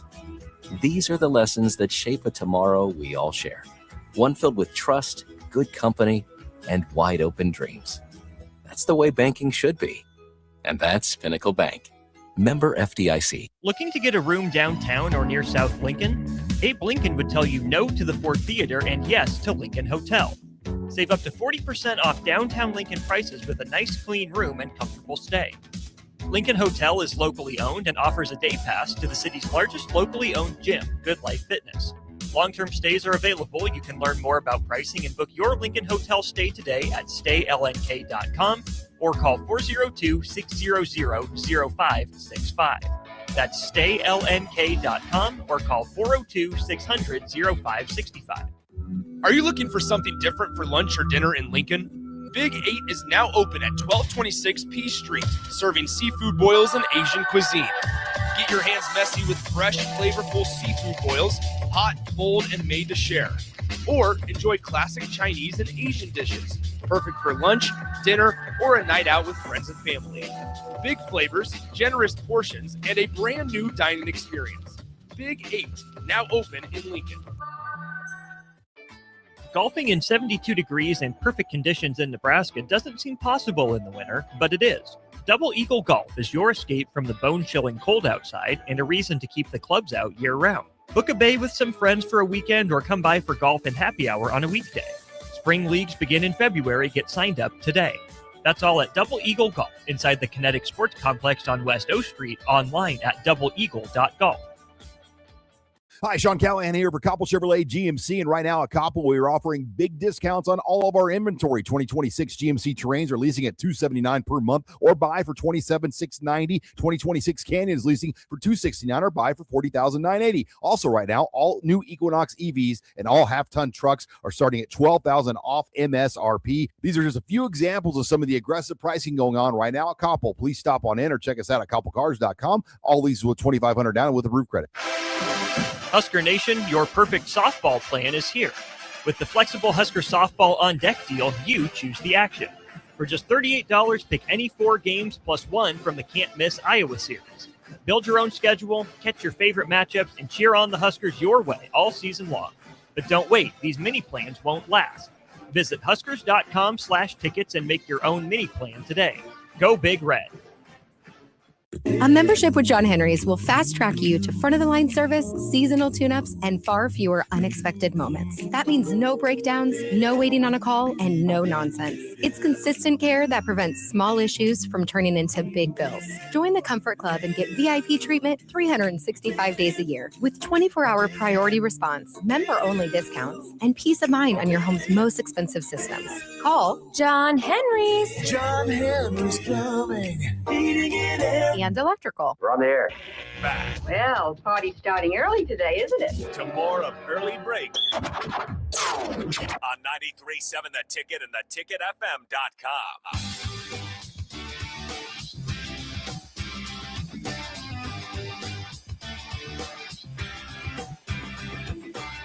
These are the lessons that shape a tomorrow we all share. One filled with trust, good company, and wide open dreams. That's the way banking should be. And that's Pinnacle Bank. Member FDIC. Looking to get a room downtown or near South Lincoln? Abe Lincoln would tell you no to the Ford Theater and yes to Lincoln Hotel. Save up to 40% off downtown Lincoln prices with a nice clean room and comfortable stay. Lincoln Hotel is locally owned and offers a day pass to the city's largest locally owned gym, Good Life Fitness. Long-term stays are available. You can learn more about pricing and book your Lincoln Hotel stay today at staylnk.com or call 402-600-0565. That's staylnk.com or call 402-600-0565. Are you looking for something different for lunch or dinner in Lincoln? Big 8 is now open at 1226 P Street, serving seafood boils and Asian cuisine. Get your hands messy with fresh, flavorful seafood boils, hot, cold, and made to share. Or enjoy classic Chinese and Asian dishes, perfect for lunch, dinner, or a night out with friends and family. Big flavors, generous portions, and a brand new dining experience. Big 8, now open in Lincoln. Golfing in 72 degrees and perfect conditions in Nebraska doesn't seem possible in the winter, but it is. Double Eagle Golf is your escape from the bone-chilling cold outside and a reason to keep the clubs out year-round. Book a bay with some friends for a weekend or come by for golf and happy hour on a weekday. Spring leagues begin in February. Get signed up today. That's all at Double Eagle Golf inside the Kinetic Sports Complex on West O Street, online at doubleeagle.golf. Hi, Sean Callahan here for Koppel Chevrolet GMC, and right now at Koppel, we are offering big discounts on all of our inventory. 2026 GMC Terrains are leasing at $279 per month or buy for $27,690. 2026 Canyons leasing for $269 or buy for $40,980. Also right now, all new Equinox EVs and all half-ton trucks are starting at $12,000 off MSRP. These are just a few examples of some of the aggressive pricing going on right now at Koppel. Please stop on in or check us out at koppelcars.com. All leases with $2,500 down with a roof credit. Husker Nation, your perfect softball plan is here. With the flexible Husker softball on deck deal, you choose the action. For just $38, pick any 4 games plus 1 from the Can't Miss Iowa series. Build your own schedule, catch your favorite matchups, and cheer on the Huskers your way all season long. But don't wait, these mini plans won't last. Visit huskers.com/tickets and make your own mini plan today. Go Big Red. A membership with John Henry's will fast track you to front of the line service, seasonal tune-ups, and far fewer unexpected moments. That means no breakdowns, no waiting on a call, and no nonsense. It's consistent care that prevents small issues from turning into big bills. Join the Comfort Club and get VIP treatment 365 days a year with 24-hour priority response, member-only discounts, and peace of mind on your home's most expensive systems. Call John Henry's. John Henry's Plumbing. Heating and and electrical. We're on the air. Well, party's starting early today, isn't it? To more of Early Break on 93.7 The Ticket and theticketfm.com.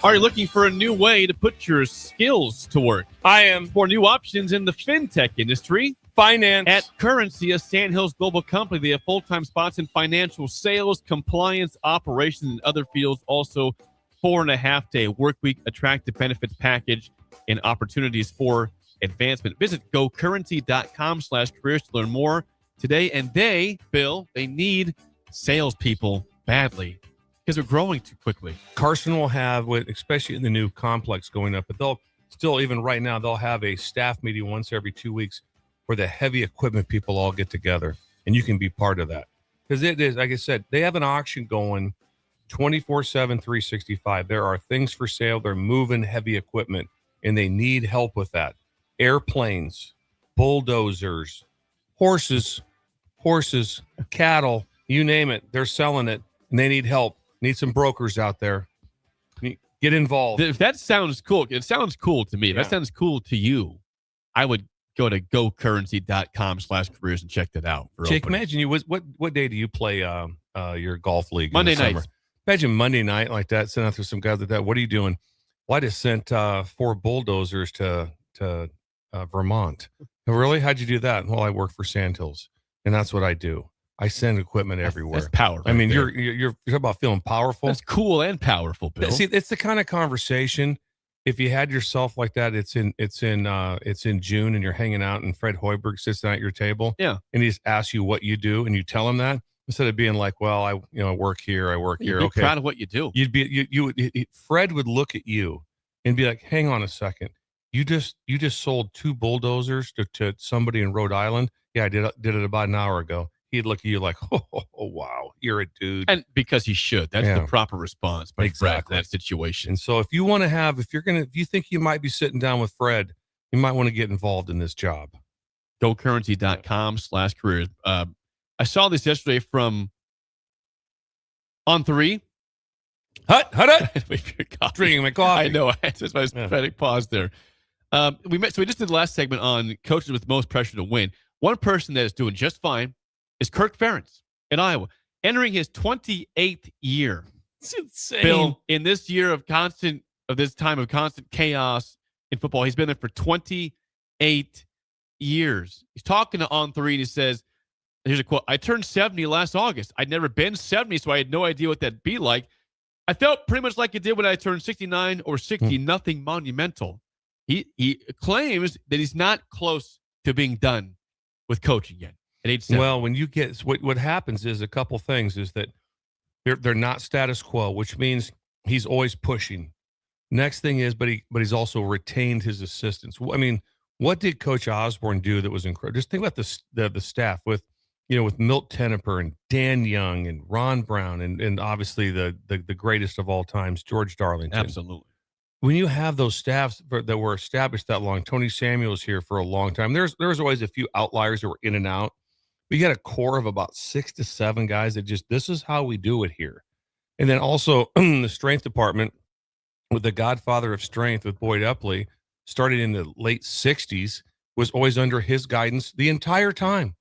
Are you looking for a new way to put your skills to work? I am. For new options in the fintech industry, finance. At Currency, a Sandhills global company, they have full-time spots in financial sales, compliance, operations, and other fields. Also, 4.5-day work week, attractive benefits package, and opportunities for advancement. Visit gocurrency.com/careers to learn more today. And they need salespeople badly because they're growing too quickly. Carson will have, especially in the new complex going up, but they'll still, even right now, they'll have a staff meeting once every 2 weeks where the heavy equipment people all get together, and you can be part of that. Because it is, like I said, they have an auction going 24/7, 365. There are things for sale. They're moving heavy equipment, and they need help with that. Airplanes, bulldozers, horses, cattle, you name it. They're selling it, and they need help. Need some brokers out there. Get involved. If that sounds cool, it sounds cool to me. If that sounds cool to you, I would go to gocurrency.com/careers and check that out. Jake, imagine you, what day do you play your golf league? Monday nights. Imagine Monday night like that, send out through some guys like that. What are you doing? Well, I just sent 4 bulldozers to Vermont. Really? How'd you do that? Well, I work for Sandhills, and that's what I do. I send equipment everywhere. That's power. I mean, you're talking about feeling powerful. That's cool and powerful, Bill. See, it's the kind of conversation. If you had yourself like that, it's in June, and you're hanging out, and Fred Hoiberg sits down at your table, and he just asks you what you do, and you tell him that, instead of being like, "Well, I work here, I work here." You'd be proud of what you do. Fred would look at you and be like, "Hang on a second, you just sold 2 bulldozers to somebody in Rhode Island." Yeah, I did it about an hour ago. He'd look at you like, oh, wow, you're a dude. And because he should. That's the proper response by Fred in that situation. And so if you think you might be sitting down with Fred, you might want to get involved in this job. gocurrency.com/careers. I saw this yesterday from On 3. Hut. Drinking my coffee. I know. I just my pathetic pause there. We just did the last segment on coaches with most pressure to win. One person that is doing just fine is Kirk Ferentz in Iowa, entering his 28th year. It's insane. Bill, in this year of constant chaos in football, he's been there for 28 years. He's talking to On 3, and he says, here's a quote, "I turned 70 last August. I'd never been 70, so I had no idea what that'd be like. I felt pretty much like it did when I turned 69 or 60, nothing monumental." He claims that he's not close to being done with coaching yet. At age 7. Well, when you get what happens is a couple things is that they're not status quo, which means he's always pushing. Next thing is, but he's also retained his assistants. I mean, what did Coach Osborne do that was incredible? Just think about the staff with Milt Tenneper and Dan Young and Ron Brown and obviously the greatest of all times, George Darlington. Absolutely. When you have those staffs that were established that long, Tony Samuel's here for a long time. There's always a few outliers that were in and out. We got a core of about 6 to 7 guys that this is how we do it here. And then also the strength department with the godfather of strength with Boyd Epley, started in the late 60s, was always under his guidance the entire time.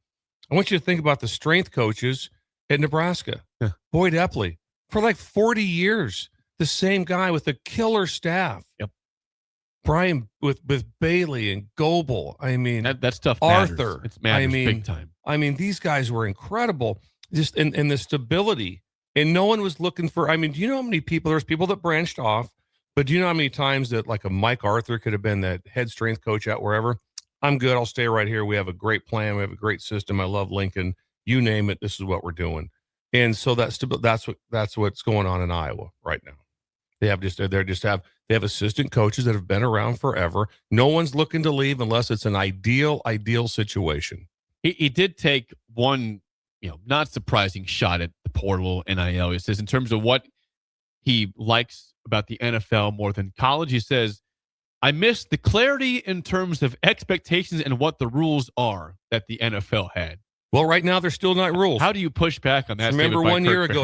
I want you to think about the strength coaches at Nebraska. Yeah. Boyd Epley, for like 40 years, the same guy with a killer staff. Yep. Brian with Bailey and Goebel. I mean, that stuff Arthur. It matters big time. I mean, these guys were incredible. Just in the stability. And no one was looking for, do you know how many people, there's people that branched off, but do you know how many times that like a Mike Arthur could have been that head strength coach out wherever? I'm good. I'll stay right here. We have a great plan. We have a great system. I love Lincoln. You name it. This is what we're doing. And so that's what's going on in Iowa right now. They have assistant coaches that have been around forever. No one's looking to leave unless it's an ideal situation. He did take one, not surprising shot at the portal NIL. He says in terms of what he likes about the NFL more than college, he says, "I miss the clarity in terms of expectations and what the rules are that the NFL had." Well, right now there's still not rules. How do you push back on that? Remember 1 year ago,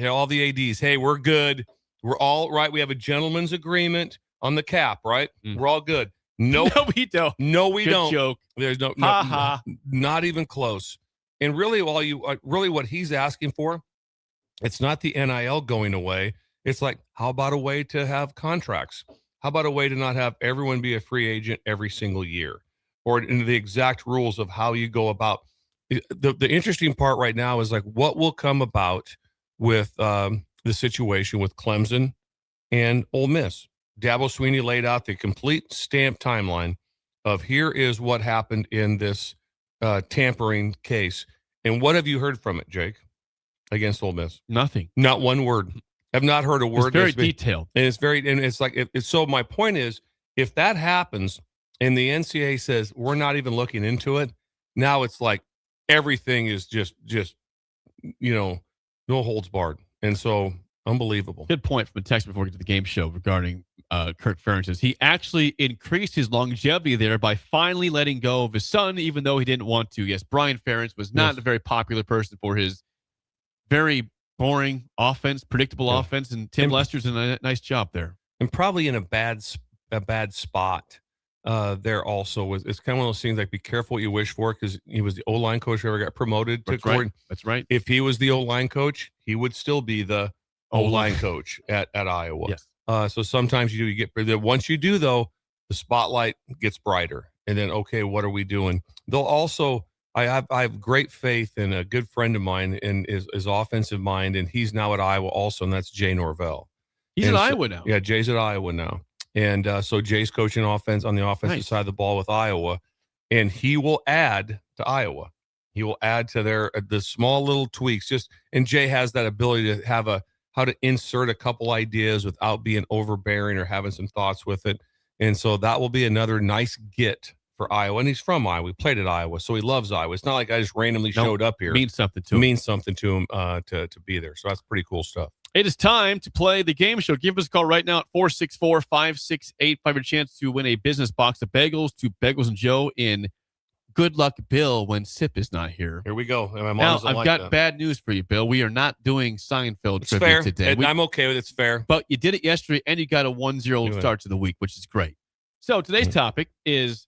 all the ADs, hey, we're good. We're all right. We have a gentleman's agreement on the cap, right? We're all good. Nope. No, we don't. No, we Good don't. Joke. There's no, not even close. And really, what he's asking for, it's not the NIL going away. It's like, how about a way to have contracts? How about a way to not have everyone be a free agent every single year, or into the exact rules of how you go about the interesting part right now is like what will come about with the situation with Clemson and Ole Miss. Dabo Swinney laid out the complete stamp timeline of here is what happened in this tampering case. And what have you heard from it, Jake, against Ole Miss? Nothing. Not one word. I've not heard a word. It's very detailed. And it's like, so my point is, if that happens and the NCAA says, we're not even looking into it, now it's like everything is just, no holds barred. And so unbelievable. Good point from a text before we get to the game show regarding Kirk Ferentz. He actually increased his longevity there by finally letting go of his son, even though he didn't want to. Yes, Brian Ferentz was not a very popular person for his very boring offense, predictable offense, and Tim Lester's done a nice job there. And probably in a bad spot there also. It's kind of one of those things like be careful what you wish for, because he was the O-line coach who ever got promoted to coordinator. That's right. If he was the O-line coach, he would still be the O-line coach at Iowa. Yes. So sometimes you get, once you do though, the spotlight gets brighter, and then, okay, what are we doing? They'll also, I have great faith in a good friend of mine in his offensive mind, and he's now at Iowa also, and that's Jay Norvell. He's at Iowa now. Yeah, Jay's at Iowa now. And so Jay's coaching offense on the offensive side of the ball with Iowa, and he will add to Iowa. He will add to the small little tweaks. And Jay has that ability to have how to insert a couple ideas without being overbearing or having some thoughts with it. And so that will be another nice get for Iowa. And he's from Iowa. We played at Iowa, so he loves Iowa. It's not like I just randomly showed up here. Means something to him. Means something to him to be there. So that's pretty cool stuff. It is time to play the game show. Give us a call right now at 464-5685. A chance to win a business box of bagels to Bagels and Joe in Good Luck Bill when Sip is not here. Here we go. And now, I've got bad news for you, Bill. We are not doing Seinfeld trivia fair. today. I'm okay with it. It's fair. But you did it yesterday, and you got a 1-0 start to the week, which is great. So today's topic is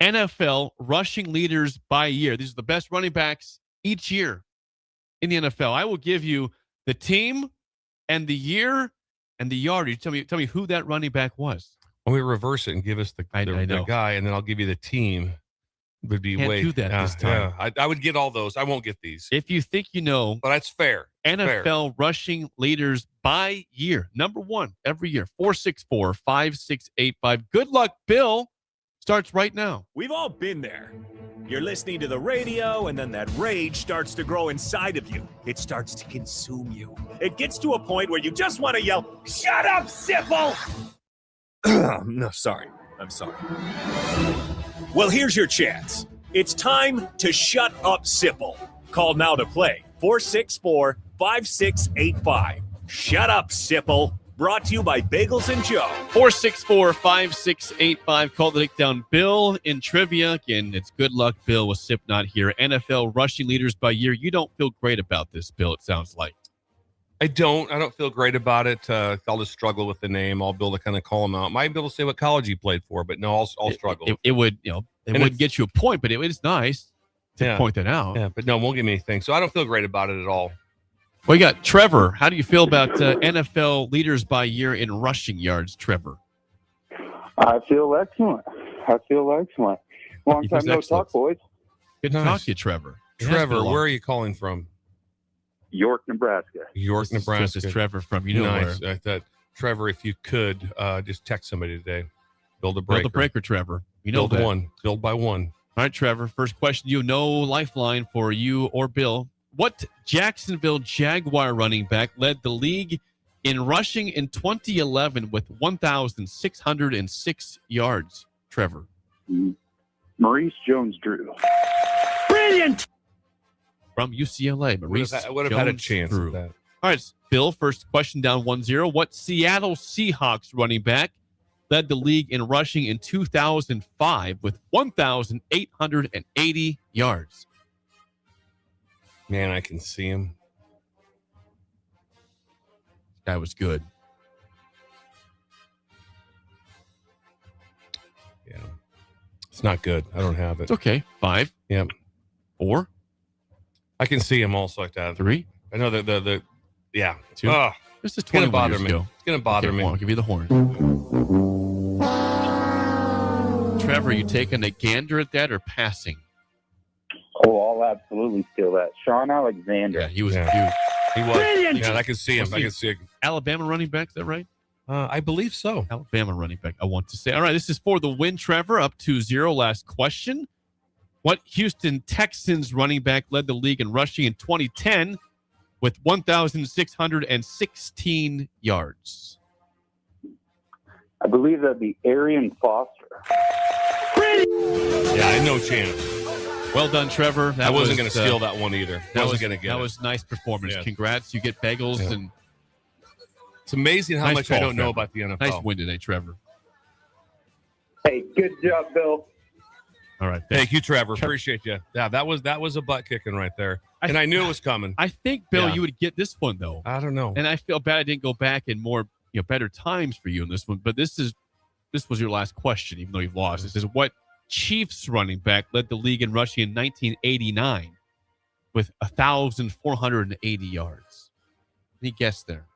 NFL rushing leaders by year. These are the best running backs each year in the NFL. I will give you the team and the year and the yardage. Tell me who that running back was. When we reverse it and give us the guy, and then I'll give you the team. Would be Can't way do that this time. Yeah. I would get all those. I won't get these. If you think you know, but that's fair. NFL rushing leaders by year. Number one every year. 464-5685. Good luck, Bill. Starts right now. We've all been there. You're listening to the radio, and then that rage starts to grow inside of you. It starts to consume you. It gets to a point where you just want to yell, "Shut up, Sipple!" No, sorry. I'm sorry. Well, here's your chance. It's time to shut up, Sipple. Call now to play. 464-5685. Shut up, Sipple. Brought to you by Bagels and Joe. 464-5685. Call the takedown Bill in trivia. Again, it's Good Luck Bill with Sip not here. NFL rushing leaders by year. You don't feel great about this, Bill, it sounds like. I don't feel great about it. I'll just struggle with the name. I'll be able to kind of call him out. Might be able to say what college he played for, but no, I'll struggle. It would, it wouldn't get you a point, but it is nice to point that out. Yeah, but no, it won't give me anything. So I don't feel great about it at all. Well, you got Trevor. How do you feel about NFL leaders by year in rushing yards, Trevor? I feel excellent. Long time no talk, boys. Good to talk to you, Trevor. Trevor, where are you calling from? York, Nebraska. York, Nebraska. This is Trevor from nice. Where. I thought, Trevor, if you could just text somebody today. Build a breaker. Build a breaker, Trevor. Build one. Build by one. All right, Trevor. First question. You no lifeline for you or Bill. What Jacksonville Jaguar running back led the league in rushing in 2011 with 1,606 yards? Trevor. Maurice Jones-Drew. Brilliant. From UCLA, Maurice I would have had a chance at that. All right, Bill, first question down 1-0. What Seattle Seahawks running back led the league in rushing in 2005 with 1,880 yards? Man, I can see him. That was good. Yeah. It's not good. I don't have it. It's okay. 5. Yep. 4. I can see him also like that. 3. I know the 2. This is 20 bother me. Ago. It's going to bother me. I'll give you the horn. Trevor, you taking a gander at that or passing? Oh, I'll absolutely steal that. Sean Alexander. Yeah, he was huge. He was. Brilliant. Yeah, I can see him. I can see it. Alabama running back, is that right? I believe so. Alabama running back, I want to say. All right, this is for the win, Trevor. Up 2-0. Last question. What Houston Texans running back led the league in rushing in 2010 with 1,616 yards? I believe that'd be Arian Foster. Yeah, no chance. Well done, Trevor. I wasn't going to steal that one either. That was nice performance. Yeah. Congrats. You get bagels. Yeah. And it's amazing how much I don't know about the NFL. Nice win today, Trevor. Hey, good job, Bill. All right. Thank you, Trevor. Appreciate you. Yeah, that was a butt kicking right there. And I knew it was coming. I think, Bill, you would get this one, though. I don't know. And I feel bad I didn't go back in more better times for you in this one. But this was your last question, even though you've lost. It says, what Chiefs running back led the league in rushing in 1989 with 1,480 yards? Any guess there?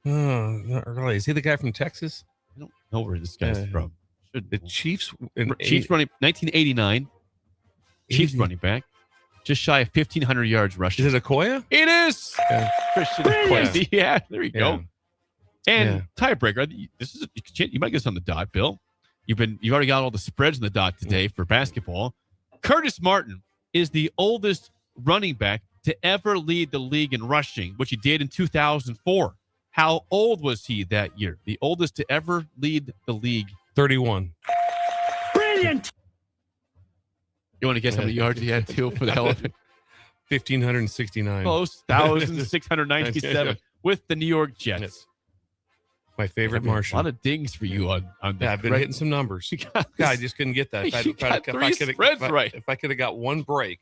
Not really. Is he the guy from Texas? I don't know where this guy's from. The Chiefs running 1989. Chiefs running back, just shy of 1,500 yards rushing. Is it Okoye? It is. Christian Okoye. Yeah, there you go. And tiebreaker. You might get this on the dot, Bill. You've already got all the spreads on the dot today for basketball. Curtis Martin is the oldest running back to ever lead the league in rushing, which he did in 2004. How old was he that year? The oldest to ever lead the league. 31. Brilliant. You want to guess how many yards he had too for the hell of it? 1,569. Close. 1,697 with the New York Jets. Yes. My favorite Martian. A lot of dings for you on that. Yeah, I've been hitting some numbers. I just couldn't get that. If I could have got one break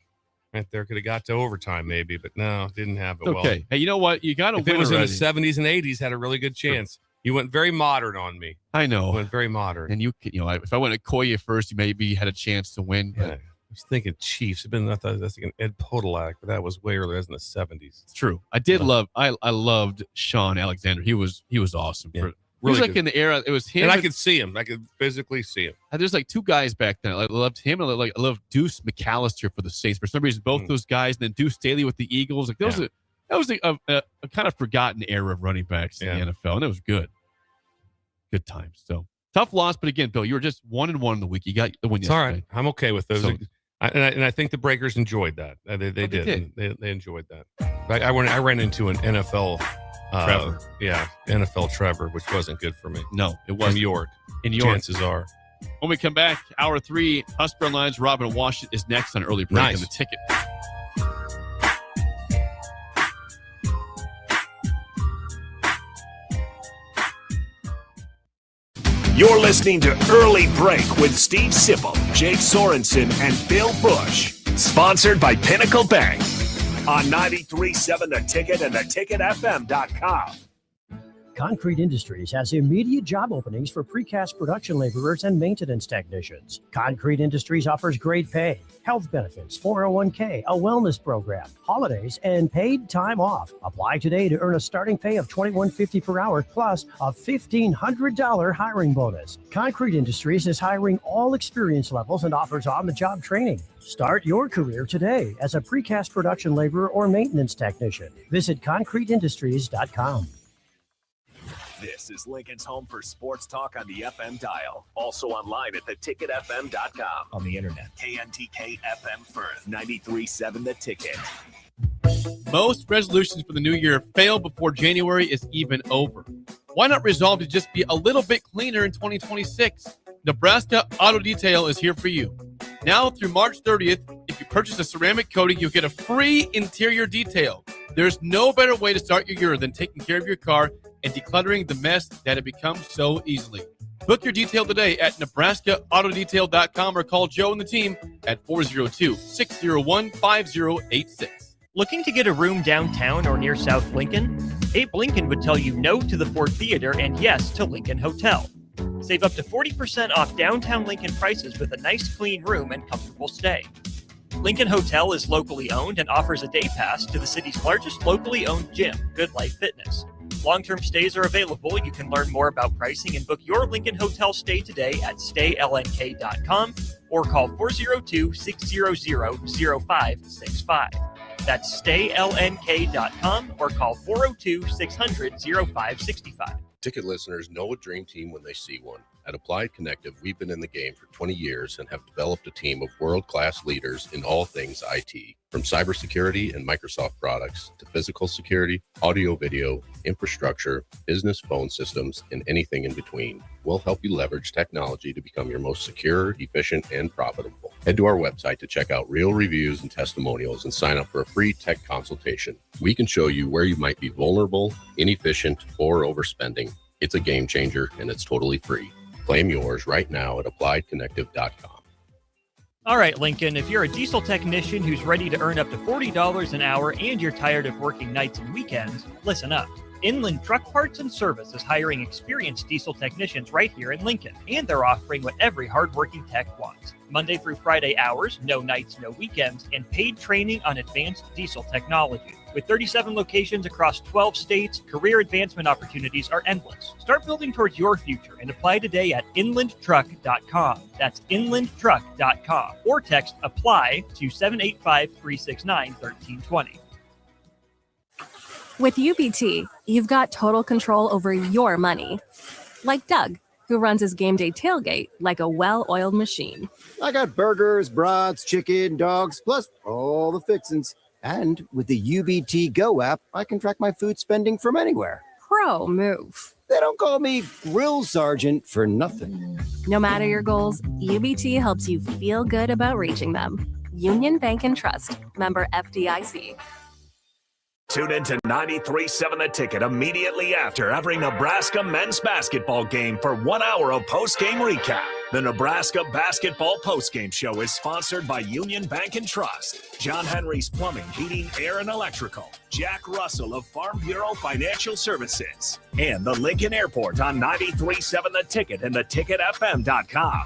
right there, could have got to overtime maybe, but no, didn't have it. Okay. Well, Hey, you know what? You got to win. If it was already. in the 70s and 80s, had a really good chance. You went very modern on me. I know. Went very modern. And if I went at Koya first, you maybe had a chance to win. Yeah. I was thinking Chiefs. I was thinking Ed Podolak, but that was way earlier. That was in the 70s. It's true. I loved Sean Alexander. He was awesome. Yeah. He was Really like good. in the era. It was him. And I could see him. I could physically see him. There's like two guys back then. I loved him, and I loved Deuce McAllister for the Saints. For some reason, both those guys, and then Deuce Staley with the Eagles. Like that was a kind of forgotten era of running backs in the NFL, and it was good. Good times. So tough loss, but again, Bill, you were just 1-1 in the week. You got the win. It's all right. I'm okay with those. So, and I think the Breakers enjoyed that. They did. They enjoyed that. I ran into an NFL Trevor. NFL Trevor, which wasn't good for me. No, it wasn't. From York. In York. Chances are. When we come back, hour 3, Husker Online's Robin Washington is next on Early Break on the Ticket. You're listening to Early Break with Steve Sipple, Jake Sorensen, and Bill Busch. Sponsored by Pinnacle Bank on 93.7 The Ticket and theticketfm.com. Concrete Industries has immediate job openings for precast production laborers and maintenance technicians. Concrete Industries offers great pay, health benefits, 401k, a wellness program, holidays, and paid time off. Apply today to earn a starting pay of $21.50 per hour plus a $1,500 hiring bonus. Concrete Industries is hiring all experience levels and offers on-the-job training. Start your career today as a precast production laborer or maintenance technician. Visit concreteindustries.com. This is Lincoln's home for sports talk on the FM dial. Also online at theticketfm.com. On the internet. KNTK FM Firth, 93.7 The Ticket. Most resolutions for the new year fail before January is even over. Why not resolve to just be a little bit cleaner in 2026? Nebraska Auto Detail is here for you. Now through March 30th, if you purchase a ceramic coating, you'll get a free interior detail. There's no better way to start your year than taking care of your car and decluttering the mess that it becomes so easily. Book your detail today at NebraskaAutoDetail.com or call Joe and the team at 402-601-5086. Looking to get a room downtown or near South Lincoln? Abe Lincoln would tell you no to the Ford Theater and yes to Lincoln Hotel. Save up to 40% off downtown Lincoln prices with a nice clean room and comfortable stay. Lincoln Hotel is locally owned and offers a day pass to the city's largest locally owned gym, Good Life Fitness. Long-term stays are available. You can learn more about pricing and book your Lincoln Hotel stay today at staylnk.com or call 402-600-0565. That's staylnk.com or call 402-600-0565. Ticket listeners know a dream team when they see one. At Applied Connective, we've been in the game for 20 years and have developed a team of world-class leaders in all things IT, from cybersecurity and Microsoft products to physical security, audio-video, infrastructure, business phone systems, and anything in between. We'll help you leverage technology to become your most secure, efficient, and profitable. Head to our website to check out real reviews and testimonials and sign up for a free tech consultation. We can show you where you might be vulnerable, inefficient, or overspending. It's a game changer, and it's totally free. Claim yours right now at appliedconnective.com. All right, Lincoln, if you're a diesel technician who's ready to earn up to $40 an hour and you're tired of working nights and weekends, listen up. Inland Truck Parts and Service is hiring experienced diesel technicians right here in Lincoln, and they're offering what every hardworking tech wants. Monday through Friday hours, no nights, no weekends, and paid training on advanced diesel technology. With 37 locations across 12 states, career advancement opportunities are endless. Start building towards your future and apply today at inlandtruck.com. That's inlandtruck.com. Or text APPLY to 785-369-1320. With UBT, you've got total control over your money. Like Doug, who runs his game day tailgate like a well-oiled machine. I got burgers, brats, chicken, dogs, plus all the fixins. And with the UBT Go app, I can track my food spending from anywhere. Pro move. They don't call me Grill Sergeant for nothing. No matter your goals, UBT helps you feel good about reaching them. Union Bank and Trust. Member FDIC. Tune in to 93.7 The Ticket immediately after every Nebraska men's basketball game for 1 hour of post-game recap. The Nebraska Basketball Postgame Show is sponsored by Union Bank and Trust, John Henry's Plumbing, Heating, Air, and Electrical, Jack Russell of Farm Bureau Financial Services, and the Lincoln Airport on 93.7 The Ticket and theticketfm.com.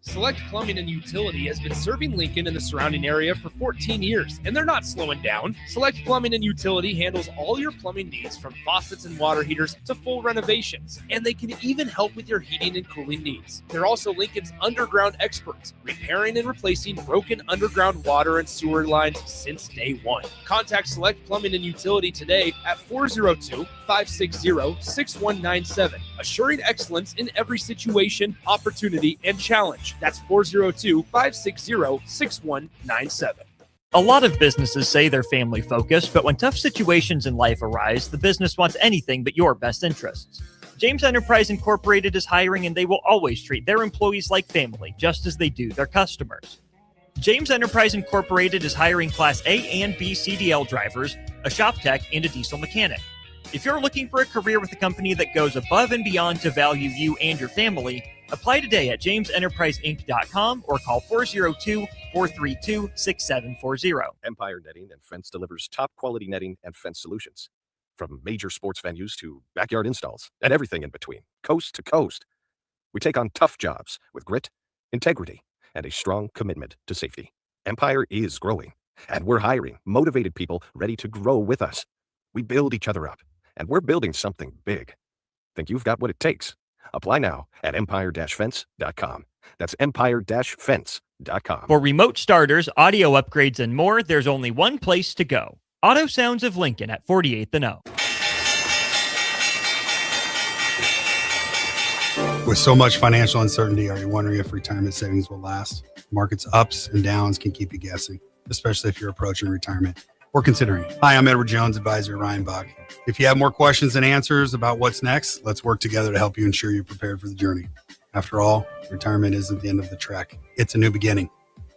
Select Plumbing and Utility has been serving Lincoln and the surrounding area for 14 years, and they're not slowing down. Select Plumbing and Utility handles all your plumbing needs, from faucets and water heaters to full renovations, and they can even help with your heating and cooling needs. They're also Lincoln's underground experts, repairing and replacing broken underground water and sewer lines since day one. Contact Select Plumbing and Utility today at 402-560-6197, assuring excellence in every situation, opportunity, and challenge. That's 402-560-6197. A lot of businesses say they're family focused, but when tough situations in life arise, the business wants anything but your best interests. James Enterprise Incorporated is hiring, and they will always treat their employees like family, just as they do their customers. James Enterprise Incorporated is hiring Class A and B CDL drivers, a shop tech, and a diesel mechanic. If you're looking for a career with a company that goes above and beyond to value you and your family, apply today at jamesenterpriseinc.com or call 402-432-6740. Empire Netting and Fence delivers top-quality netting and fence solutions. From major sports venues to backyard installs and everything in between, coast to coast. We take on tough jobs with grit, integrity, and a strong commitment to safety. Empire is growing, and we're hiring motivated people ready to grow with us. We build each other up, and we're building something big. Think you've got what it takes? Apply now at empire-fence.com. That's empire-fence.com. For remote starters, audio upgrades, and more, there's only one place to go. Auto Sounds of Lincoln at 48th and O. With so much financial uncertainty, are you wondering if retirement savings will last? Markets' ups and downs can keep you guessing, especially if you're approaching retirement or considering. Hi, I'm Edward Jones, advisor at Ryan Buck. If you have more questions than answers about what's next, let's work together to help you ensure you're prepared for the journey. After all, retirement isn't the end of the trek. It's a new beginning.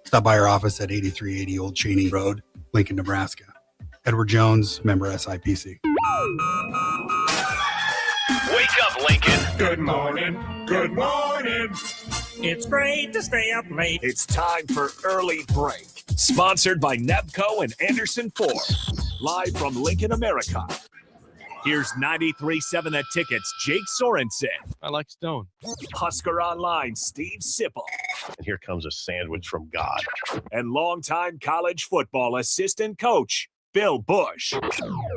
Stop by our office at 8380 Old Cheney Road, Lincoln, Nebraska. Edward Jones, member SIPC. Wake up, Lincoln. Good morning. Good morning. It's great to stay up late. It's time for Early Break, sponsored by Nebco and Anderson Ford. Live from Lincoln, America. Here's 93.7 The Ticket's Jake Sorensen. I like Stone. Husker Online, Steve Sipple. And here comes a sandwich from God. And longtime college football assistant coach, Bill Busch.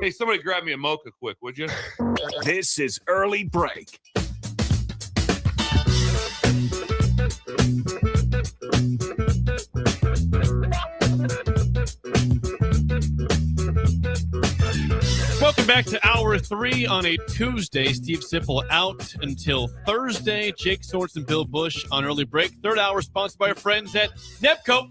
Hey, somebody grab me a mocha quick, would you? This is Early Break. Welcome back to hour 3 on a Tuesday. Steve Sipple out until Thursday. Jake Sorensen, Bill Busch on early break. Third hour sponsored by our friends at Nebco.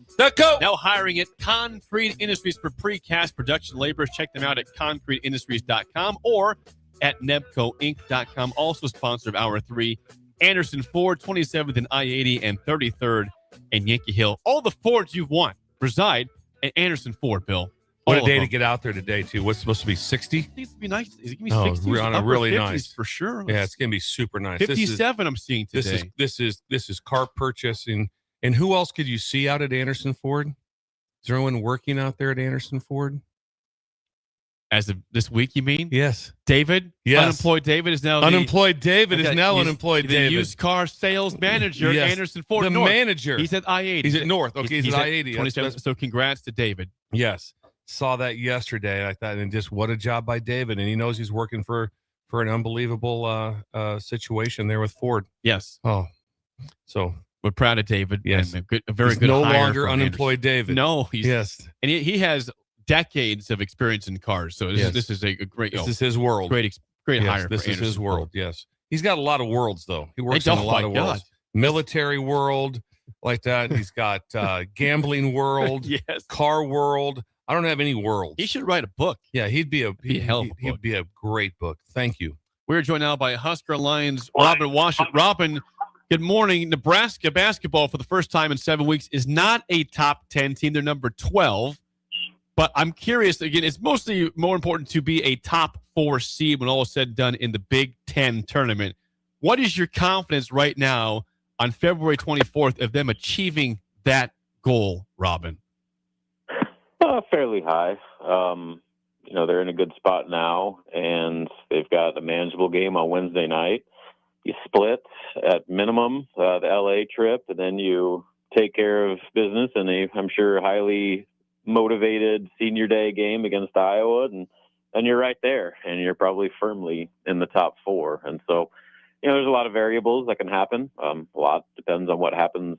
Now hiring at Concrete Industries for precast production laborers. Check them out at concreteindustries.com or at nebcoinc.com. Also sponsored of hour 3. Anderson Ford, 27th and I-80 and 33rd and Yankee Hill. All the Fords you want reside at Anderson Ford, Bill. What a day to get out there today, too. What's supposed to be 60? It's going to be nice. Is it going to be 60? On a really nice. For sure. Yeah, it's going to be super nice. 57 I'm seeing today. This is car purchasing. And who else could you see out at Anderson Ford? Is there anyone working out there at Anderson Ford? As of this week, you mean? Yes. David? Yes. Unemployed David is now unemployed David. The used car sales manager at Anderson Ford. The North. Manager. He's at I-80. He's at North. Okay, he's at I-80. 27. So congrats to David. Yes. Saw that yesterday. I thought, and just what a job by David. And he knows he's working for an unbelievable situation there with Ford. Yes. Oh, so we're proud of David. Yes. And a very he's good no hire longer from unemployed Anderson. David. No. And he has decades of experience in cars. So this is a great. This is his world. Great hire. This is his world. Yes. He's got a lot of worlds though. He works in a lot of worlds. Military world like that. He's got gambling world. Yes. Car world. I don't have any worlds. He should write a book. Yeah, he'd be a hell of a book. He'd be a great book. Thank you. We're joined now by Husker Lions Robin Washington. Robin, good morning. Nebraska basketball for the first time in 7 weeks is not a top 10 team. They're number 12. But I'm curious, again, it's mostly more important to be a top 4 seed when all is said and done in the Big Ten tournament. What is your confidence right now on February 24th of them achieving that goal, Robin? Fairly high. They're in a good spot now, and they've got a manageable game on Wednesday night. You split at minimum the LA trip, and then you take care of business in I'm sure, highly motivated senior day game against Iowa, and you're right there, and you're probably firmly in the top 4. And so, there's a lot of variables that can happen. A lot depends on what happens,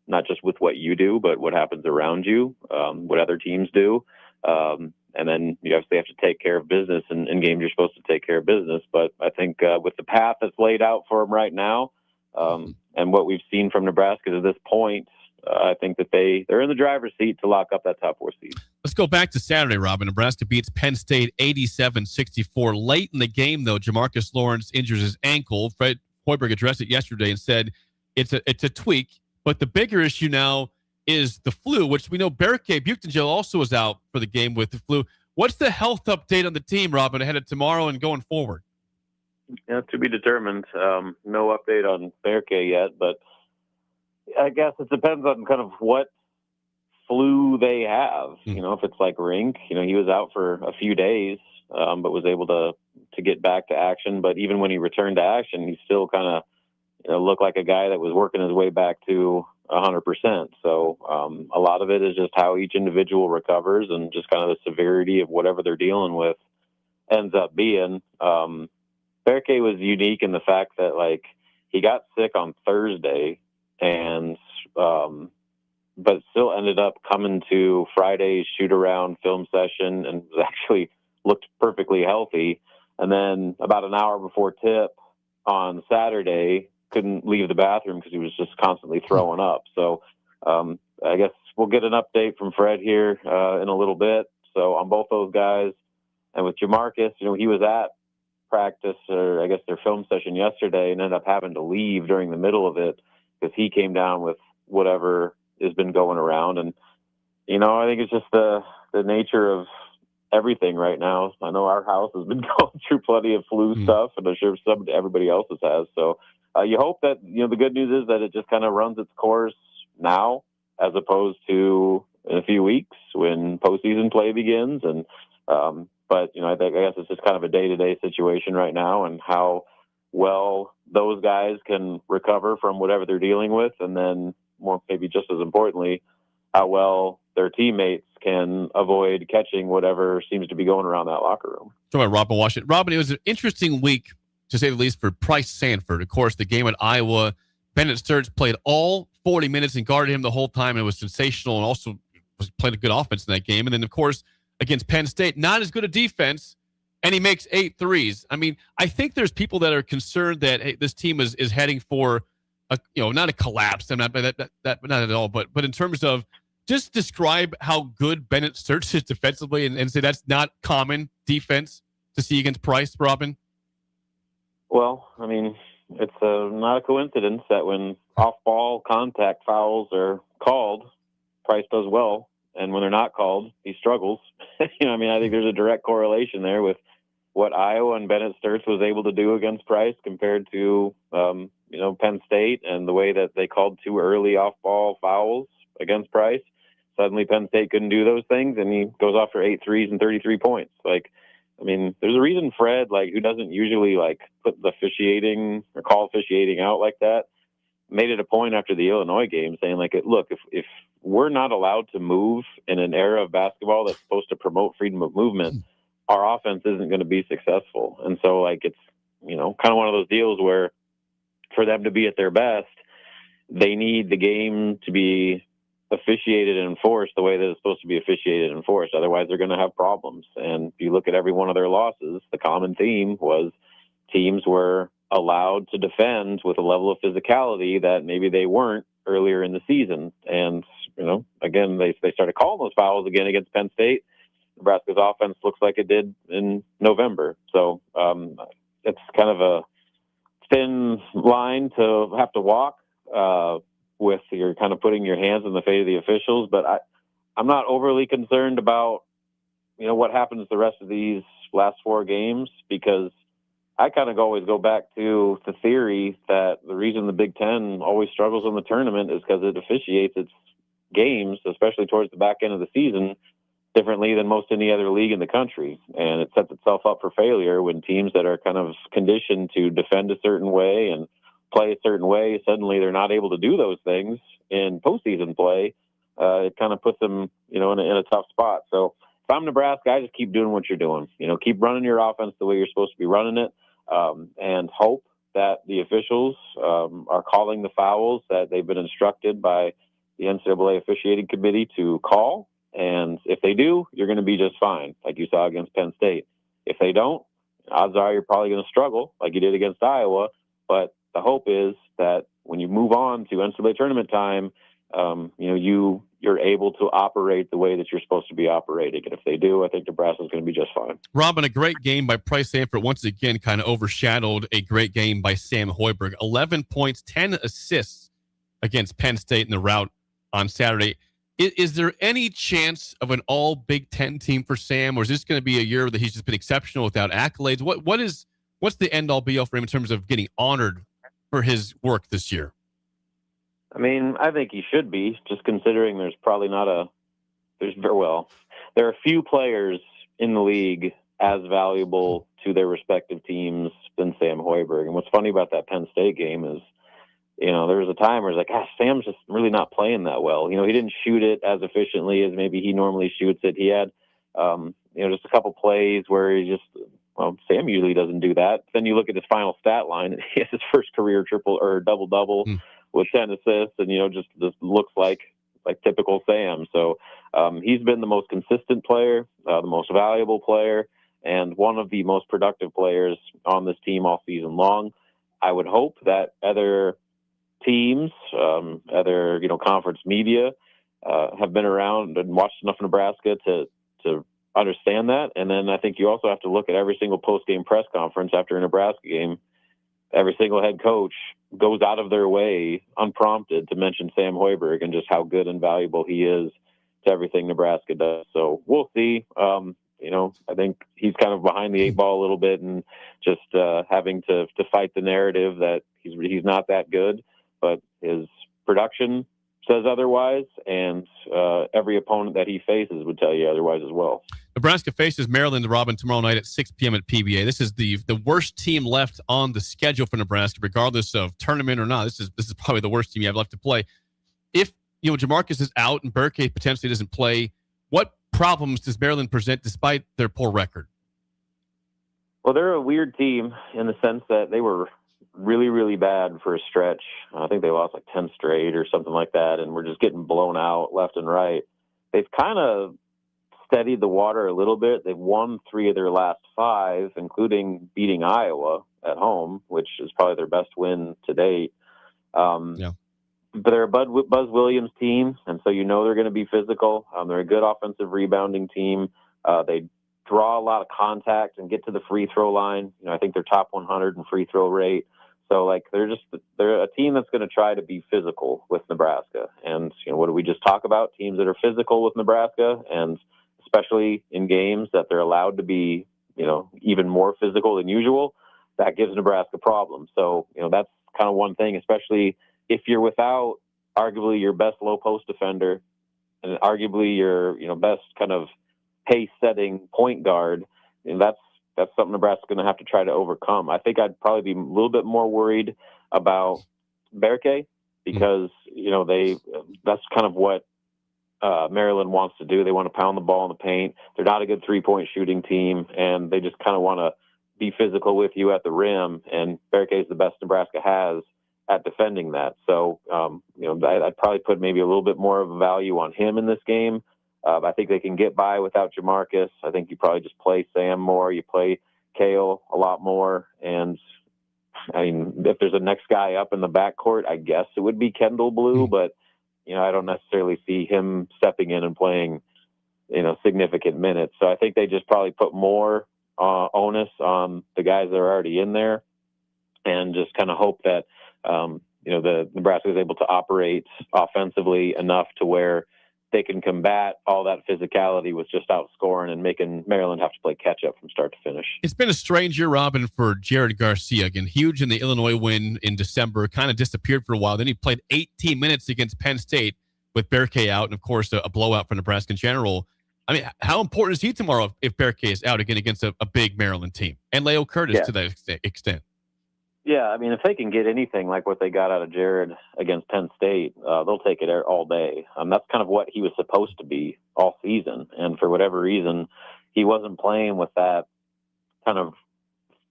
not just with what you do, but what happens around you, what other teams do. And then you obviously have to take care of business in games you're supposed to take care of business. But I think with the path that's laid out for them right now, and what we've seen from Nebraska to this point, I think that they're in the driver's seat to lock up that top 4 seed. Let's go back to Saturday, Robin. Nebraska beats Penn State 87-64. Late in the game, though, Jamarcus Lawrence injures his ankle. Fred Hoiberg addressed it yesterday and said it's a tweak. But the bigger issue now is the flu, which we know Berke Buchtengel also was out for the game with the flu. What's the health update on the team, Robin, ahead of tomorrow and going forward? Yeah, to be determined. No update on Berke yet, but I guess it depends on kind of what flu they have. If it's like Rink, he was out for a few days, but was able to get back to action. But even when he returned to action, he still kind of looked like a guy that was working his way back to 100%. So a lot of it is just how each individual recovers and just kind of the severity of whatever they're dealing with ends up being. Berke was unique in the fact that he got sick on Thursday and but still ended up coming to Friday's shoot around film session and was actually looked perfectly healthy. And then about an hour before tip on Saturday, couldn't leave the bathroom because he was just constantly throwing up. So I guess we'll get an update from Fred here in a little bit. So on both those guys, and with Jamarcus, he was at practice, or I guess their film session yesterday, and ended up having to leave during the middle of it because he came down with whatever has been going around. And I think it's just the nature of everything right now. I know our house has been going through plenty of flu stuff, and I'm sure everybody else's has. So you hope that, the good news is that it just kind of runs its course now, as opposed to in a few weeks when postseason play begins. And, but, I guess it's just kind of a day-to-day situation right now, and how well those guys can recover from whatever they're dealing with. And then maybe just as importantly, how well their teammates can avoid catching whatever seems to be going around that locker room. Talking about Robin Washington. Robin, it was an interesting week, to say the least, for Price Sanford. Of course, the game at Iowa, Bennett Sturge played all 40 minutes and guarded him the whole time, and it was sensational, and also played a good offense in that game. And then, of course, against Penn State, not as good a defense, and he makes 8 threes. I mean, I think there's people that are concerned that hey, this team is heading for a not a collapse. I'm not that not at all, but in terms of just describe how good Bennett Sturts is defensively and say that's not common defense to see against Price, Robin. Well, I mean, it's not a coincidence that when off-ball contact fouls are called, Price does well, and when they're not called, he struggles. I think there's a direct correlation there with what Iowa and Bennett Sturts was able to do against Price compared to, Penn State and the way that they called 2 early off-ball fouls against Price. Suddenly Penn State couldn't do those things, and he goes off for 8 threes and 33 points. There's a reason Fred, who doesn't usually, put the officiating or call officiating out like that, made it a point after the Illinois game saying, look, if we're not allowed to move in an era of basketball that's supposed to promote freedom of movement, our offense isn't going to be successful. And so, it's, kind of one of those deals where for them to be at their best, they need the game to be officiated and enforced the way that it's supposed to be officiated and enforced. Otherwise, they're going to have problems. And if you look at every one of their losses, the common theme was teams were allowed to defend with a level of physicality that maybe they weren't earlier in the season. And, again, they started calling those fouls again against Penn State. Nebraska's offense looks like it did in November. So it's kind of a thin line to have to walk with you're kind of putting your hands in the fate of the officials. But I'm not overly concerned about, what happens the rest of these last 4 games, because I kind of always go back to the theory that the reason the Big Ten always struggles in the tournament is because it officiates its games, especially towards the back end of the season, differently than most any other league in the country. And it sets itself up for failure when teams that are kind of conditioned to defend a certain way and play a certain way, suddenly they're not able to do those things in postseason play. It kind of puts them, in a tough spot. So if I'm Nebraska, I just keep doing what you're doing. Keep running your offense the way you're supposed to be running it, and hope that the officials are calling the fouls that they've been instructed by the NCAA officiating committee to call. And if they do, you're going to be just fine, like you saw against Penn State. If they don't, odds are you're probably going to struggle like you did against Iowa. But the hope is that when you move on to NCAA tournament time, you're able to operate the way that you're supposed to be operating. And if they do, I think Nebraska's going to be just fine. Robin, a great game by Price Sanford once again kind of overshadowed a great game by Sam Hoiberg. 11 points, 10 assists against Penn State in the rout on Saturday. Is there any chance of an all Big Ten team for Sam, or is this going to be a year that he's just been exceptional without accolades? What's the end all be all for him in terms of getting honored for his work this year? I think he should be, just considering there are a few players in the league as valuable to their respective teams than Sam Hoiberg. And what's funny about that Penn State game is, there was a time where it's like, Sam's just really not playing that well. He didn't shoot it as efficiently as maybe he normally shoots it. He had, just a couple plays where Sam usually doesn't do that. Then you look at his final stat line, he has his first career triple or double-double with 10 assists, and, just looks like typical Sam. So he's been the most consistent player, the most valuable player, and one of the most productive players on this team all season long. I would hope that other teams, other conference media have been around and watched enough Nebraska to understand that. And then I think you also have to look at every single post-game press conference after a Nebraska game. Every single head coach goes out of their way unprompted to mention Sam Hoiberg and just how good and valuable he is to everything Nebraska does. So we'll see. I think he's kind of behind the 8 ball a little bit and just having to fight the narrative that he's not that good. But his production says otherwise, and every opponent that he faces would tell you otherwise as well. Nebraska faces Maryland, Robin, tomorrow night at 6 p.m. at PBA. This is the worst team left on the schedule for Nebraska, regardless of tournament or not. This is probably the worst team you have left to play. If Jamarcus is out and Burke potentially doesn't play, what problems does Maryland present despite their poor record? Well, they're a weird team in the sense that they were really, really bad for a stretch. I think they lost like 10 straight or something like that, and we're just getting blown out left and right. They've kind of steadied the water a little bit. They've won 3 of their last 5, including beating Iowa at home, which is probably their best win to date. But they're a Buzz Williams team, and so they're going to be physical. They're a good offensive rebounding team. They draw a lot of contact and get to the free throw line. I think they're top 100 in free throw rate. So they're a team that's going to try to be physical with Nebraska. And what did we just talk about? Teams that are physical with Nebraska, and especially in games that they're allowed to be, even more physical than usual, that gives Nebraska problems. So, that's kind of one thing, especially if you're without arguably your best low post defender and arguably your, best kind of pace setting point guard, and that's something Nebraska's going to have to try to overcome. I think I'd probably be a little bit more worried about Berke because, that's kind of what Maryland wants to do. They want to pound the ball in the paint. They're not a good 3-point shooting team, and they just kind of want to be physical with you at the rim, and Berke is the best Nebraska has at defending that. So, I'd probably put maybe a little bit more of a value on him in this game. I think they can get by without Jamarcus. I think you probably just play Sam more. You play Kale a lot more. And, if there's a next guy up in the backcourt, I guess it would be Kendall Blue. But, I don't necessarily see him stepping in and playing, significant minutes. So I think they just probably put more onus on the guys that are already in there and just kind of hope that, the Nebraska is able to operate offensively enough to where they can combat all that physicality with just outscoring and making Maryland have to play catch up from start to finish. It's been a strange year, Robin, for Jared Garcia. Again, huge in the Illinois win in December, kind of disappeared for a while. Then he played 18 minutes against Penn State with Berke out, and of course a blowout for Nebraska in general. How important is he tomorrow if Berke is out again against a big Maryland team? And Leo Curtis to that extent. Yeah, if they can get anything like what they got out of Jared against Penn State, they'll take it all day. That's kind of what he was supposed to be all season. And for whatever reason, he wasn't playing with that kind of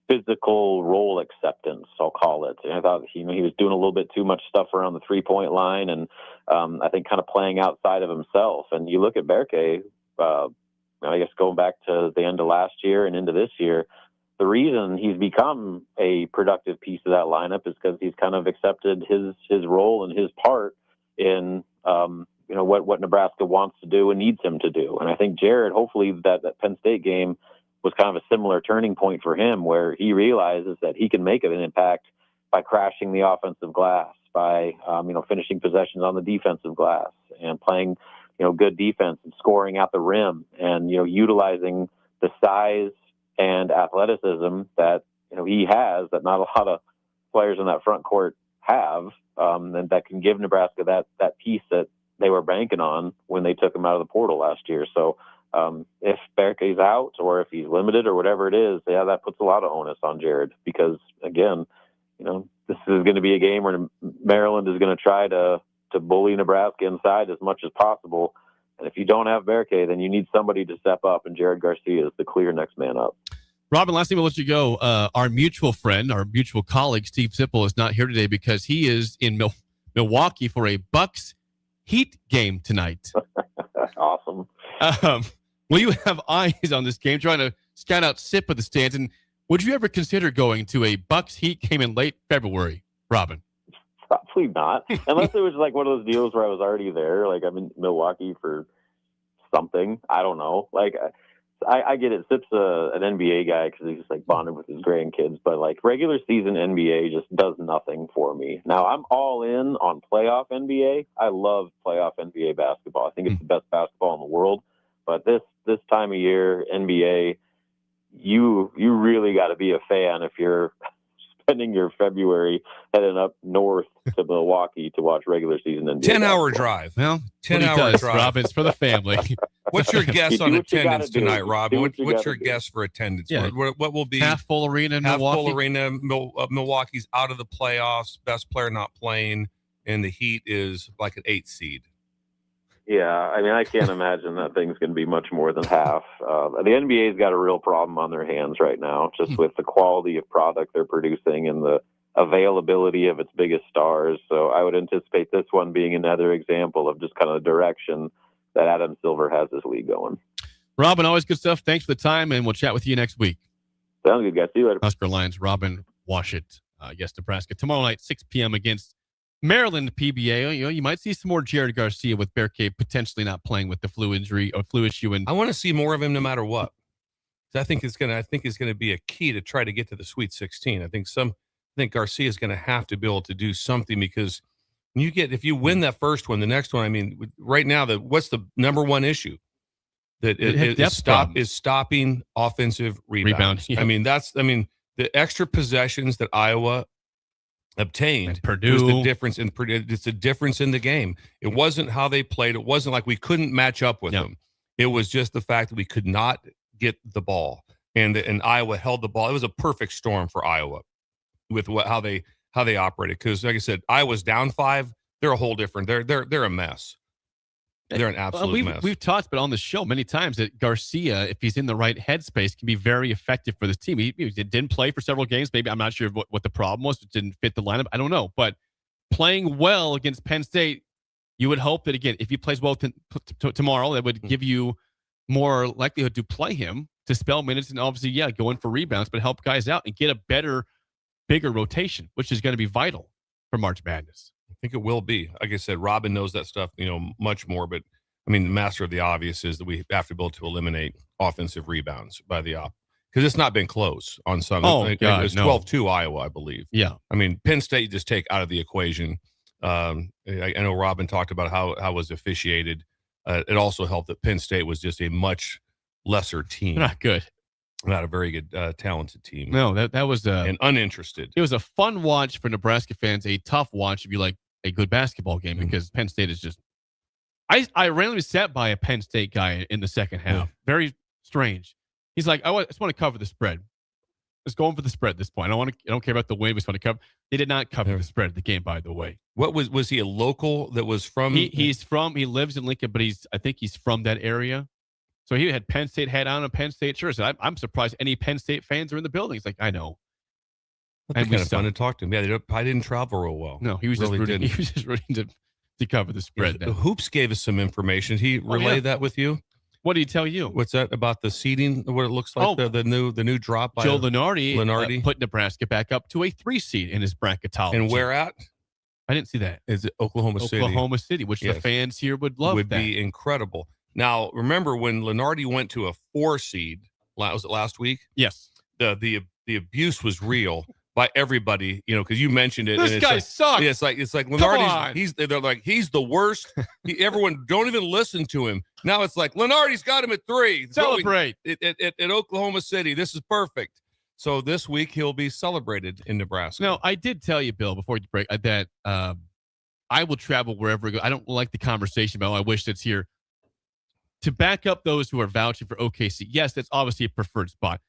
physical role acceptance, I'll call it. And I thought he was doing a little bit too much stuff around the 3-point line and I think kind of playing outside of himself. And you look at Berke, I guess going back to the end of last year and into this year, the reason he's become a productive piece of that lineup is because he's kind of accepted his role and his part in what Nebraska wants to do and needs him to do. And I think Jared, hopefully that Penn State game was kind of a similar turning point for him, where he realizes that he can make an impact by crashing the offensive glass, by finishing possessions on the defensive glass and playing good defense and scoring at the rim and utilizing the size and athleticism that he has that not a lot of players in that front court have, and that can give Nebraska that piece that they were banking on when they took him out of the portal last year. So if Berke's out or if he's limited or whatever it is, that puts a lot of onus on Jared because, again, this is going to be a game where Maryland is going to try to bully Nebraska inside as much as possible. And if you don't have Berke, then you need somebody to step up, and Jared Garcia is the clear next man up. Robin, last thing we'll let you go. Our mutual friend, our mutual colleague, Steve Sipple, is not here today because he is in Milwaukee for a Bucks Heat game tonight. Awesome. Will you have eyes on this game, trying to scout out Sip of the stands? And would you ever consider going to a Bucks Heat game in late February, Robin? Probably not, unless it was like one of those deals where I was already there, like I'm in Milwaukee for something. I don't know. Like I get it. Sip's an NBA guy because he's just like bonded with his grandkids, but like regular season NBA just does nothing for me. Now I'm all in on playoff NBA. I love playoff NBA basketball. I think it's the best basketball in the world. But this time of year, NBA, you really got to be a fan if you're spending your February heading up north to Milwaukee to watch regular season NBA. 10-hour drive. Well, 10-hour drive. Rob, it's for the family. What's your guess on attendance tonight, Rob? What's your guess for attendance? Yeah. What will be half full arena in half Milwaukee? Full arena. Milwaukee's out of the playoffs. Best player not playing, and the Heat is like an 8 seed. Yeah, I can't imagine that thing's going to be much more than half. The NBA's got a real problem on their hands right now, just with the quality of product they're producing and the availability of its biggest stars. So I would anticipate this one being another example of just kind of the direction that Adam Silver has this league going. Robin, always good stuff. Thanks for the time, and we'll chat with you next week. Sounds good, guys. See you later. Husker Lions, Robin Washit, yes, Nebraska. Tomorrow night, 6 p.m. against Maryland PBA. You might see some more Jared Garcia with Bear Cave potentially not playing with the flu injury or flu issue. And I want to see more of him no matter what. I think it's gonna be a key to try to get to the Sweet 16. I think Garcia is going to have to be able to do something, because if you win that first one, the next one, I mean, right now, what's the number one issue? That is stopping offensive rebounds. Yeah. I mean, the extra possessions that Iowa obtained and Purdue was the difference in Purdue. It's a difference in the game. It wasn't how they played. It wasn't like we couldn't match up with them. It was just the fact that we could not get the ball, and Iowa held the ball. It was a perfect storm for Iowa with how they operated. Because, like I said, Iowa's down 5. They're a whole different. They're a mess. They're an absolute mess. We've talked about on the show many times that Garcia, if he's in the right headspace, can be very effective for this team. He didn't play for several games. Maybe I'm not sure what the problem was. It didn't fit the lineup. I don't know. But playing well against Penn State, you would hope that, again, if he plays well tomorrow, that would give you more likelihood to play him, to spell minutes, and obviously, go in for rebounds, but help guys out and get a better, bigger rotation, which is going to be vital for March Madness. I think it will be. Like I said, Robin knows that stuff, much more. But I mean, the master of the obvious is that we have to be able to eliminate offensive rebounds by the because it's not been close on some. Oh, God, it's no. 12-2 Iowa, I believe. Yeah. I mean, Penn State just take out of the equation. I know Robin talked about how it was officiated. It also helped that Penn State was just a much lesser team. Not good. Not a very good, talented team. No, that was and uninterested. It was a fun watch for Nebraska fans, a tough watch if you like a good basketball game, because Penn State is just. I randomly sat by a Penn State guy in the second half. Yeah. Very strange. He's like, I just want to cover the spread. Just going for the spread at this point. I don't care about the win. We just want to cover. They did not cover the spread of the game, by the way. What was he a local that was from? He lives in Lincoln, but I think he's from that area. So he had Penn State hat on a Penn State shirt. So I'm surprised any Penn State fans are in the building. He's like, I know. And kind of fun to talk to him. Yeah, I didn't travel real well. No, he was really just rooting. He was just rooting to cover the spread. Yeah, Hoops gave us some information. He relayed that with you. What did he tell you? What's that about the seeding? What it looks like the new drop by Joe Lenardi put Nebraska back up to a 3 seed in his bracketology. And where at? I didn't see that. Is it Oklahoma City? Which the fans here would love. Would be incredible. Now, remember when Lenardi went to a 4 seed? Was it last week? Yes. The abuse was real by everybody, because you mentioned it. This guy sucks. Yeah, it's like Lenardi's. They're like, he's the worst. Everyone don't even listen to him. Now it's like Lenardi's got him at 3. Celebrate at Oklahoma City. This is perfect. So this week he'll be celebrated in Nebraska. No, I did tell you, Bill, before you break that I will travel wherever I go. I don't like the conversation about. I wish that's here to back up those who are vouching for OKC. Yes, that's obviously a preferred spot.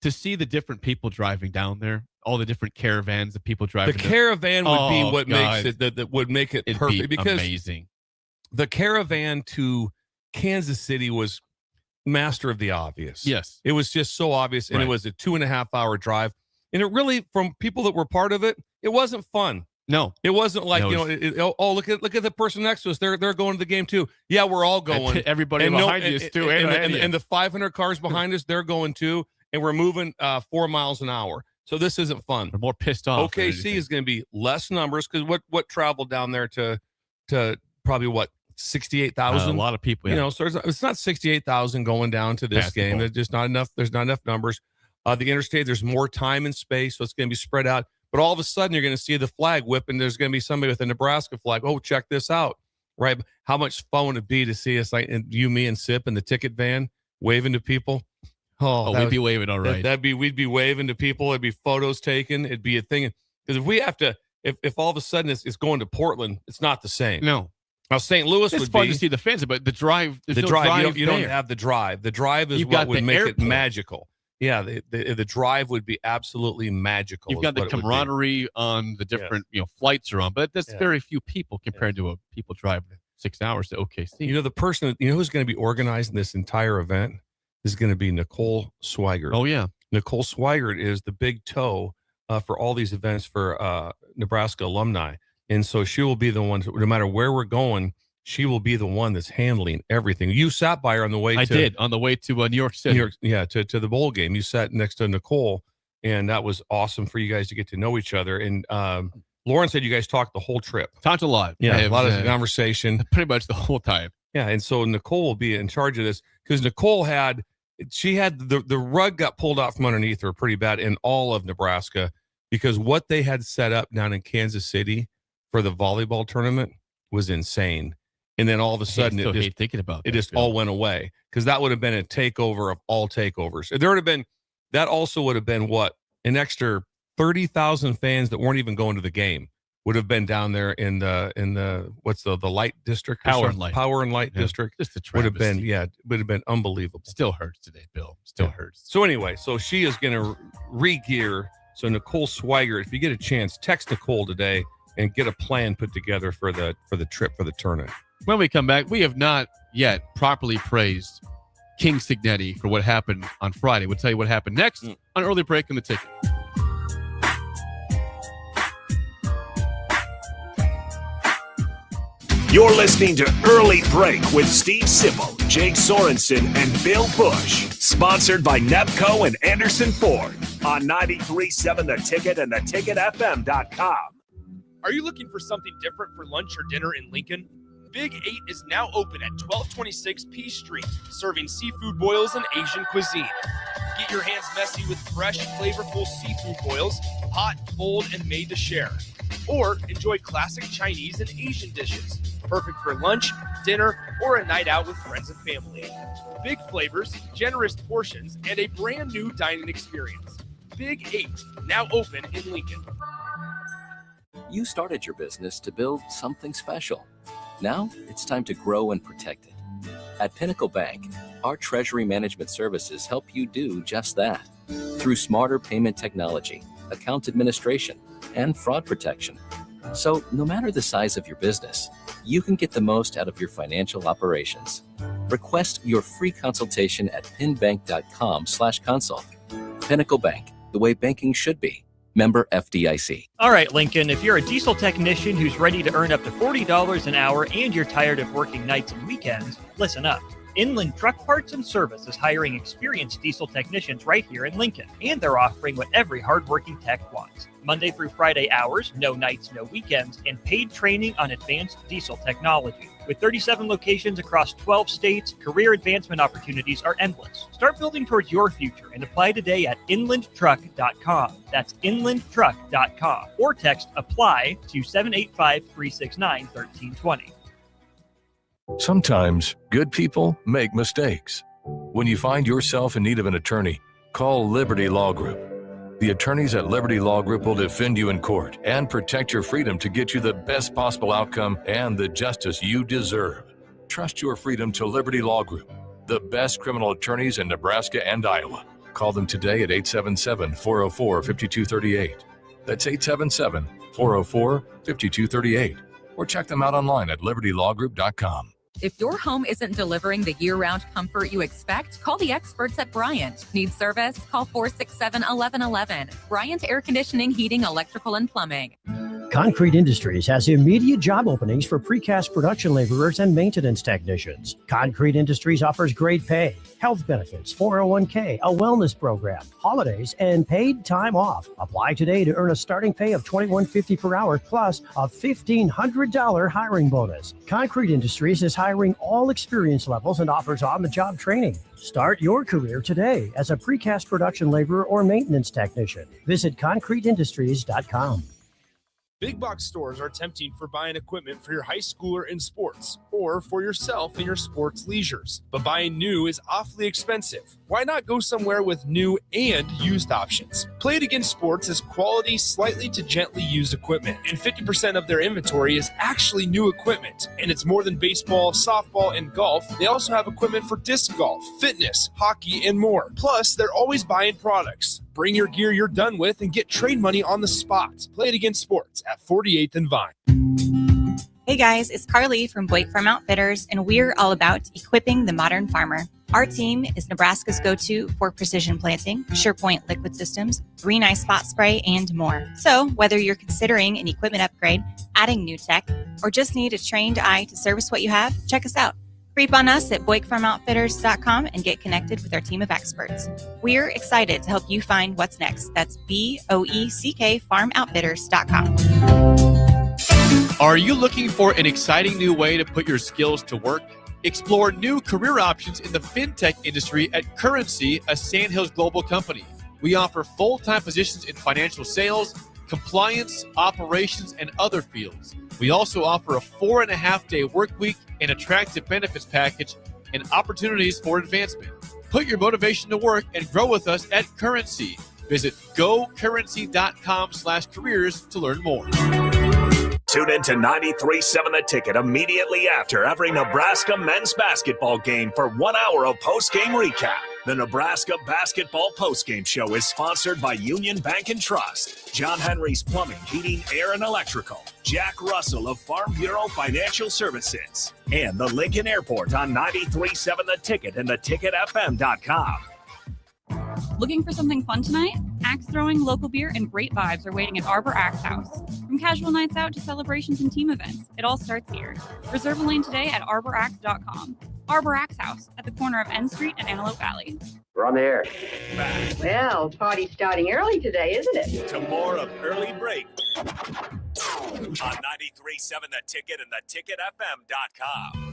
To see the different people driving down there, all the different caravans of people driving. The caravan would be what God. makes it that would make it perfect, because amazing. The caravan to Kansas City was master of the obvious. Yes, it was just so obvious, and it was a 2.5 hour drive, and it really, from people that were part of it, it wasn't fun. No, it wasn't like look at the person next to us. They're going to the game too. Yeah, we're all going. Everybody behind you is too, and the 500 cars behind us, they're going too. And we're moving 4 miles an hour. So this isn't fun. We're more pissed off. OKC is going to be less numbers, because what traveled down there to probably 68,000? A lot of people. Yeah. So it's not 68,000 going down to this game. There's just not enough. There's not enough numbers. The interstate, there's more time and space, so it's going to be spread out. But all of a sudden, you're going to see the flag whip, and there's going to be somebody with a Nebraska flag. Oh, check this out, right? How much fun would it be to see us, like you, me, and Sip in the ticket van waving to people? Oh, we'd be waving, all right. We'd be waving to people. It'd be photos taken. It'd be a thing. Because if we have to, if all of a sudden it's going to Portland, it's not the same. No. Now St. Louis it's fun to see the fans, but the drive. You don't have the drive. The drive is what would make it magical. Yeah, the drive would be absolutely magical. You've got the camaraderie on the different flights are on, but that's very few people compared to people driving 6 hours to OKC. The person who's going to be organizing this entire event is going to be Nicole Swigert. Oh, yeah. Nicole Swigert is the big toe for all these events for Nebraska alumni. And so she will be the one, no matter where we're going, she will be the one that's handling everything. You sat by her on the way. I did on the way to New York City. To the bowl game. You sat next to Nicole, and that was awesome for you guys to get to know each other. And Lauren said you guys talked the whole trip. Talked a lot. Yeah, a lot of conversation. Pretty much the whole time. Yeah, and so Nicole will be in charge of this because Nicole had the rug got pulled out from underneath her pretty bad in all of Nebraska because what they had set up down in Kansas City for the volleyball tournament was insane. And then all of a sudden, it just all went away because that would have been a takeover of all takeovers. There would have been that also would have been an extra 30,000 fans that weren't even going to the game would have been down there in the what's the light district, Power and Light district. Just a would have been unbelievable. Still hurts today, Bill. Still hurts. So anyway, so she is going to re-gear. So Nicole Swigert, if you get a chance, text Nicole today and get a plan put together for the trip for the tournament. When we come back, we have not yet properly praised King Signetti for what happened on Friday. We'll tell you what happened next on Early Break in the Ticket. You're listening to Early Break with Steve Sipple, Jake Sorensen, and Bill Busch. Sponsored by Nepco and Anderson Ford on 93.7 The Ticket and theticketfm.com. Are you looking for something different for lunch or dinner in Lincoln? Big 8 is now open at 1226 P Street, serving seafood boils and Asian cuisine. Get your hands messy with fresh, flavorful seafood boils, hot, cold, and made to share. Or enjoy classic Chinese and Asian dishes, perfect for lunch, dinner, or a night out with friends and family. Big flavors, generous portions, and a brand new dining experience. Big 8, now open in Lincoln. You started your business to build something special. Now it's time to grow and protect it. At Pinnacle Bank, our treasury management services help you do just that. Through smarter payment technology, account administration, and fraud protection. So no matter the size of your business, you can get the most out of your financial operations. Request your free consultation at pinbank.com/consult. Pinnacle Bank, the way banking should be. Member FDIC. All right, Lincoln, if you're a diesel technician who's ready to earn up to $40 an hour and you're tired of working nights and weekends, listen up. Inland Truck Parts and Service is hiring experienced diesel technicians right here in Lincoln, and they're offering what every hardworking tech wants. Monday through Friday hours, no nights, no weekends, and paid training on advanced diesel technology. With 37 locations across 12 states, career advancement opportunities are endless. Start building towards your future and apply today at inlandtruck.com. That's inlandtruck.com. Or text APPLY to 785-369-1320. Sometimes good people make mistakes. When you find yourself in need of an attorney, call Liberty Law Group. The attorneys at Liberty Law Group will defend you in court and protect your freedom to get you the best possible outcome and the justice you deserve. Trust your freedom to Liberty Law Group, the best criminal attorneys in Nebraska and Iowa. Call them today at 877-404-5238. That's 877-404-5238. Or check them out online at libertylawgroup.com. If your home isn't delivering the year-round comfort you expect, call the experts at Bryant. Need service? Call 467-1111. Bryant Air Conditioning, Heating, Electrical, and Plumbing. Concrete Industries has immediate job openings for precast production laborers and maintenance technicians. Concrete Industries offers great pay, health benefits, 401k, a wellness program, holidays, and paid time off. Apply today to earn a starting pay of $21.50 per hour plus a $1,500 hiring bonus. Concrete Industries is hiring all experience levels and offers on-the-job training. Start your career today as a precast production laborer or maintenance technician. Visit concreteindustries.com. Big box stores are tempting for buying equipment for your high schooler in sports or for yourself in your sports leisures. But buying new is awfully expensive. Why not go somewhere with new and used options? Play It Again Sports is quality, slightly to gently used equipment, and 50% of their inventory is actually new equipment. And it's more than baseball, softball, and golf. They also have equipment for disc golf, fitness, hockey, and more. Plus, they're always buying products. Bring your gear you're done with and get trade money on the spot. Play It Again Sports at 48th and Vine. Hey guys, it's Carly from Blake Farm Outfitters, and we're all about equipping the modern farmer. Our team is Nebraska's go-to for precision planting, SurePoint liquid systems, Green Eye spot spray, and more. So whether you're considering an equipment upgrade, adding new tech, or just need a trained eye to service what you have, check us out. Creep on us at BoyckFarmOutfitters.com and get connected with our team of experts. We're excited to help you find what's next. That's BOECK FarmOutfitters.com. Are you looking for an exciting new way to put your skills to work? Explore new career options in the fintech industry at Currency, a Sandhills Global company. We offer full-time positions in financial sales, compliance, operations, and other fields. We also offer a 4.5-day work week, an attractive benefits package, and opportunities for advancement. Put your motivation to work and grow with us at Currency. Visit gocurrency.com/careers to learn more. Tune in to 93.7 The Ticket immediately after every Nebraska men's basketball game for 1 hour of post-game recap. The Nebraska Basketball Postgame Show is sponsored by Union Bank and Trust, John Henry's Plumbing, Heating, Air, and Electrical, Jack Russell of Farm Bureau Financial Services, and the Lincoln Airport on 93.7 The Ticket and theticketfm.com. Looking for something fun tonight? Axe throwing, local beer, and great vibes are waiting at Arbor Axe House. From casual nights out to celebrations and team events, it all starts here. Reserve a lane today at arbораxe.com. Arbor Axe House at the corner of N Street and Antelope Valley. We're on the air. Well, party's starting early today, isn't it? To more of Early Break on 93.7 The Ticket and theticketfm.com.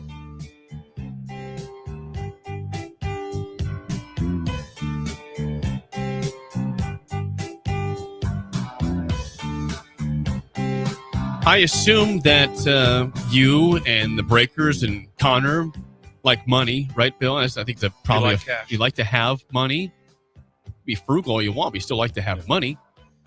I assume that you and the Breakers and Connor like money, right, Bill? I think that probably you like to have money. Be frugal all you want, but you still like to have money.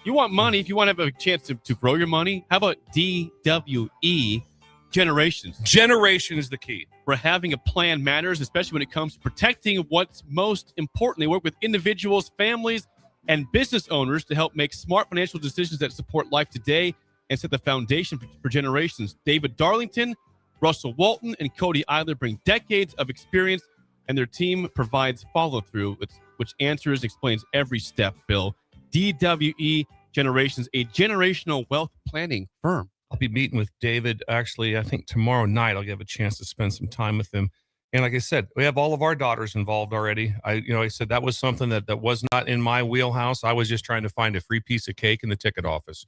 You want money if you want to have a chance to grow your money. How about DWE Generations? Generation is the key. Where having a plan matters, especially when it comes to protecting what's most important. They work with individuals, families, and business owners to help make smart financial decisions that support life today and set the foundation for generations. David Darlington, Russell Walton, and Cody Eiler bring decades of experience, and their team provides follow-through, which answers and explains every step, Bill. DWE Generations, a generational wealth planning firm. I'll be meeting with David, actually, I think tomorrow night. I'll get a chance to spend some time with him. And like I said, we have all of our daughters involved already. I said that was something that was not in my wheelhouse. I was just trying to find a free piece of cake in the ticket office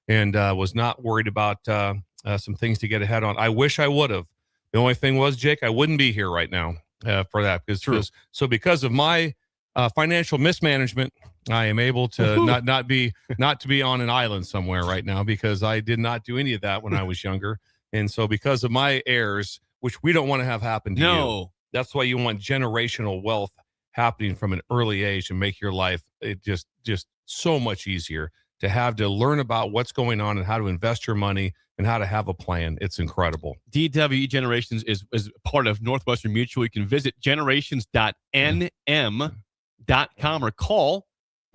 and was not worried about some things to get ahead on. I wish I would have. The only thing was, Jake, I wouldn't be here right now for that. Because of my financial mismanagement, I am able to not to be on an island somewhere right now because I did not do any of that when I was younger. And so because of my heirs, which we don't want to have happen to you, that's why you want generational wealth happening from an early age and make your life just so much easier to learn about what's going on and how to invest your money and how to have a plan. It's incredible. DWE Generations is part of Northwestern Mutual. You can visit generations.nm.com or call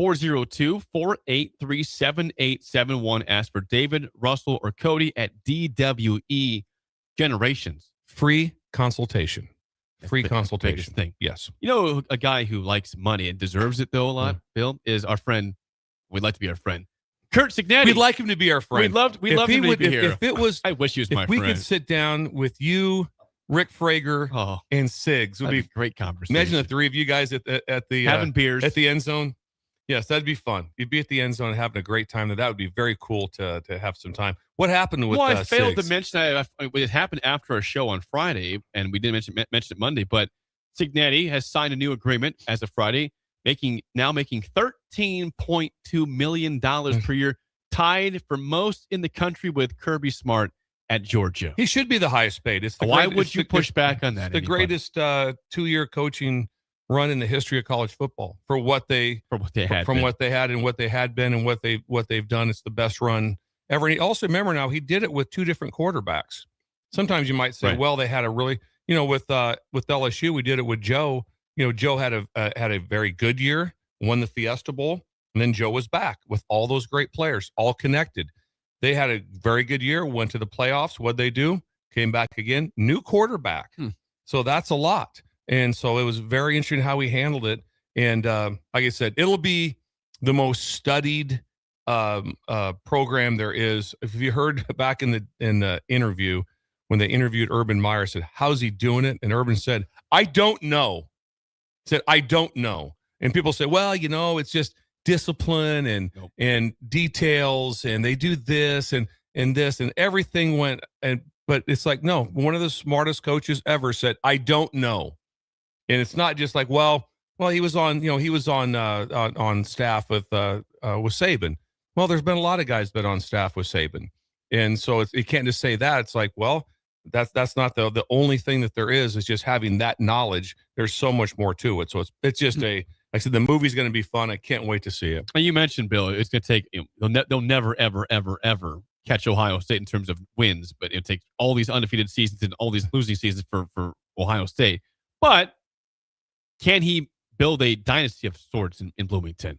402-483-7871. Ask for David, Russell, or Cody at DWE Generations. Free consultation. Free consultation. Biggest thing. Yes. You know, a guy who likes money and deserves it, though, a lot, Bill, is our friend. We'd like to be our friend. Kurt Signetti. We'd like him to be our friend. We'd love him to be here. I wish he was my friend. If we could sit down with you, Rick Frager, and Siggs, would be a great conversation. Imagine the three of you guys at the having beers at the end zone. Yes, that'd be fun. You'd be at the end zone and having a great time. That would be very cool to have some time. What happened with I failed Siggs? to mention it happened after our show on Friday, and we didn't mention it Monday, but Signetti has signed a new agreement as of Friday, making $13.2 million per year, tied for most in the country with Kirby Smart at Georgia. He should be the highest paid. Why would you push back on that? The greatest 2-year coaching run in the history of college football for what they had and what they had been and what they've done. It's the best run ever. And also remember now, he did it with 2 different quarterbacks. Sometimes you might say, well, they had a really, with LSU, we did it with Joe. Joe had a very good year, won the Fiesta Bowl, and then Joe was back with all those great players, all connected. They had a very good year, went to the playoffs. What'd they do? Came back again, new quarterback. So that's a lot. And so it was very interesting how he handled it. And like I said, it'll be the most studied program there is. If you heard back in the interview, when they interviewed Urban Meyer, said, how's he doing it? And Urban said, I don't know. Said, I don't know. And people say, well, it's just discipline and details, and they do this and this, and everything went. But it's like, no, one of the smartest coaches ever said, I don't know. And it's not just like, well, he was on staff with Saban. Well, there's been a lot of guys that on staff with Saban. And so you can't just say that. It's like, well, that's not the only thing that there is just having that knowledge. There's so much more to it. So it's just like I said, the movie's going to be fun. I can't wait to see it. And you mentioned, Bill, it's going to take, they'll never, ever, ever, ever catch Ohio State in terms of wins, but it takes all these undefeated seasons and all these losing seasons for Ohio State. But can he build a dynasty of sorts in Bloomington?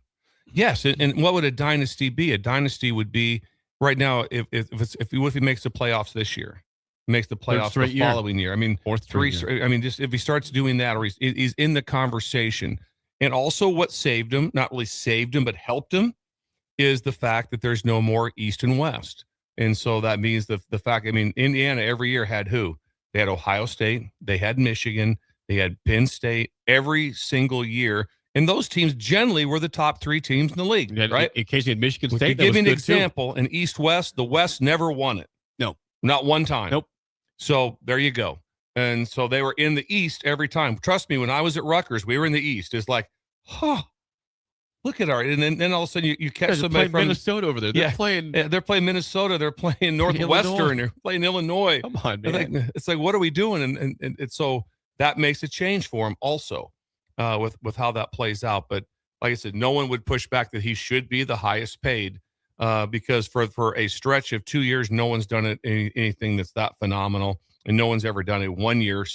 Yes. And what would a dynasty be? A dynasty would be right now, if he makes the playoffs this year, makes the playoffs the following year. I mean, just if he starts doing that, or he's in the conversation. And also what saved him, not really saved him, but helped him, is the fact that there's no more East and West. And so that means the fact, Indiana every year had who? They had Ohio State, they had Michigan, they had Penn State every single year. And those teams generally were the top 3 teams in the league, right? Occasionally had Michigan State. To give you an example, in East-West, the West never won it. No. Not one time. Nope. So there you go. And so they were in the East every time. Trust me, when I was at Rutgers, we were in the East. It's like, look at and then all of a sudden you catch somebody from Minnesota over there. They're playing Minnesota. They're playing Northwestern. They're playing Illinois. Come on, man. It's like, what are we doing? And so that makes a change for him also with how that plays out. But like I said, no one would push back that he should be the highest paid because for a stretch of 2 years, no one's done anything that's that phenomenal. And no one's ever done it 1 year.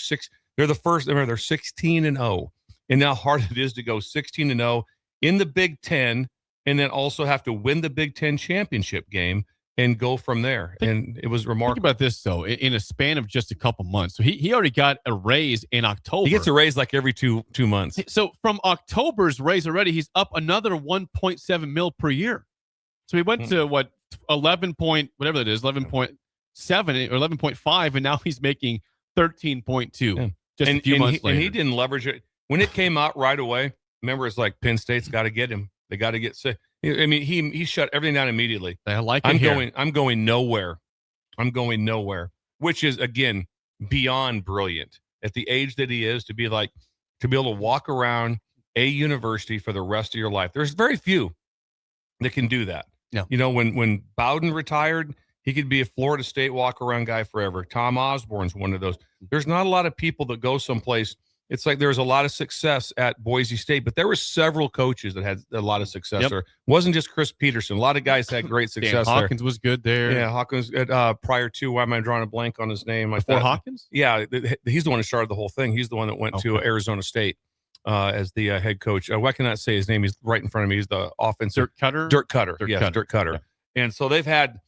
They're the first. They're 16-0, and how hard it is to go 16-0 in the Big Ten, and then also have to win the Big Ten championship game and go from there. And it was remarkable. Think about this though, in a span of just a couple months. So he already got a raise in October. He gets a raise like every two months. So from October's raise already, he's up another 1.7 mil per year. So he went to 11 point, whatever that is, 11.7 or 11.5, and now he's making 13.2 just a few months later. And he didn't leverage it when it came out right away. Remember, it's like Penn State's got to get him. They got to get sick. He shut everything down immediately. I like I'm going nowhere. I'm going nowhere, which is again beyond brilliant at the age that he is to be able to walk around a university for the rest of your life. There's very few that can do that. Yeah. When Bowden retired, he could be a Florida State walk-around guy forever. Tom Osborne's one of those. There's not a lot of people that go someplace. It's like there's a lot of success at Boise State, but there were several coaches that had a lot of success there. It wasn't just Chris Peterson. A lot of guys had great success there. Hawkins was good there. Yeah, Hawkins prior to, why am I drawing a blank on his name? Before Hawkins? Yeah, he's the one who started the whole thing. He's the one that went to Arizona State as the head coach. Why can I say his name? He's right in front of me. He's the offensive. Dirk Cutter. Dirk Cutter. Yeah. And so they've had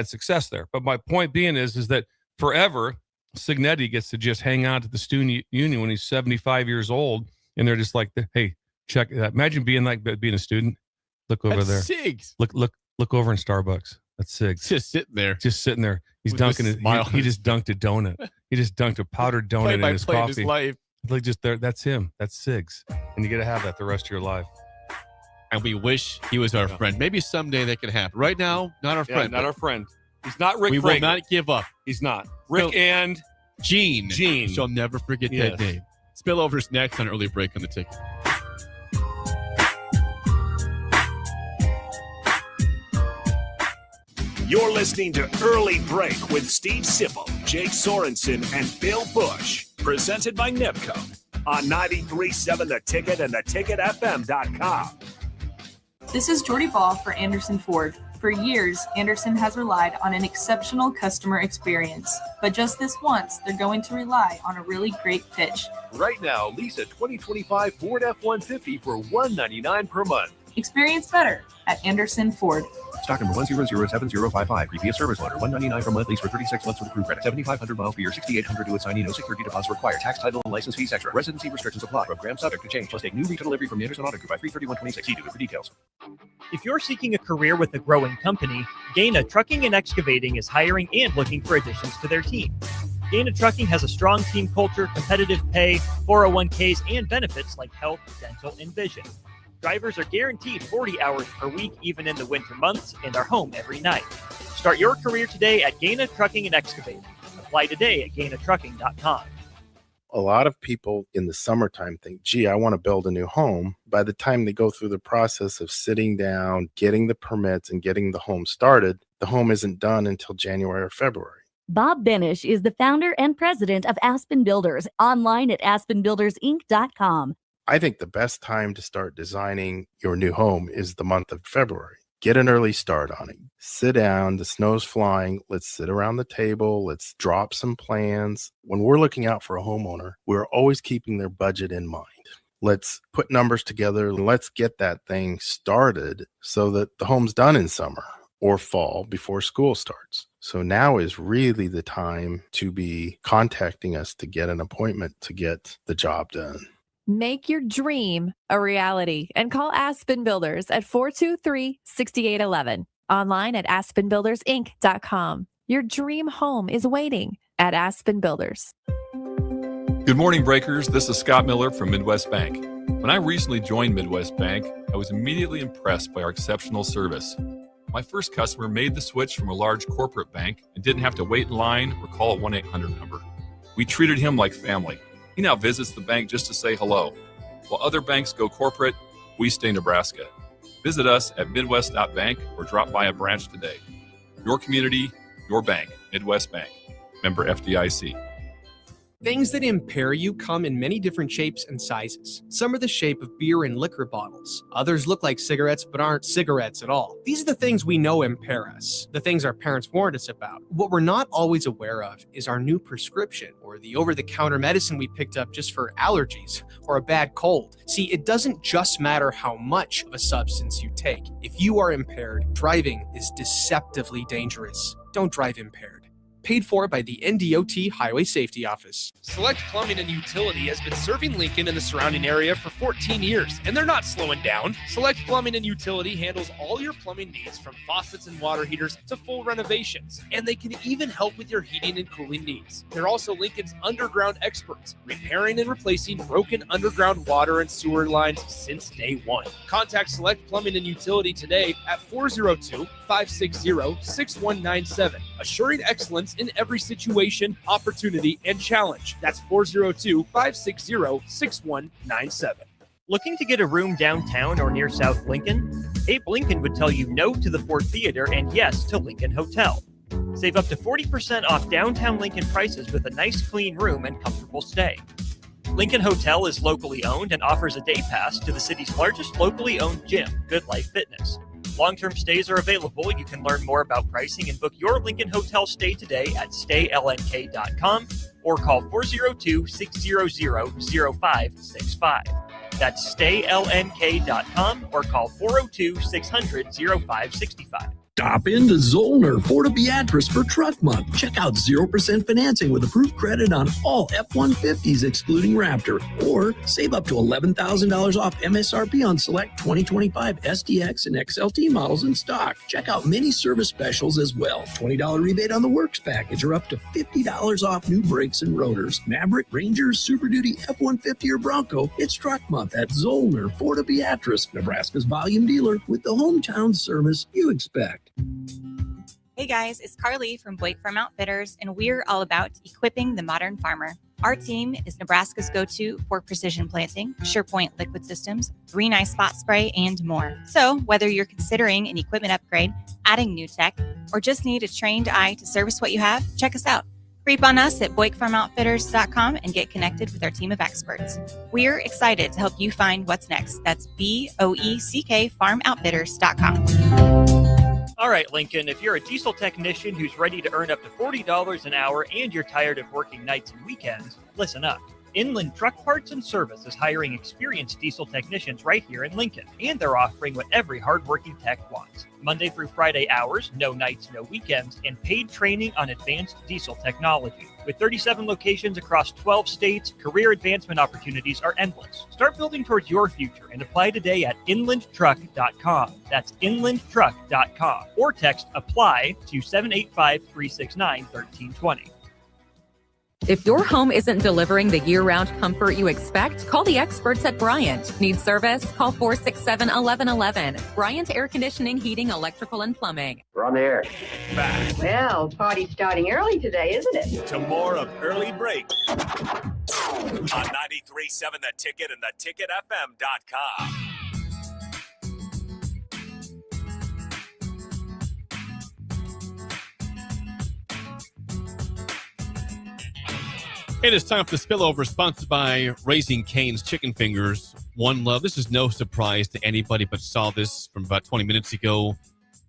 success there. But my point being is that forever, Cignetti gets to just hang out at the student union when he's 75 years old, and they're just like, hey, check that. Imagine being a student. Look over there. Sigs. Look over in Starbucks. That's Sigs. Just sitting there. He's dunking it. He just dunked a donut. He just dunked a powdered donut in his coffee. His life. Like just there. That's him. That's Sigs. And you got to have that the rest of your life. And we wish he was our friend. Maybe someday that could happen. Right now, not our friend. Not our friend. He's not Rick. We will not give up. He's not. Rick and Gene. Shall never forget that name. Spillover's next on Early Break on the Ticket. You're listening to Early Break with Steve Sipple, Jake Sorensen, and Bill Busch. Presented by Nebco on 93.7 The Ticket and theticketfm.com. This is Jordy Ball for Anderson Ford. For years, Anderson has relied on an exceptional customer experience. But just this once, they're going to rely on a really great pitch. Right now, lease a 2025 Ford F-150 for $199 per month. Experience better at Anderson Ford. Stock number 1007055. Previous service loaner. $199 per month. Lease for 36 months with approved credit. 7,500 miles per year. 6,800 to assignee. No security deposit required. Tax, title, and license fees extra. Residency restrictions apply. Program subject to change. Plus take new retail delivery from Anderson Auto Group by 3/31/26. See dealer for details. If you're seeking a career with a growing company, Gaina Trucking and Excavating is hiring and looking for additions to their team. Gaina Trucking has a strong team culture, competitive pay, 401ks, and benefits like health, dental, and vision. Drivers are guaranteed 40 hours per week, even in the winter months, and are home every night. Start your career today at Gaina Trucking and Excavating. Apply today at GainaTrucking.com. A lot of people in the summertime think, gee, I want to build a new home. By the time they go through the process of sitting down, getting the permits, and getting the home started, the home isn't done until January or February. Bob Benish is the founder and president of Aspen Builders, online at aspenbuildersinc.com. I think the best time to start designing your new home is the month of February. Get an early start on it. Sit down, the snow's flying. Let's sit around the table. Let's drop some plans. When we're looking out for a homeowner, we're always keeping their budget in mind. Let's put numbers together and let's get that thing started so that the home's done in summer or fall before school starts. So now is really the time to be contacting us to get an appointment to get the job done. Make your dream a reality and call Aspen Builders at 423-6811. Online at aspenbuildersinc.com. Your dream home is waiting at Aspen Builders. Good morning, Breakers. This is Scott Miller from Midwest Bank. When I recently joined Midwest Bank, I was immediately impressed by our exceptional service. My first customer made the switch from a large corporate bank and didn't have to wait in line or call a 1-800 number. We treated him like family. He now visits the bank just to say hello. While other banks go corporate, we stay Nebraska. Visit us at midwest.bank or drop by a branch today. Your community, your bank. Midwest Bank. Member FDIC. Things that impair you come in many different shapes and sizes. Some are the shape of beer and liquor bottles. Others look like cigarettes but aren't cigarettes at all. These are the things we know impair us, the things our parents warned us about. What we're not always aware of is our new prescription or the over-the-counter medicine we picked up just for allergies or a bad cold. See, it doesn't just matter how much of a substance you take. If you are impaired, driving is deceptively dangerous. Don't drive impaired. Paid for by the NDOT Highway Safety Office. Select Plumbing and Utility has been serving Lincoln and the surrounding area for 14 years, and they're not slowing down. Select Plumbing and Utility handles all your plumbing needs, from faucets and water heaters to full renovations, and they can even help with your heating and cooling needs. They're also Lincoln's underground experts, repairing and replacing broken underground water and sewer lines since day one. Contact Select Plumbing and Utility today at 402-560-6197, assuring excellence in every situation, opportunity, and challenge. That's 402-560-6197. Looking to get a room downtown or near South Lincoln? Abe Lincoln would tell you no to the Ford Theater and yes to Lincoln Hotel. Save up to 40% off downtown Lincoln prices with a nice clean room and comfortable stay. Lincoln Hotel is locally owned and offers a day pass to the city's largest locally owned gym, Good Life Fitness. Long-term stays are available. You can learn more about pricing and book your Lincoln Hotel stay today at staylnk.com or call 402-600-0565. That's staylnk.com or call 402-600-0565. Stop into Zollner Florida Beatrice for Truck Month. Check out 0% financing with approved credit on all F-150s excluding Raptor. Or save up to $11,000 off MSRP on select 2025 SDX and XLT models in stock. Check out many service specials as well. $20 rebate on the Works package or up to $50 off new brakes and rotors. Maverick, Ranger, Super Duty, F-150 or Bronco. It's Truck Month at Zollner Florida Beatrice, Nebraska's volume dealer with the hometown service you expect. Hey guys, it's Carly from Blake Farm Outfitters, and we're all about equipping the modern farmer. Our team is Nebraska's go-to for precision planting, SurePoint liquid systems, Green Eye spot spray, and more. So whether you're considering an equipment upgrade, adding new tech, or just need a trained eye to service what you have, check us out. Creep on us at BoykeFarmOutfitters.com and get connected with our team of experts. We're excited to help you find what's next. That's BOECK FarmOutfitters.com. All right, Lincoln, if you're a diesel technician who's ready to earn up to $40 an hour and you're tired of working nights and weekends, listen up. Inland Truck Parts and Service is hiring experienced diesel technicians right here in Lincoln, and they're offering what every hardworking tech wants. Monday through Friday hours, no nights, no weekends, and paid training on advanced diesel technology. With 37 locations across 12 states, career advancement opportunities are endless. Start building towards your future and apply today at inlandtruck.com. That's inlandtruck.com. Or text APPLY to 785-369-1320. If your home isn't delivering the year-round comfort you expect, call the experts at Bryant. Need service? Call 467-1111. Bryant Air Conditioning, Heating, Electrical, and Plumbing. We're on the air. Back Well, party's starting early today, isn't it? to more of Early Break on 93.7 The Ticket and theticketfm.com. It is time for the spillover, sponsored by Raising Cane's Chicken Fingers. One Love. This is no surprise to anybody, but saw this from about 20 minutes ago.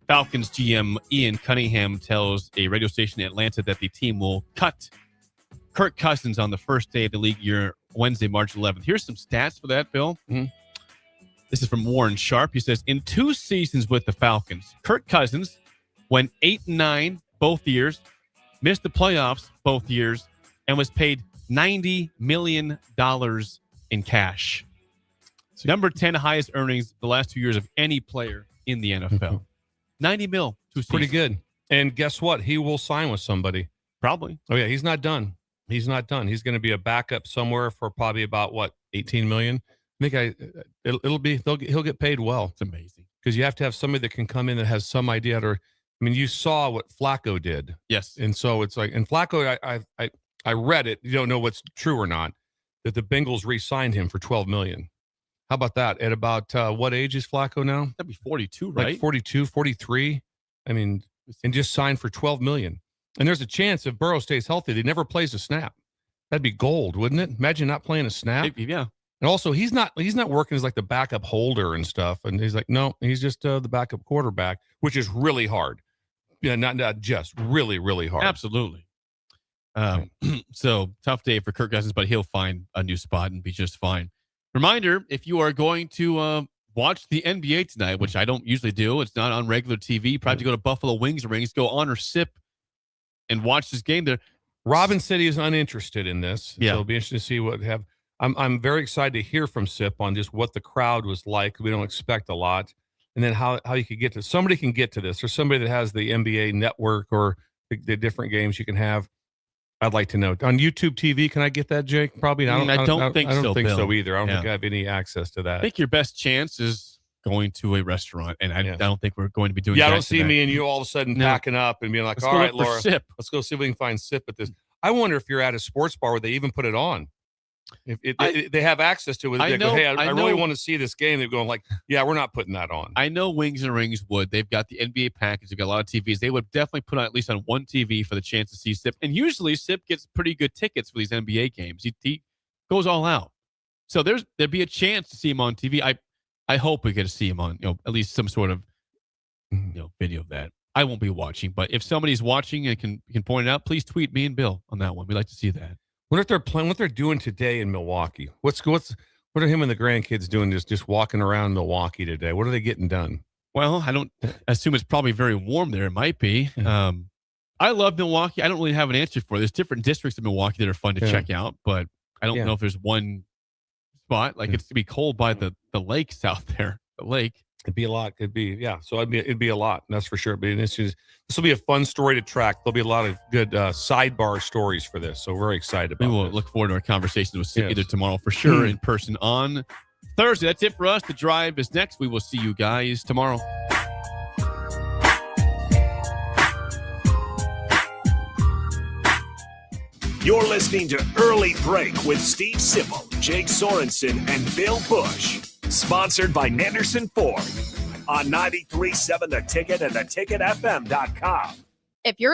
Falcons GM Ian Cunningham tells a radio station in Atlanta that the team will cut Kirk Cousins on the first day of the league year, Wednesday, March 11th. Here's some stats for that, Bill. Mm-hmm. This is from Warren Sharp. He says, in 2 seasons with the Falcons, Kirk Cousins went 8-9 both years, missed the playoffs both years, and was paid $90 million in cash. So number 10 highest earnings the last 2 years of any player in the NFL. 90 mil. Pretty good. And guess what? He will sign with somebody. Probably. Oh, yeah. He's not done. He's not done. He's going to be a backup somewhere for probably about, what, 18 million? I think he'll get paid well. It's amazing. Because you have to have somebody that can come in that has some idea. You saw what Flacco did. Yes. And so it's like, and Flacco, I read it. You don't know what's true or not, that the Bengals re-signed him for $12 million. How about that? At about what age is Flacco now? That'd be 42, right? Like 42, 43. and just signed for $12 million. And there's a chance if Burrow stays healthy, he never plays a snap. That'd be gold, wouldn't it? Imagine not playing a snap. Maybe, yeah. And also, he's not working as like the backup holder and stuff. And he's like, no, he's just the backup quarterback, which is really hard. Yeah, not just really, really hard. Absolutely. So tough day for Kirk Cousins, but he'll find a new spot and be just fine. Reminder, if you are going to watch the NBA tonight, which I don't usually do, it's not on regular TV, probably to go to Buffalo Wings Rings, go on or sip and watch this game there. Robin said he is uninterested in this. Yeah. So it'll be interesting to see what have. I'm very excited to hear from Sip on just what the crowd was like. We don't expect a lot. And then how you could get to, somebody can get to this, or somebody that has the NBA network or the different games you can have. I'd like to know. On YouTube TV, can I get that, Jake? Probably not. I don't think so, think Bill. so either. I don't Yeah. think I have any access to that. I think your best chance is going to a restaurant, and I don't think we're going to be doing that. Yeah, I don't see tonight. me and you all of a sudden packing up and being like, Let's all go right, look for Laura, Sip. let's go see if we can find Sip at this. I wonder if you're at a sports bar where they even put it on. If they have access to it, I they know- go, hey, I I really know- want to see this game. They're going like, yeah, we're not putting that on. I know Wings and Rings would. They've got the NBA package. They've got a lot of TVs. They would definitely put on at least on one TV for the chance to see Sip. And usually Sip gets pretty good tickets for these NBA games. He goes all out. So there'd be a chance to see him on TV. I hope we get to see him on, at least some sort of video of that. I won't be watching, but if somebody's watching and can point it out, please tweet me and Bill on that one. We'd like to see that. What if they're playing? What they're doing today in Milwaukee? What are him and the grandkids doing? Just walking around Milwaukee today? What are they getting done? Well, I don't assume it's probably very warm there. It might be. I love Milwaukee. I don't really have an answer for it. There's different districts of Milwaukee that are fun to check out, but I don't know if there's one spot. Like it's to be cold by the lakes out there. The lake. It'd be a lot. It'd be a lot. That's for sure. But this will be a fun story to track. There'll be a lot of good sidebar stories for this. So we're very excited about it. We will look forward to our conversations with Sid either tomorrow for sure in person on Thursday. That's it for us. The Drive is next. We will see you guys tomorrow. You're listening to Early Break with Steve Sipple, Jake Sorensen, and Bill Busch. Sponsored by Nenderson Ford on 93.7 The Ticket and theticketfm.com. If you're